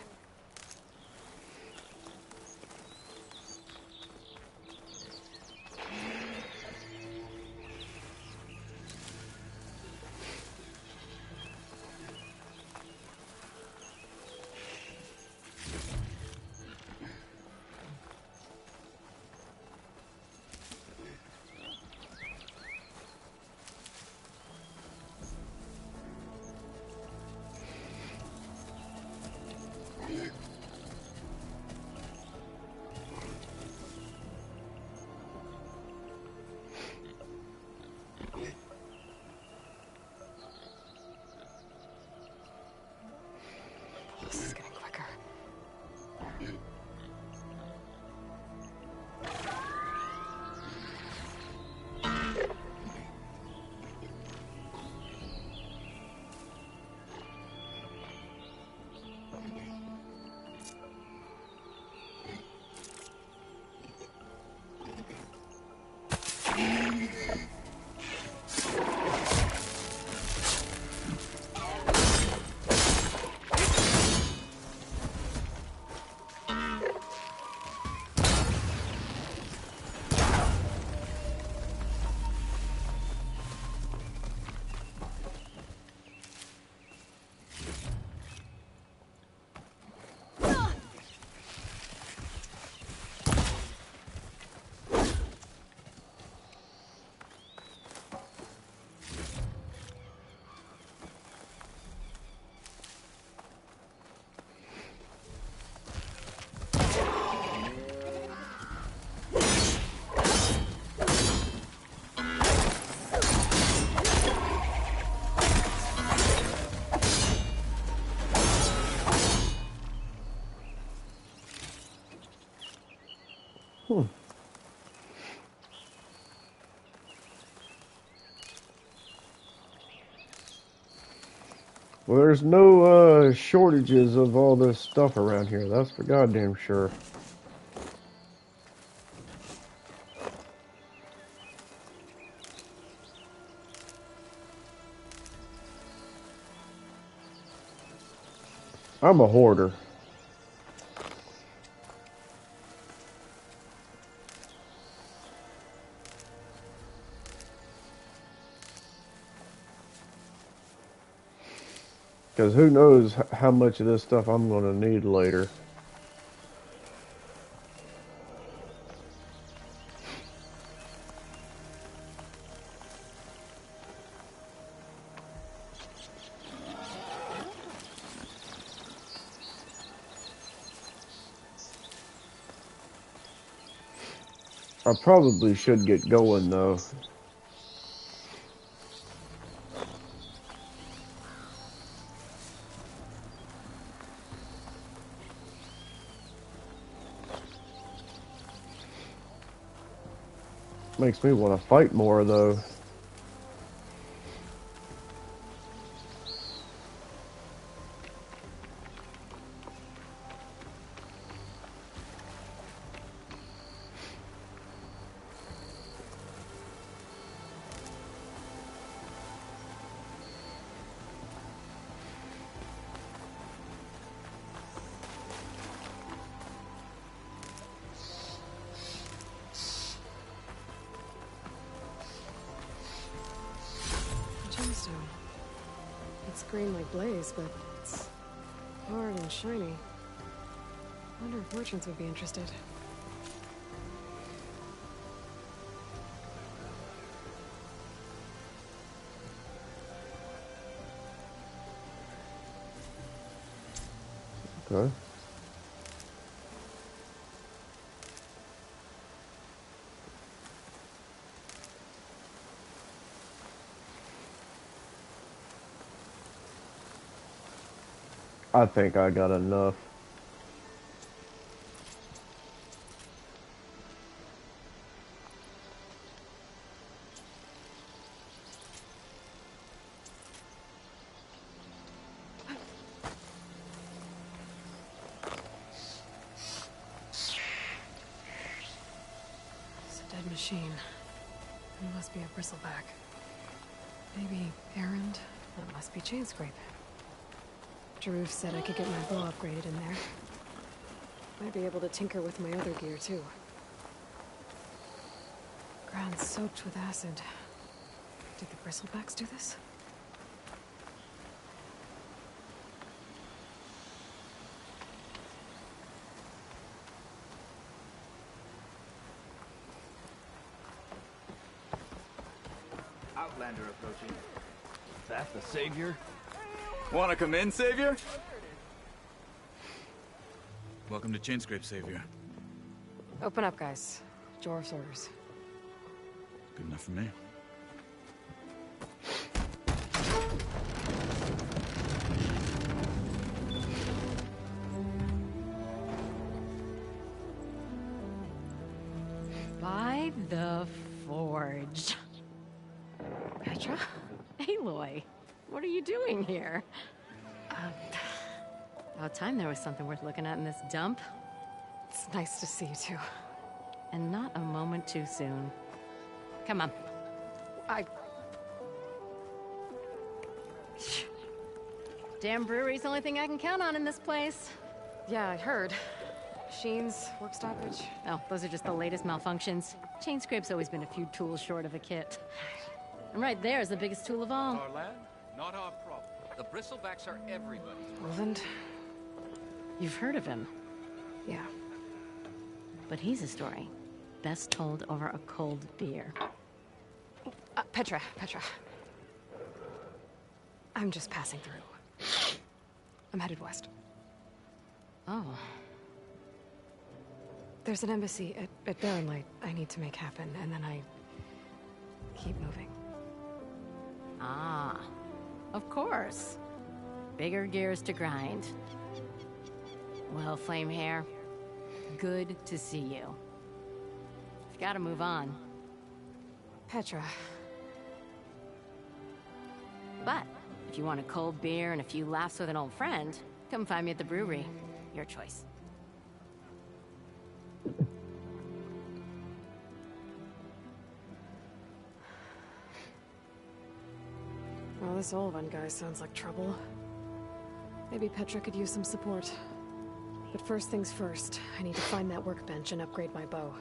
This is getting quicker. Well, there's no shortages of all this stuff around here. That's for goddamn sure. I'm a hoarder. Because who knows how much of this stuff I'm going to need later. I probably should get going though. Makes me want to fight more though. Gemstone. It's green like blaze, but it's hard and shiny. I wonder if merchants would be interested. Okay. I think I got enough. It's a dead machine. It must be a bristleback. Maybe errand. That must be Chainscrape. Jaruf said I could get my bow upgraded in there. Might be able to tinker with my other gear, too. Ground soaked with acid. Did the bristlebacks do this? Outlander approaching. Is that the Savior? Wanna come in, Savior? Welcome to Chainscrape, Savior. Open up, guys. Jorv's orders. Good enough for me. By the Forge. Petra? Aloy, what are you doing here? About time there was something worth looking at in this dump. It's nice to see you too. And not a moment too soon. Come on. Damn brewery's the only thing I can count on in this place. Yeah, I heard. Machines, work stoppage. Oh, those are just the latest malfunctions. Chainscrape's always been a few tools short of a kit. And right there is the biggest tool of all. Our land, not our problem. The bristlebacks are everybody. Roland? You've heard of him. Yeah. But he's a story best told over a cold beer. Petra. I'm just passing through. I'm headed west. Oh. There's an embassy at Barren Light I need to make happen, and then I keep moving. Ah, of course. Bigger gears to grind. Well, Flamehair, good to see you. You've got to move on. Petra. But if you want a cold beer and a few laughs with an old friend, come find me at the brewery. Your choice. Well, this Olvan guy sounds like trouble. Maybe Petra could use some support. But first things first, I need to find that workbench and upgrade my bow.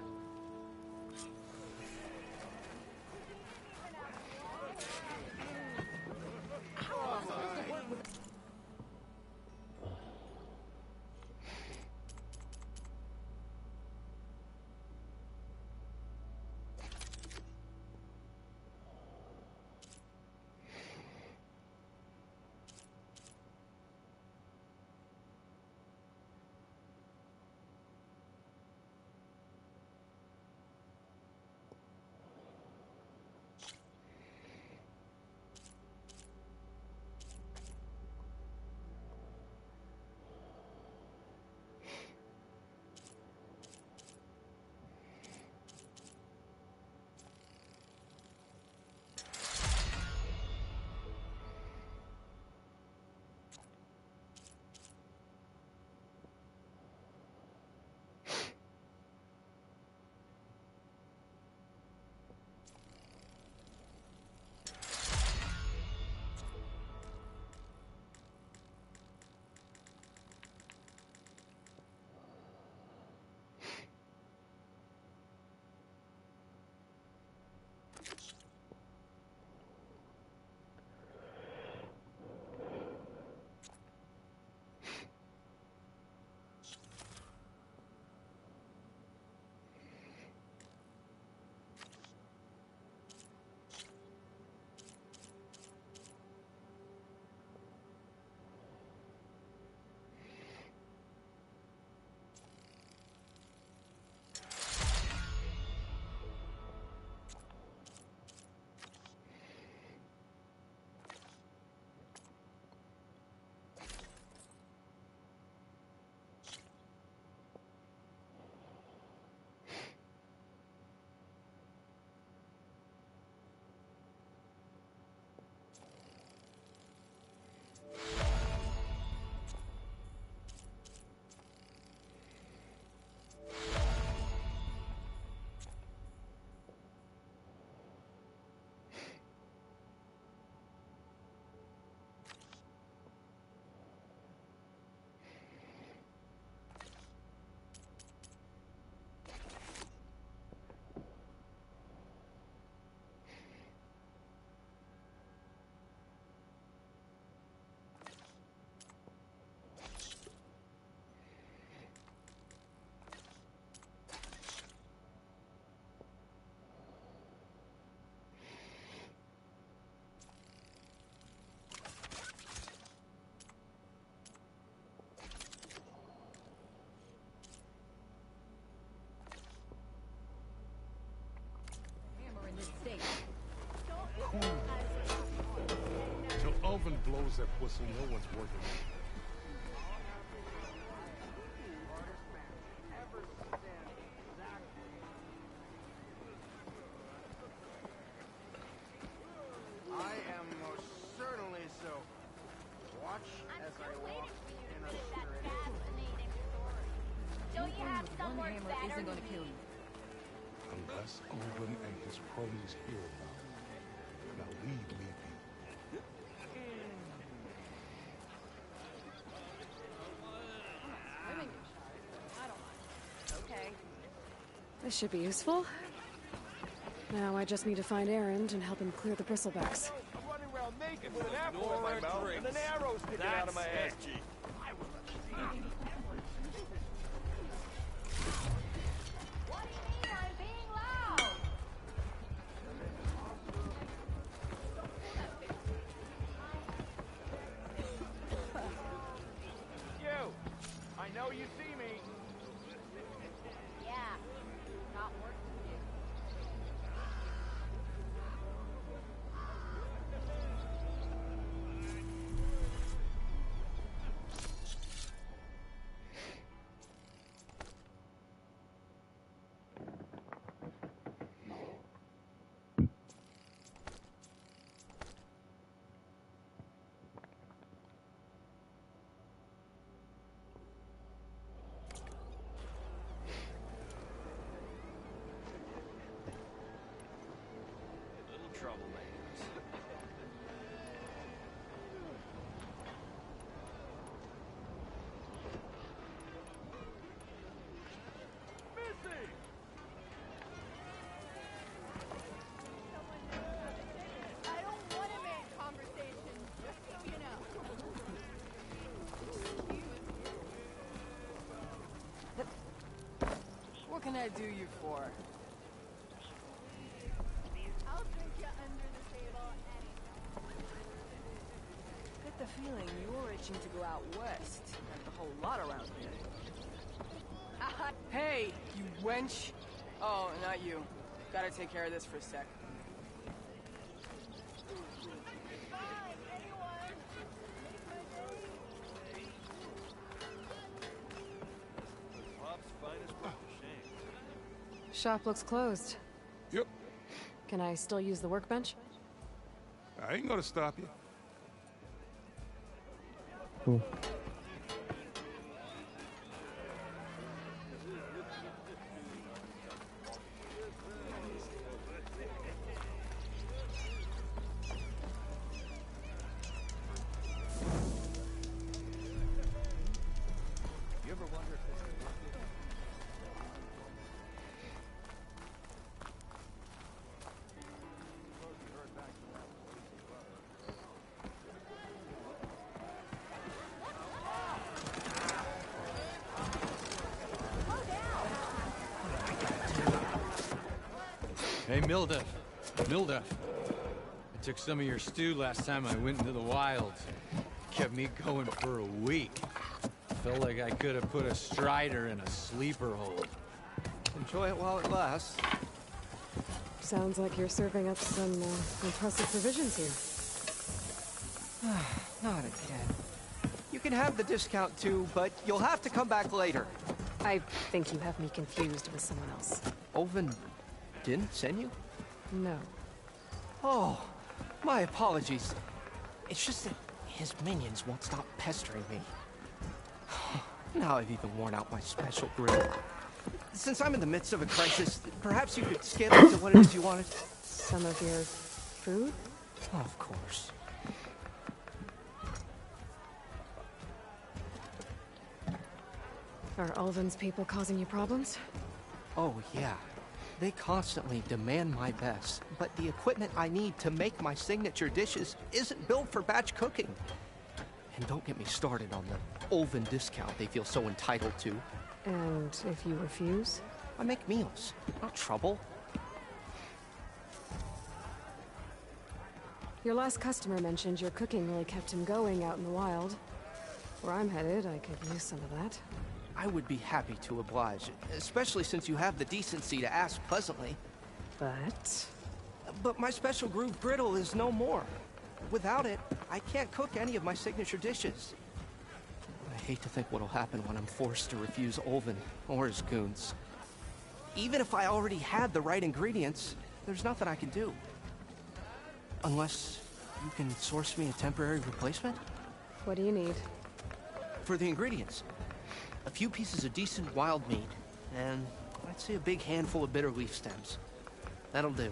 Except whistle, no one's working. I am most certainly so. Watch as I walk in a Don't you have somewhere Hammer better isn't to gonna kill be? you. Unless Owen and his cronies hear about it. Now leave me be. Okay. This should be useful. Now I just need to find Erend and help him clear the bristlebacks. I'm running around naked with an apple in my mouth and an arrow sticking out of my head. You! I know you see me. Yeah. Not working for you. Little troublemakers. I don't want a man conversation, just so you know. What can I do you for? I'll drink you under the table Get the feeling you're itching to go out west. Like a whole lot around here. Hey, you wench! Oh, not you. Gotta take care of this for a sec. Pop's finest work of shame. Shop looks closed. Yep. Can I still use the workbench? I ain't gonna stop you. Cool. You ever wonder if this is worth it? Hey, Mildef. Mildef. I took some of your stew last time I went into the wilds. Kept me going for a week. Felt like I could have put a strider in a sleeper hold. Enjoy it while it lasts. Sounds like you're serving up some impressive provisions here. Not again. You can have the discount too, but you'll have to come back later. I think you have me confused with someone else. Oven didn't send you? No. Oh, my apologies. It's just that his minions won't stop pestering me. Now I've even worn out my special grill. Since I'm in the midst of a crisis, perhaps you could skip to what it is you wanted? Some of your food? Of course. Are Ulvin's people causing you problems? Oh, yeah. They constantly demand my best, but the equipment I need to make my signature dishes isn't built for batch cooking. And don't get me started on the Ulvin discount they feel so entitled to. And if you refuse? I make meals, not trouble. Your last customer mentioned your cooking really kept him going out in the wild. Where I'm headed, I could use some of that. I would be happy to oblige, especially since you have the decency to ask pleasantly. But my special groove griddle is no more. Without it, I can't cook any of my signature dishes. I hate to think what'll happen when I'm forced to refuse Olvin or his goons. Even if I already had the right ingredients, there's nothing I can do. Unless you can source me a temporary replacement? What do you need? For the ingredients, a few pieces of decent wild meat, and I'd say a big handful of bitter leaf stems. That'll do.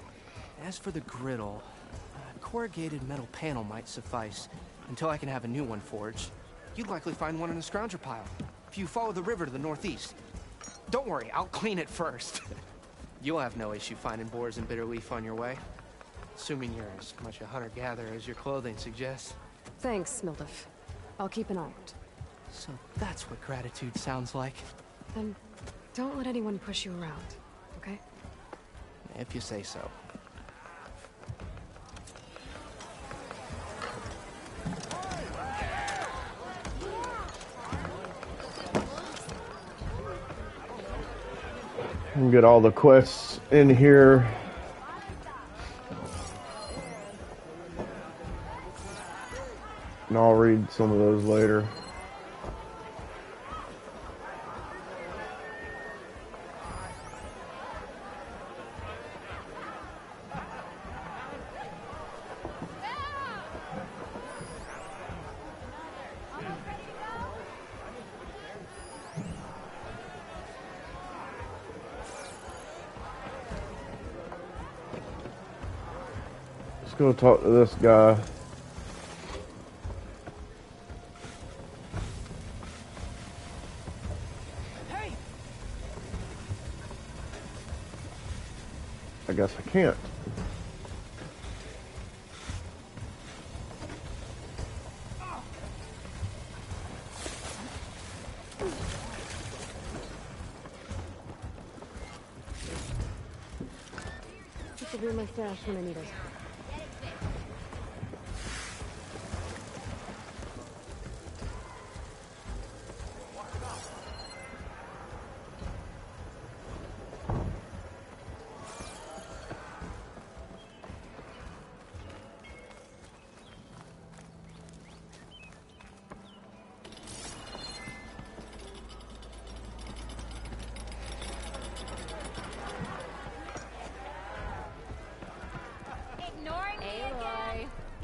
As for the griddle, a corrugated metal panel might suffice until I can have a new one forged. You'd likely find one in a scrounger pile if you follow the river to the northeast. Don't worry, I'll clean it first. You'll have no issue finding boars and bitter leaf on your way. Assuming you're as much a hunter-gatherer as your clothing suggests. Thanks, Mildef. I'll keep an eye out. So that's what gratitude sounds like. Then don't let anyone push you around, okay? If you say so. And get all the quests in here. And I'll read some of those later. Let's go talk to this guy. I guess I can't. This will be my stash when I need it.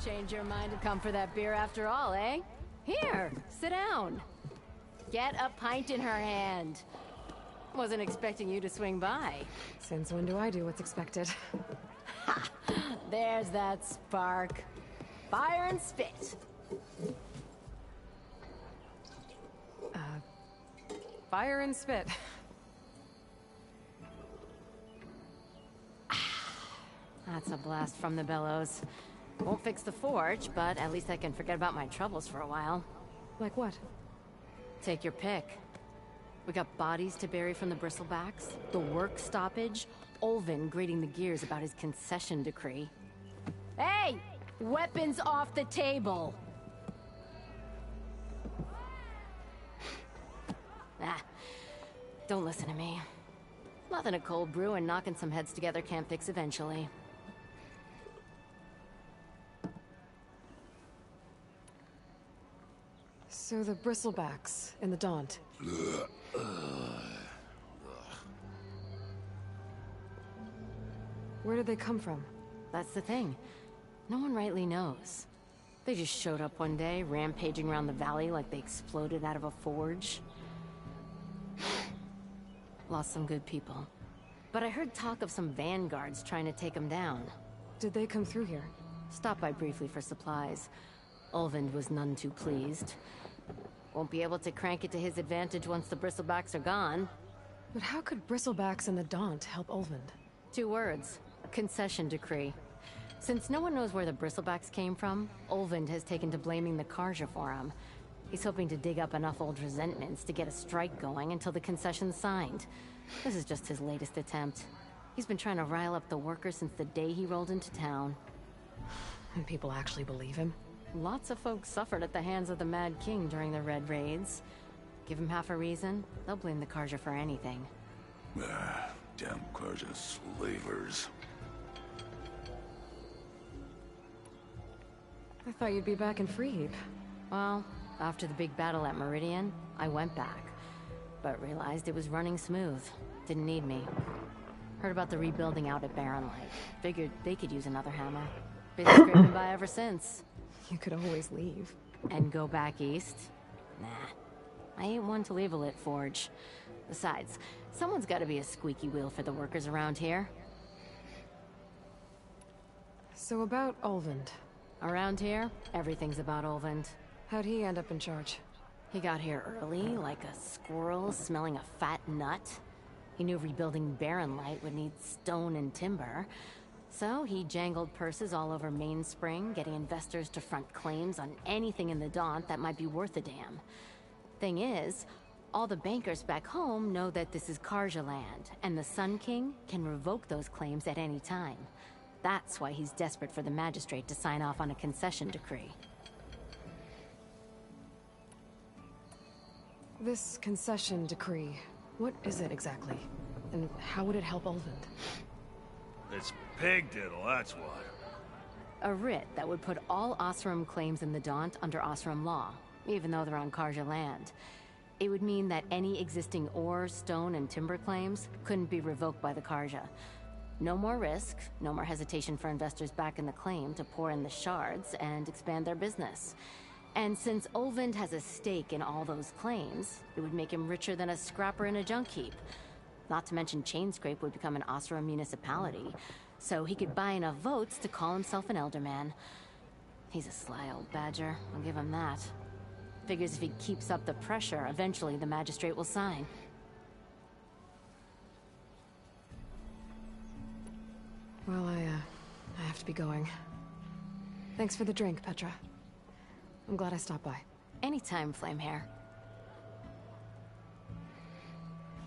Change your mind to come for that beer after all, eh? Here, sit down. Get a pint in her hand. Wasn't expecting you to swing by. Since when do I do what's expected? Ha! There's that spark. Fire and spit. Fire and spit. That's a blast from the bellows. Won't fix the forge, but at least I can forget about my troubles for a while. Like what? Take your pick. We got bodies to bury from the bristlebacks, the work stoppage, Olvin grating the gears about his concession decree. Hey! Weapons off the table! Don't listen to me. Nothing a cold brew and knocking some heads together can't fix eventually. So the bristlebacks and the Daunt. Where did they come from? That's the thing. No one rightly knows. They just showed up one day, rampaging around the valley like they exploded out of a forge. Lost some good people. But I heard talk of some vanguards trying to take them down. Did they come through here? Stopped by briefly for supplies. Olvin was none too pleased. Won't be able to crank it to his advantage once the bristlebacks are gone. But how could bristlebacks and the Daunt help Olvin? 2 words. Concession decree. Since no one knows where the bristlebacks came from, Olvin has taken to blaming the Carja for him. He's hoping to dig up enough old resentments to get a strike going until the concession's signed. This is just his latest attempt. He's been trying to rile up the workers since the day he rolled into town. And people actually believe him? Lots of folks suffered at the hands of the Mad King during the Red Raids. Give him half a reason, they'll blame the Carja for anything. Damn Carja slavers. I thought you'd be back in Freeheap. Well, after the big battle at Meridian, I went back. But realized it was running smooth. Didn't need me. Heard about the rebuilding out at Barren Light. Figured they could use another hammer. Been scraping by ever since. You could always leave. And go back east? Nah. I ain't one to leave a lit forge. Besides, someone's gotta be a squeaky wheel for the workers around here. So about Ulvund. Around here, everything's about Ulvund. How'd he end up in charge? He got here early, like a squirrel smelling a fat nut. He knew rebuilding Barren Light would need stone and timber. So he jangled purses all over Mainspring, getting investors to front claims on anything in the Daunt that might be worth a damn. Thing is, all the bankers back home know that this is Karja land, and the Sun King can revoke those claims at any time. That's why he's desperate for the magistrate to sign off on a concession decree. This concession decree, what is it exactly? And how would it help Ulvund? It's pig diddle, that's what. A writ that would put all Osram claims in the Daunt under Osram law, even though they're on Karja land. It would mean that any existing ore, stone, and timber claims couldn't be revoked by the Karja. No more risk, no more hesitation for investors back in the claim to pour in the shards and expand their business. And since Ulvund has a stake in all those claims, it would make him richer than a scrapper in a junk heap. Not to mention Chainscrape would become an Osram municipality, so he could buy enough votes to call himself an Elderman. He's a sly old badger, I'll give him that. Figures if he keeps up the pressure, eventually the magistrate will sign. Well, I have to be going. Thanks for the drink, Petra. I'm glad I stopped by. Anytime, Flamehair.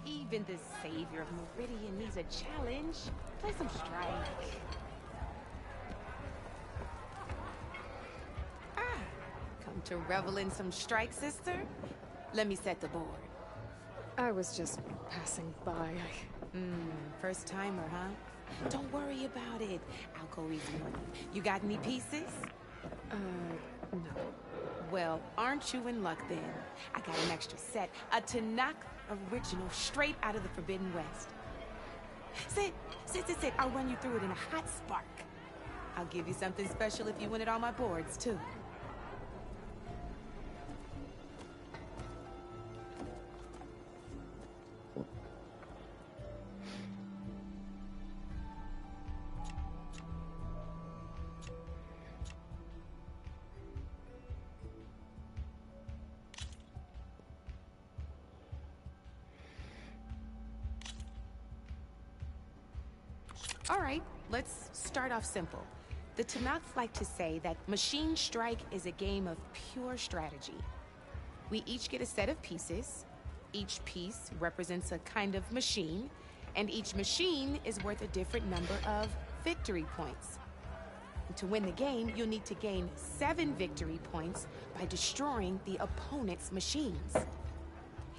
Even the savior of Meridian needs a challenge. Play some strike. Come to revel in some strike, sister? Let me set the board. I was just passing by. First timer, huh? Don't worry about it. I'll go easy on you. You got any pieces? No. Well, aren't you in luck then? I got an extra set. A Tanakh original, straight out of the Forbidden West. Sit. I'll run you through it in a hot spark. I'll give you something special if you win it on my boards, too. All right, let's start off simple. The Tanakh like to say that Machine Strike is a game of pure strategy. We each get a set of pieces. Each piece represents a kind of machine, and each machine is worth a different number of victory points. And to win the game, you'll need to gain 7 victory points by destroying the opponent's machines.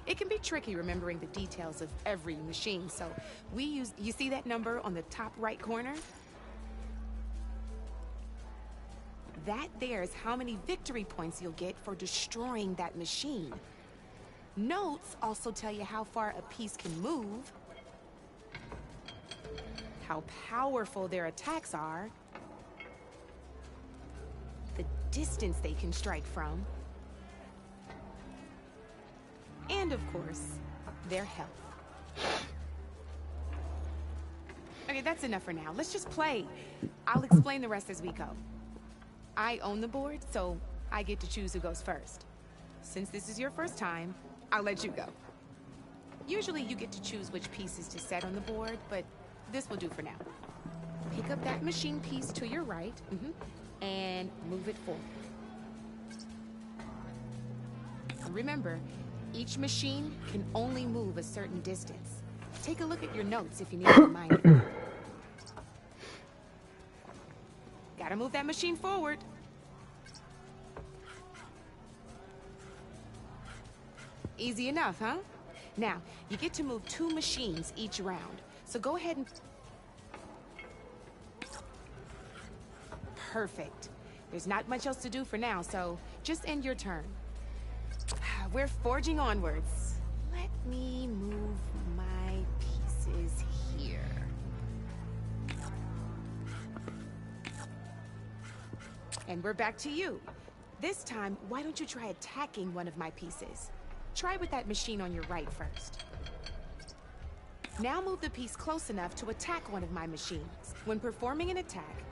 It can be tricky remembering the details of every machine, so you see that number on the top right corner? That there is how many victory points you'll get for destroying that machine. Notes also tell you how far a piece can move, how powerful their attacks are, the distance they can strike from, and of course, their health. Okay, that's enough for now. Let's just play. I'll explain the rest as we go. I own the board, so I get to choose who goes first. Since this is your first time, I'll let you go. Usually you get to choose which pieces to set on the board, but this will do for now. Pick up that machine piece to your right, and move it forward. Remember, each machine can only move a certain distance. Take a look at your notes if you need to remind you. Gotta move that machine forward. Easy enough, huh? Now, you get to move 2 machines each round. So go ahead and... Perfect. There's not much else to do for now, so just end your turn. We're forging onwards. Let me move my pieces here. And we're back to you. This time, why don't you try attacking one of my pieces? Try with that machine on your right first. Now move the piece close enough to attack one of my machines. When performing an attack,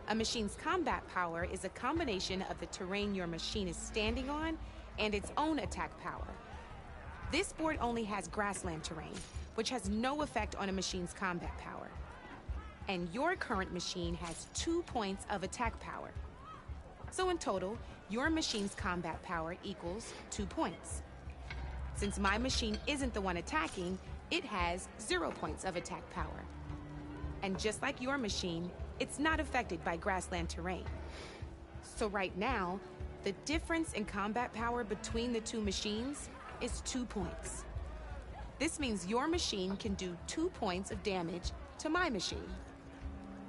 a machine's combat power is a combination of the terrain your machine is standing on and its own attack power. This board only has grassland terrain, which has no effect on a machine's combat power. And your current machine has 2 points of attack power. So in total, your machine's combat power equals 2 points. Since my machine isn't the one attacking, it has 0 points of attack power. And just like your machine, it's not affected by grassland terrain. So right now, the difference in combat power between the two machines is 2 points. This means your machine can do 2 points of damage to my machine.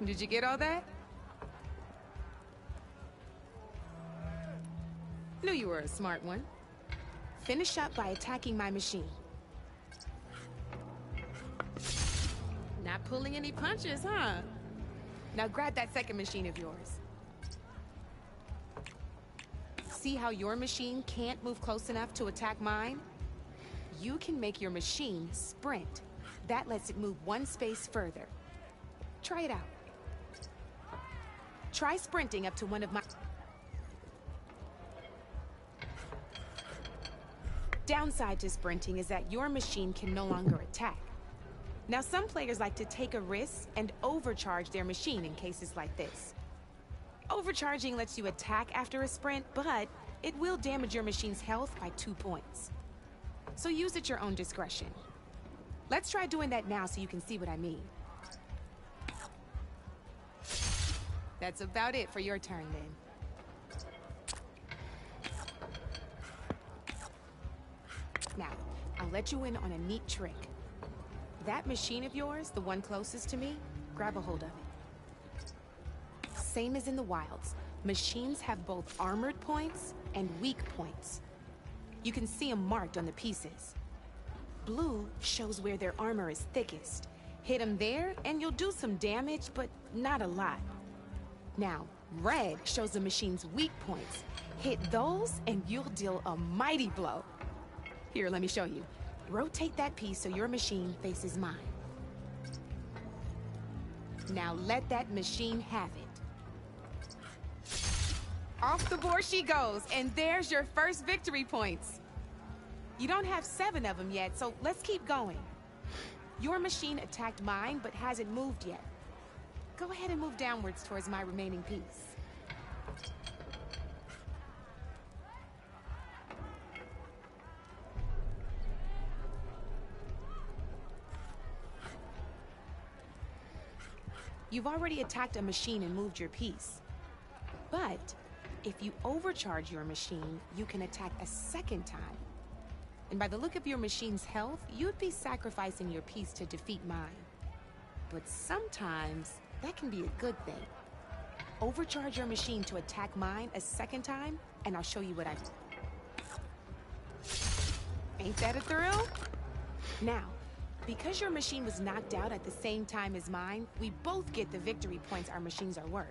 Did you get all that? Knew you were a smart one. Finish up by attacking my machine. Not pulling any punches, huh? Now grab that second machine of yours. See how your machine can't move close enough to attack mine? You can make your machine sprint. That lets it move 1 space further. Try it out. Try sprinting up to one of my... Downside to sprinting is that your machine can no longer attack. Now, some players like to take a risk and overcharge their machine in cases like this. Overcharging lets you attack after a sprint, but it will damage your machine's health by 2 points. So use at your own discretion. Let's try doing that now so you can see what I mean. That's about it for your turn, then. Now, I'll let you in on a neat trick. That machine of yours, the one closest to me, grab a hold of it. Same as in the wilds, machines have both armored points and weak points. You can see them marked on the pieces. Blue shows where their armor is thickest. Hit them there, and you'll do some damage, but not a lot. Now, red shows the machine's weak points. Hit those, and you'll deal a mighty blow. Here, let me show you. Rotate that piece so your machine faces mine. Now let that machine have it. Off the board she goes, and there's your first victory points. You don't have 7 of them yet, so let's keep going. Your machine attacked mine, but hasn't moved yet. Go ahead and move downwards towards my remaining piece. You've already attacked a machine and moved your piece. But if you overcharge your machine, you can attack a second time. And by the look of your machine's health, you'd be sacrificing your piece to defeat mine. But sometimes that can be a good thing. Overcharge your machine to attack mine a second time, and I'll show you what I've done. Ain't that a thrill? Now, because your machine was knocked out at the same time as mine, we both get the victory points our machines are worth.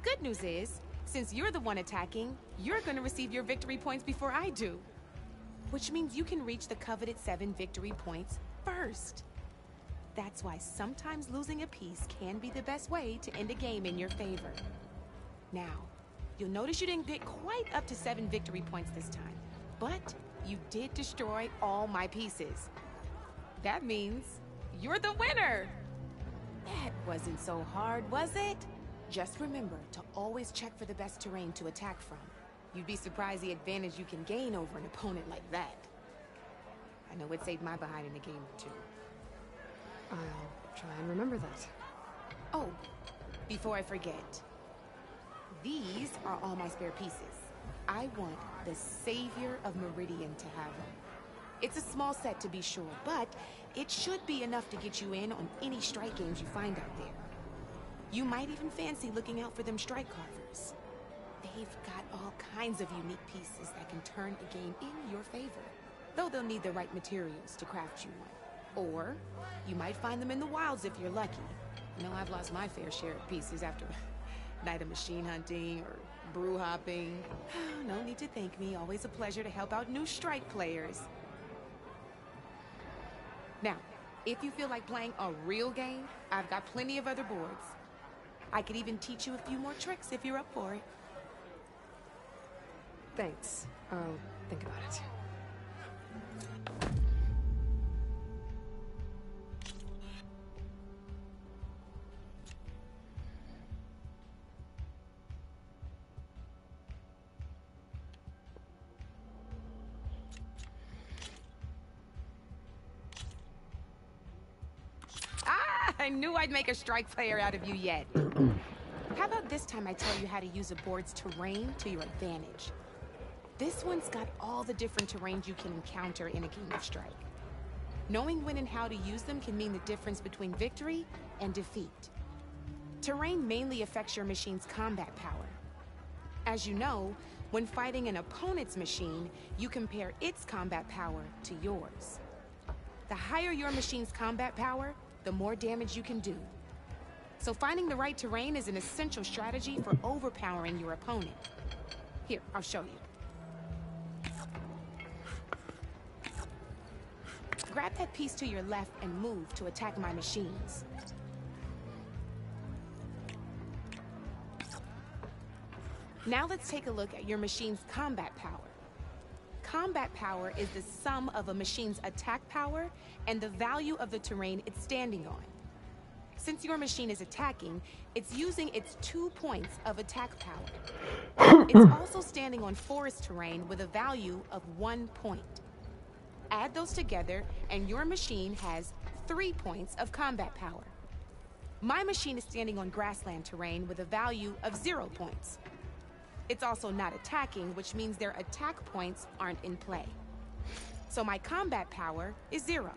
Good news is, since you're the one attacking, you're gonna receive your victory points before I do. Which means you can reach the coveted 7 victory points first. That's why sometimes losing a piece can be the best way to end a game in your favor. Now, you'll notice you didn't get quite up to 7 victory points this time, but you did destroy all my pieces. That means you're the winner! That wasn't so hard, was it? Just remember to always check for the best terrain to attack from. You'd be surprised the advantage you can gain over an opponent like that. I know it saved my behind in a game or 2. I'll try and remember that. Oh, before I forget, these are all my spare pieces. I want the Savior of Meridian to have them. It's a small set to be sure, but it should be enough to get you in on any strike games you find out there. You might even fancy looking out for them strike carvers. They've got all kinds of unique pieces that can turn a game in your favor. Though they'll need the right materials to craft you one. Or, you might find them in the wilds if you're lucky. I know I've lost my fair share of pieces after a night of machine hunting or brew hopping. No need to thank me. Always a pleasure to help out new Strike players. Now, if you feel like playing a real game, I've got plenty of other boards. I could even teach you a few more tricks if you're up for it. Thanks. I'll think about it. I knew I'd make a Strike player out of you yet. How about this time I tell you how to use a board's terrain to your advantage? This one's got all the different terrains you can encounter in a game of Strike. Knowing when and how to use them can mean the difference between victory and defeat. Terrain mainly affects your machine's combat power. As you know, when fighting an opponent's machine, you compare its combat power to yours. The higher your machine's combat power, the more damage you can do. So finding the right terrain is an essential strategy for overpowering your opponent. Here, I'll show you. Grab that piece to your left and move to attack my machines. Now let's take a look at your machine's combat power. Combat power is the sum of a machine's attack power and the value of the terrain it's standing on. Since your machine is attacking, it's using its 2 points of attack power. It's also standing on forest terrain with a value of 1 point. Add those together, and your machine has 3 points of combat power. My machine is standing on grassland terrain with a value of 0 points. It's also not attacking, which means their attack points aren't in play. So my combat power is 0.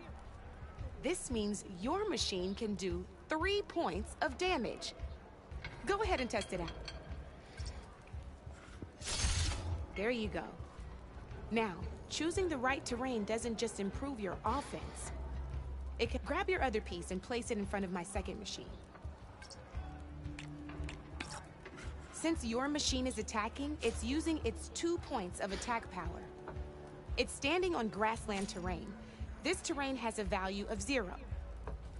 This means your machine can do 3 points of damage. Go ahead and test it out. There you go. Now, choosing the right terrain doesn't just improve your offense. It can grab your other piece and place it in front of my second machine. Since your machine is attacking, it's using its 2 points of attack power. It's standing on grassland terrain. This terrain has a value of 0.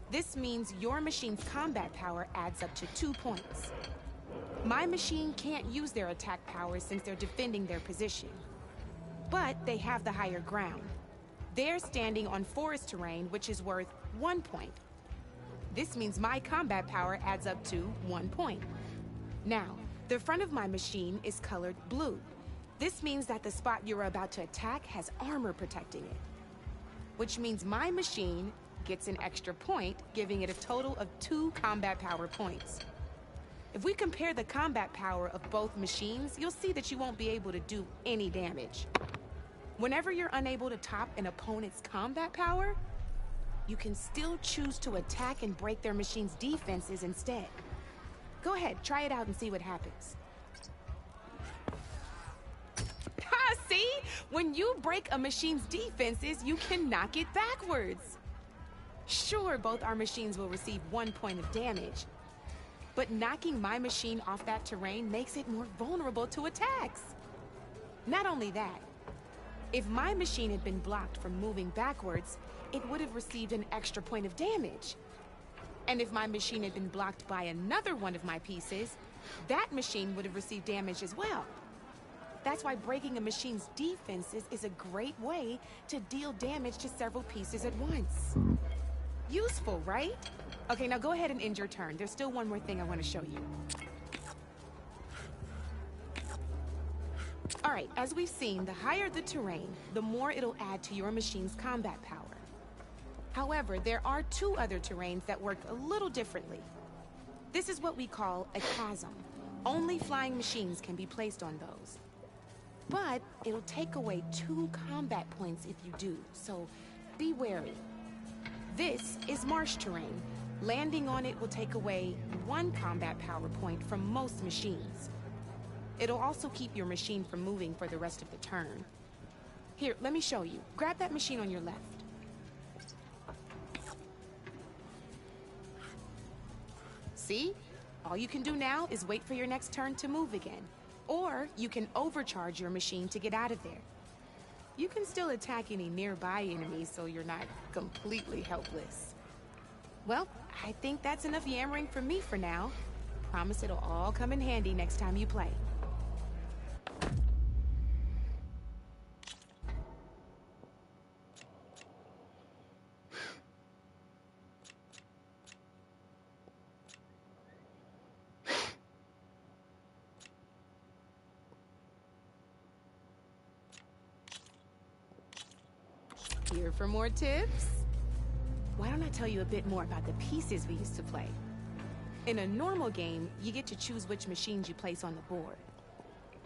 This means your machine's combat power adds up to 2 points. My machine can't use their attack power since they're defending their position. But they have the higher ground. They're standing on forest terrain, which is worth 1 point. This means my combat power adds up to 1 point. Now, the front of my machine is colored blue. This means that the spot you're about to attack has armor protecting it. Which means my machine gets an extra point, giving it a total of 2 combat power points. If we compare the combat power of both machines, you'll see that you won't be able to do any damage. Whenever you're unable to top an opponent's combat power, you can still choose to attack and break their machine's defenses instead. Go ahead, try it out and see what happens. Ha, see? When you break a machine's defenses, you can knock it backwards. Sure, both our machines will receive 1 point of damage, but knocking my machine off that terrain makes it more vulnerable to attacks. Not only that, if my machine had been blocked from moving backwards, it would have received an extra point of damage. And if my machine had been blocked by another one of my pieces, that machine would have received damage as well. That's why breaking a machine's defenses is a great way to deal damage to several pieces at once. Useful, right? Okay, now go ahead and end your turn. There's still one more thing I want to show you. Alright, as we've seen, the higher the terrain, the more it'll add to your machine's combat power. However, there are 2 other terrains that work a little differently. This is what we call a chasm. Only flying machines can be placed on those. But it'll take away 2 combat points if you do, so be wary. This is marsh terrain. Landing on it will take away 1 combat power point from most machines. It'll also keep your machine from moving for the rest of the turn. Here, let me show you. Grab that machine on your left. See? All you can do now is wait for your next turn to move again. Or you can overcharge your machine to get out of there. You can still attack any nearby enemies so you're not completely helpless. Well, I think that's enough yammering from me for now. Promise it'll all come in handy next time you play. Here for more tips? Why don't I tell you a bit more about the pieces we used to play? In a normal game, you get to choose which machines you place on the board.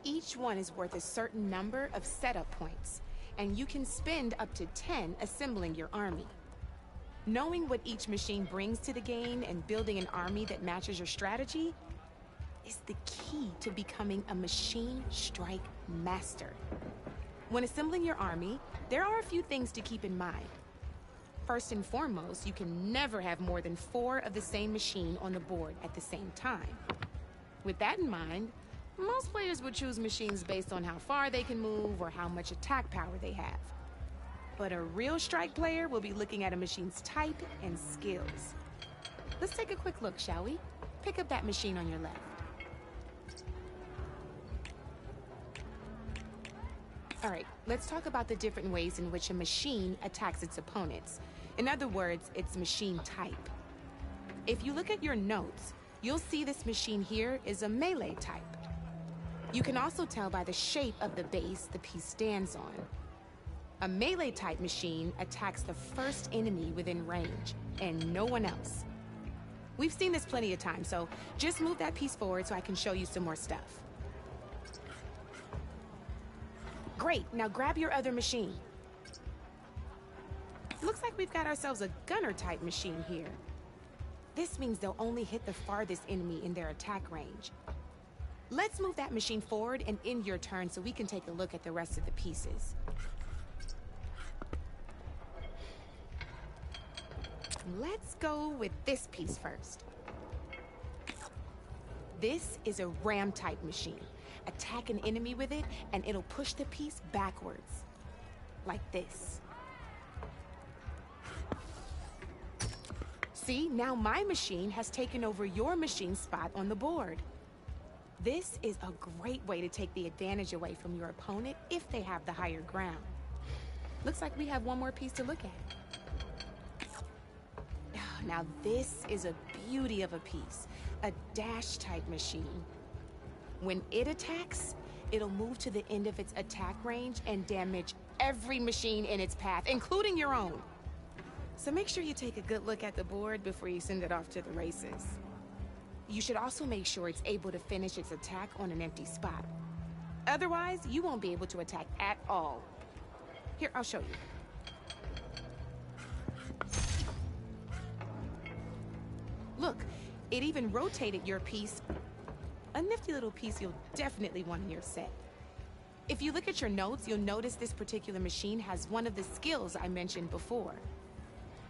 Each one is worth a certain number of setup points, and you can spend up to 10 assembling your army. Knowing what each machine brings to the game and building an army that matches your strategy is the key to becoming a machine strike master. When assembling your army, there are a few things to keep in mind. First and foremost, you can never have more than 4 of the same machine on the board at the same time. With that in mind, most players would choose machines based on how far they can move or how much attack power they have. But a real strike player will be looking at a machine's type and skills. Let's take a quick look, shall we? Pick up that machine on your left. All right, let's talk about the different ways in which a machine attacks its opponents. In other words, its machine type. If you look at your notes, you'll see this machine here is a melee type. You can also tell by the shape of the base the piece stands on. A melee type machine attacks the first enemy within range, and no one else. We've seen this plenty of times, so just move that piece forward so I can show you some more stuff. Great, now grab your other machine. Looks like we've got ourselves a gunner-type machine here. This means they'll only hit the farthest enemy in their attack range. Let's move that machine forward and end your turn so we can take a look at the rest of the pieces. Let's go with this piece first. This is a ram-type machine. Attack an enemy with it, and it'll push the piece backwards. Like this. See, now my machine has taken over your machine's spot on the board. This is a great way to take the advantage away from your opponent if they have the higher ground. Looks like we have one more piece to look at. Now this is a beauty of a piece. A dash-type machine. When it attacks, it'll move to the end of its attack range and damage every machine in its path, including your own. So make sure you take a good look at the board before you send it off to the races. You should also make sure it's able to finish its attack on an empty spot. Otherwise, you won't be able to attack at all. Here, I'll show you. Look, it even rotated your piece. A nifty little piece you'll definitely want in your set. If you look at your notes, you'll notice this particular machine has one of the skills I mentioned before.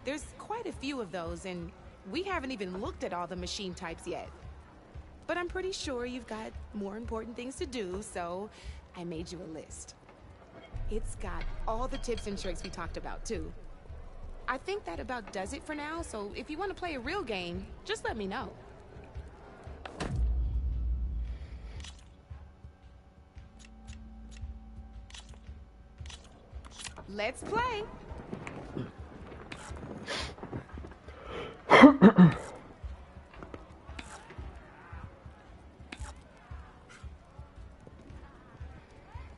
There's quite a few of those, and we haven't even looked at all the machine types yet. But I'm pretty sure you've got more important things to do, so I made you a list. It's got all the tips and tricks we talked about, too. I think that about does it for now, so if you want to play a real game, just let me know. Let's play.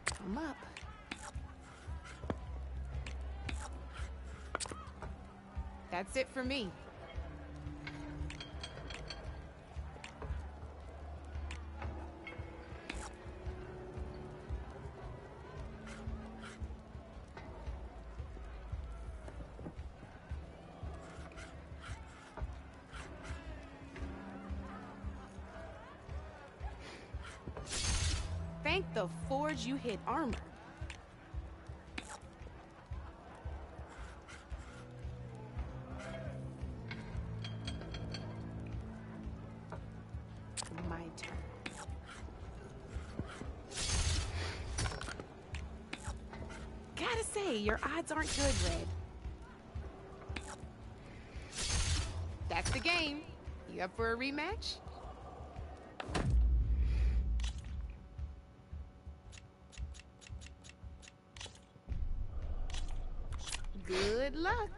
Come up. That's it for me. Thank the Forge you hit armor. My turn. Gotta say, your odds aren't good, Red. That's the game. You up for a rematch? Good luck.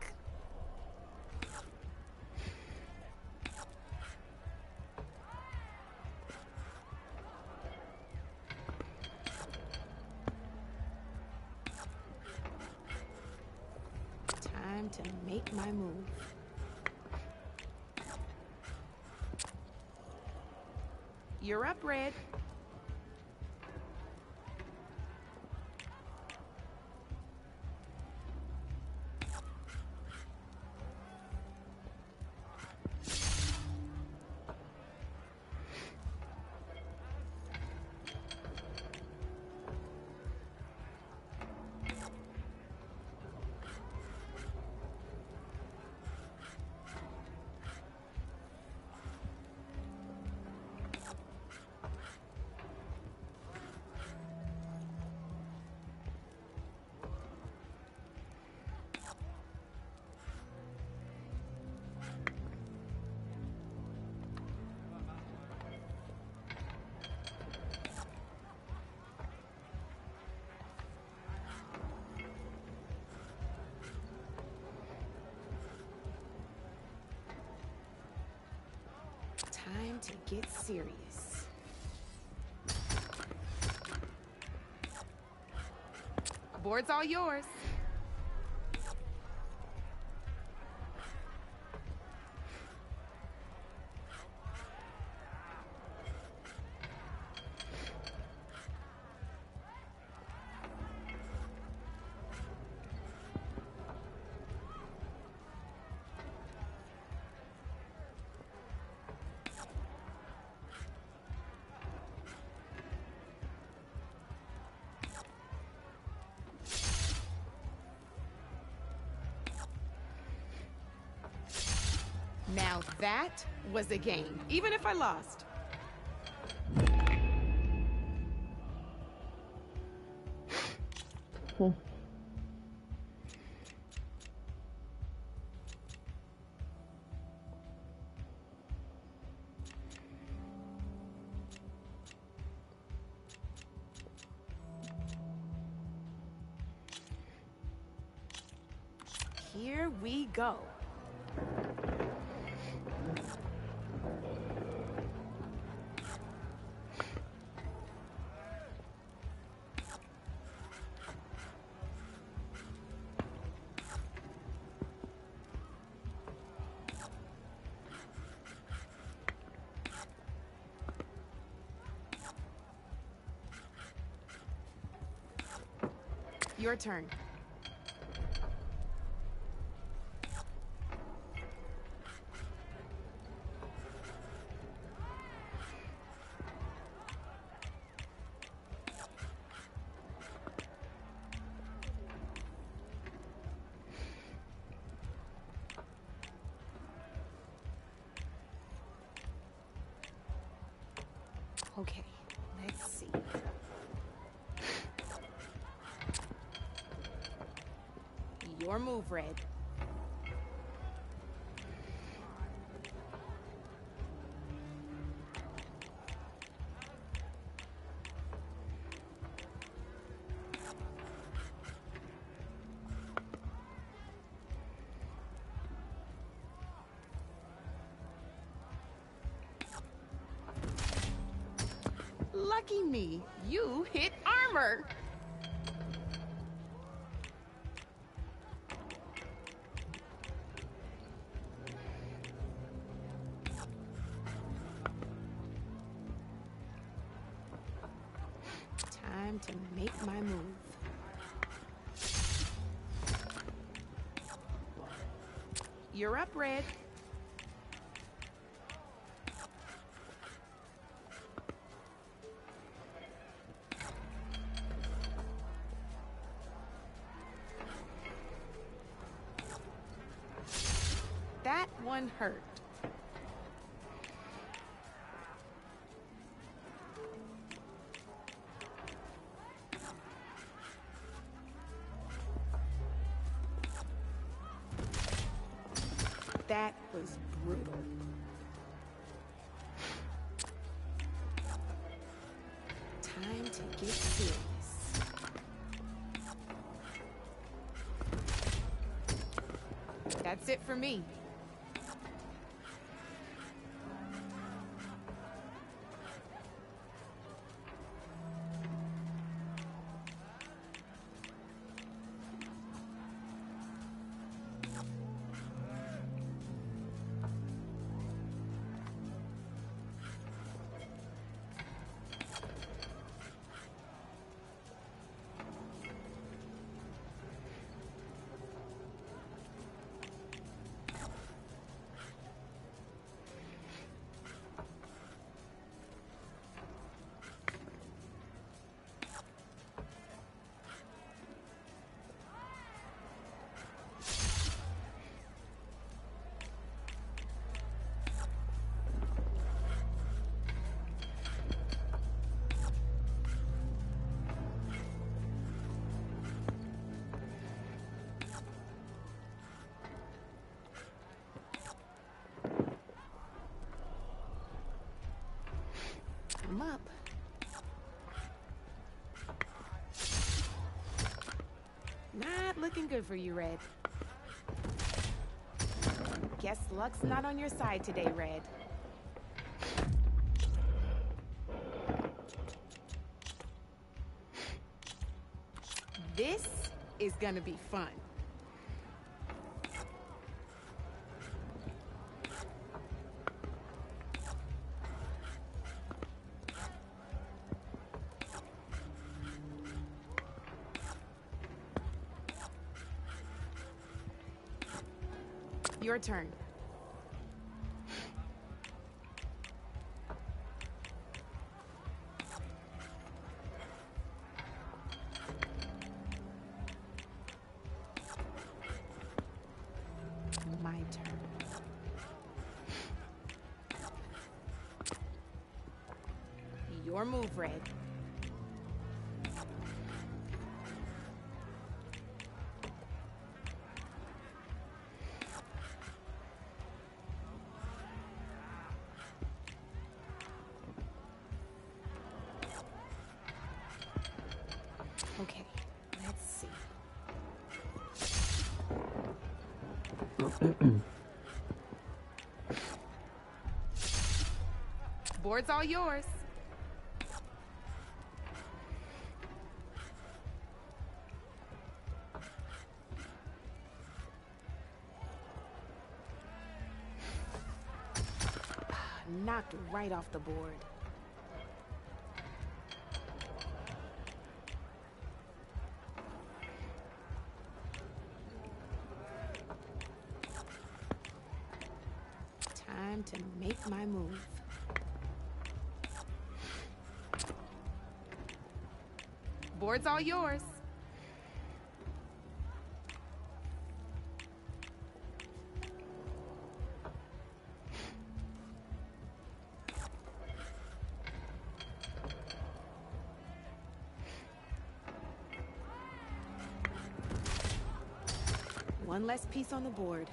Time to make my move. You're up, Red. Time to get serious. Board's all yours. Now that was a game, even if I lost. Here we go. Your turn. Okay, let's see. Your move, Red. Lucky me, you hit armor. Time to make my move. You're up, Red. one hurt. That was brutal. Time to get serious. That's it for me. I'm up. Not looking good for you, Red. Guess luck's not on your side today, Red. This is gonna be fun. Your turn. My turn. Your move, Red. Okay, let's see. Board's all yours. Knocked right off the board. Time to make my move. Board's all yours. One less piece on the board.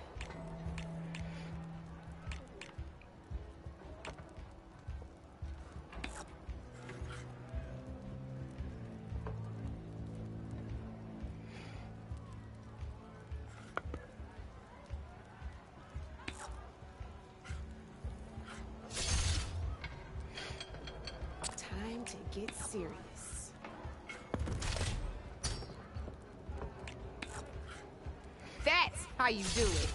Time to get serious. That's how you do it.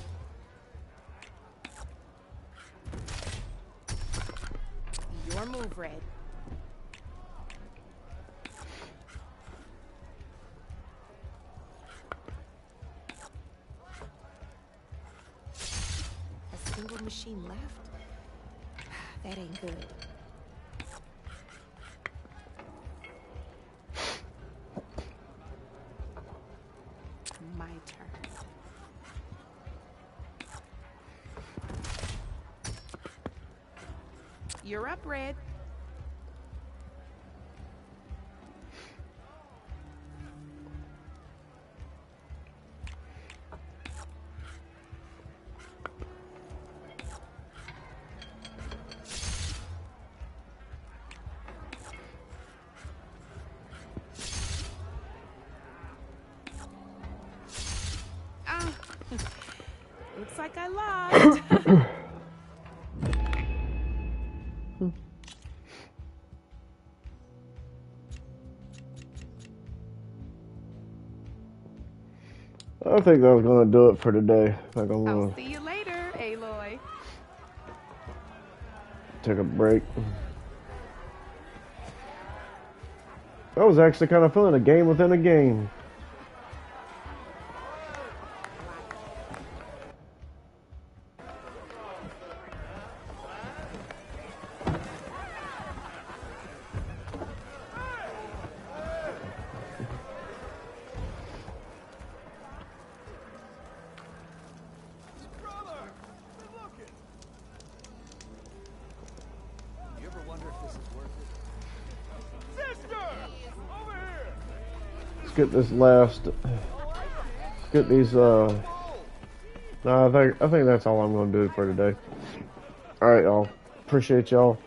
Your move, Red. A single machine left? That ain't good. My turn. You're up, Red. Looks like I lost. I think I was gonna do it for today. Like I'm gonna I'll see you later, Aloy. take a break. That was actually kind of fun. A game within a game. Get this last. Get these. No, I think that's all I'm gonna do for today. All right, y'all. Appreciate y'all.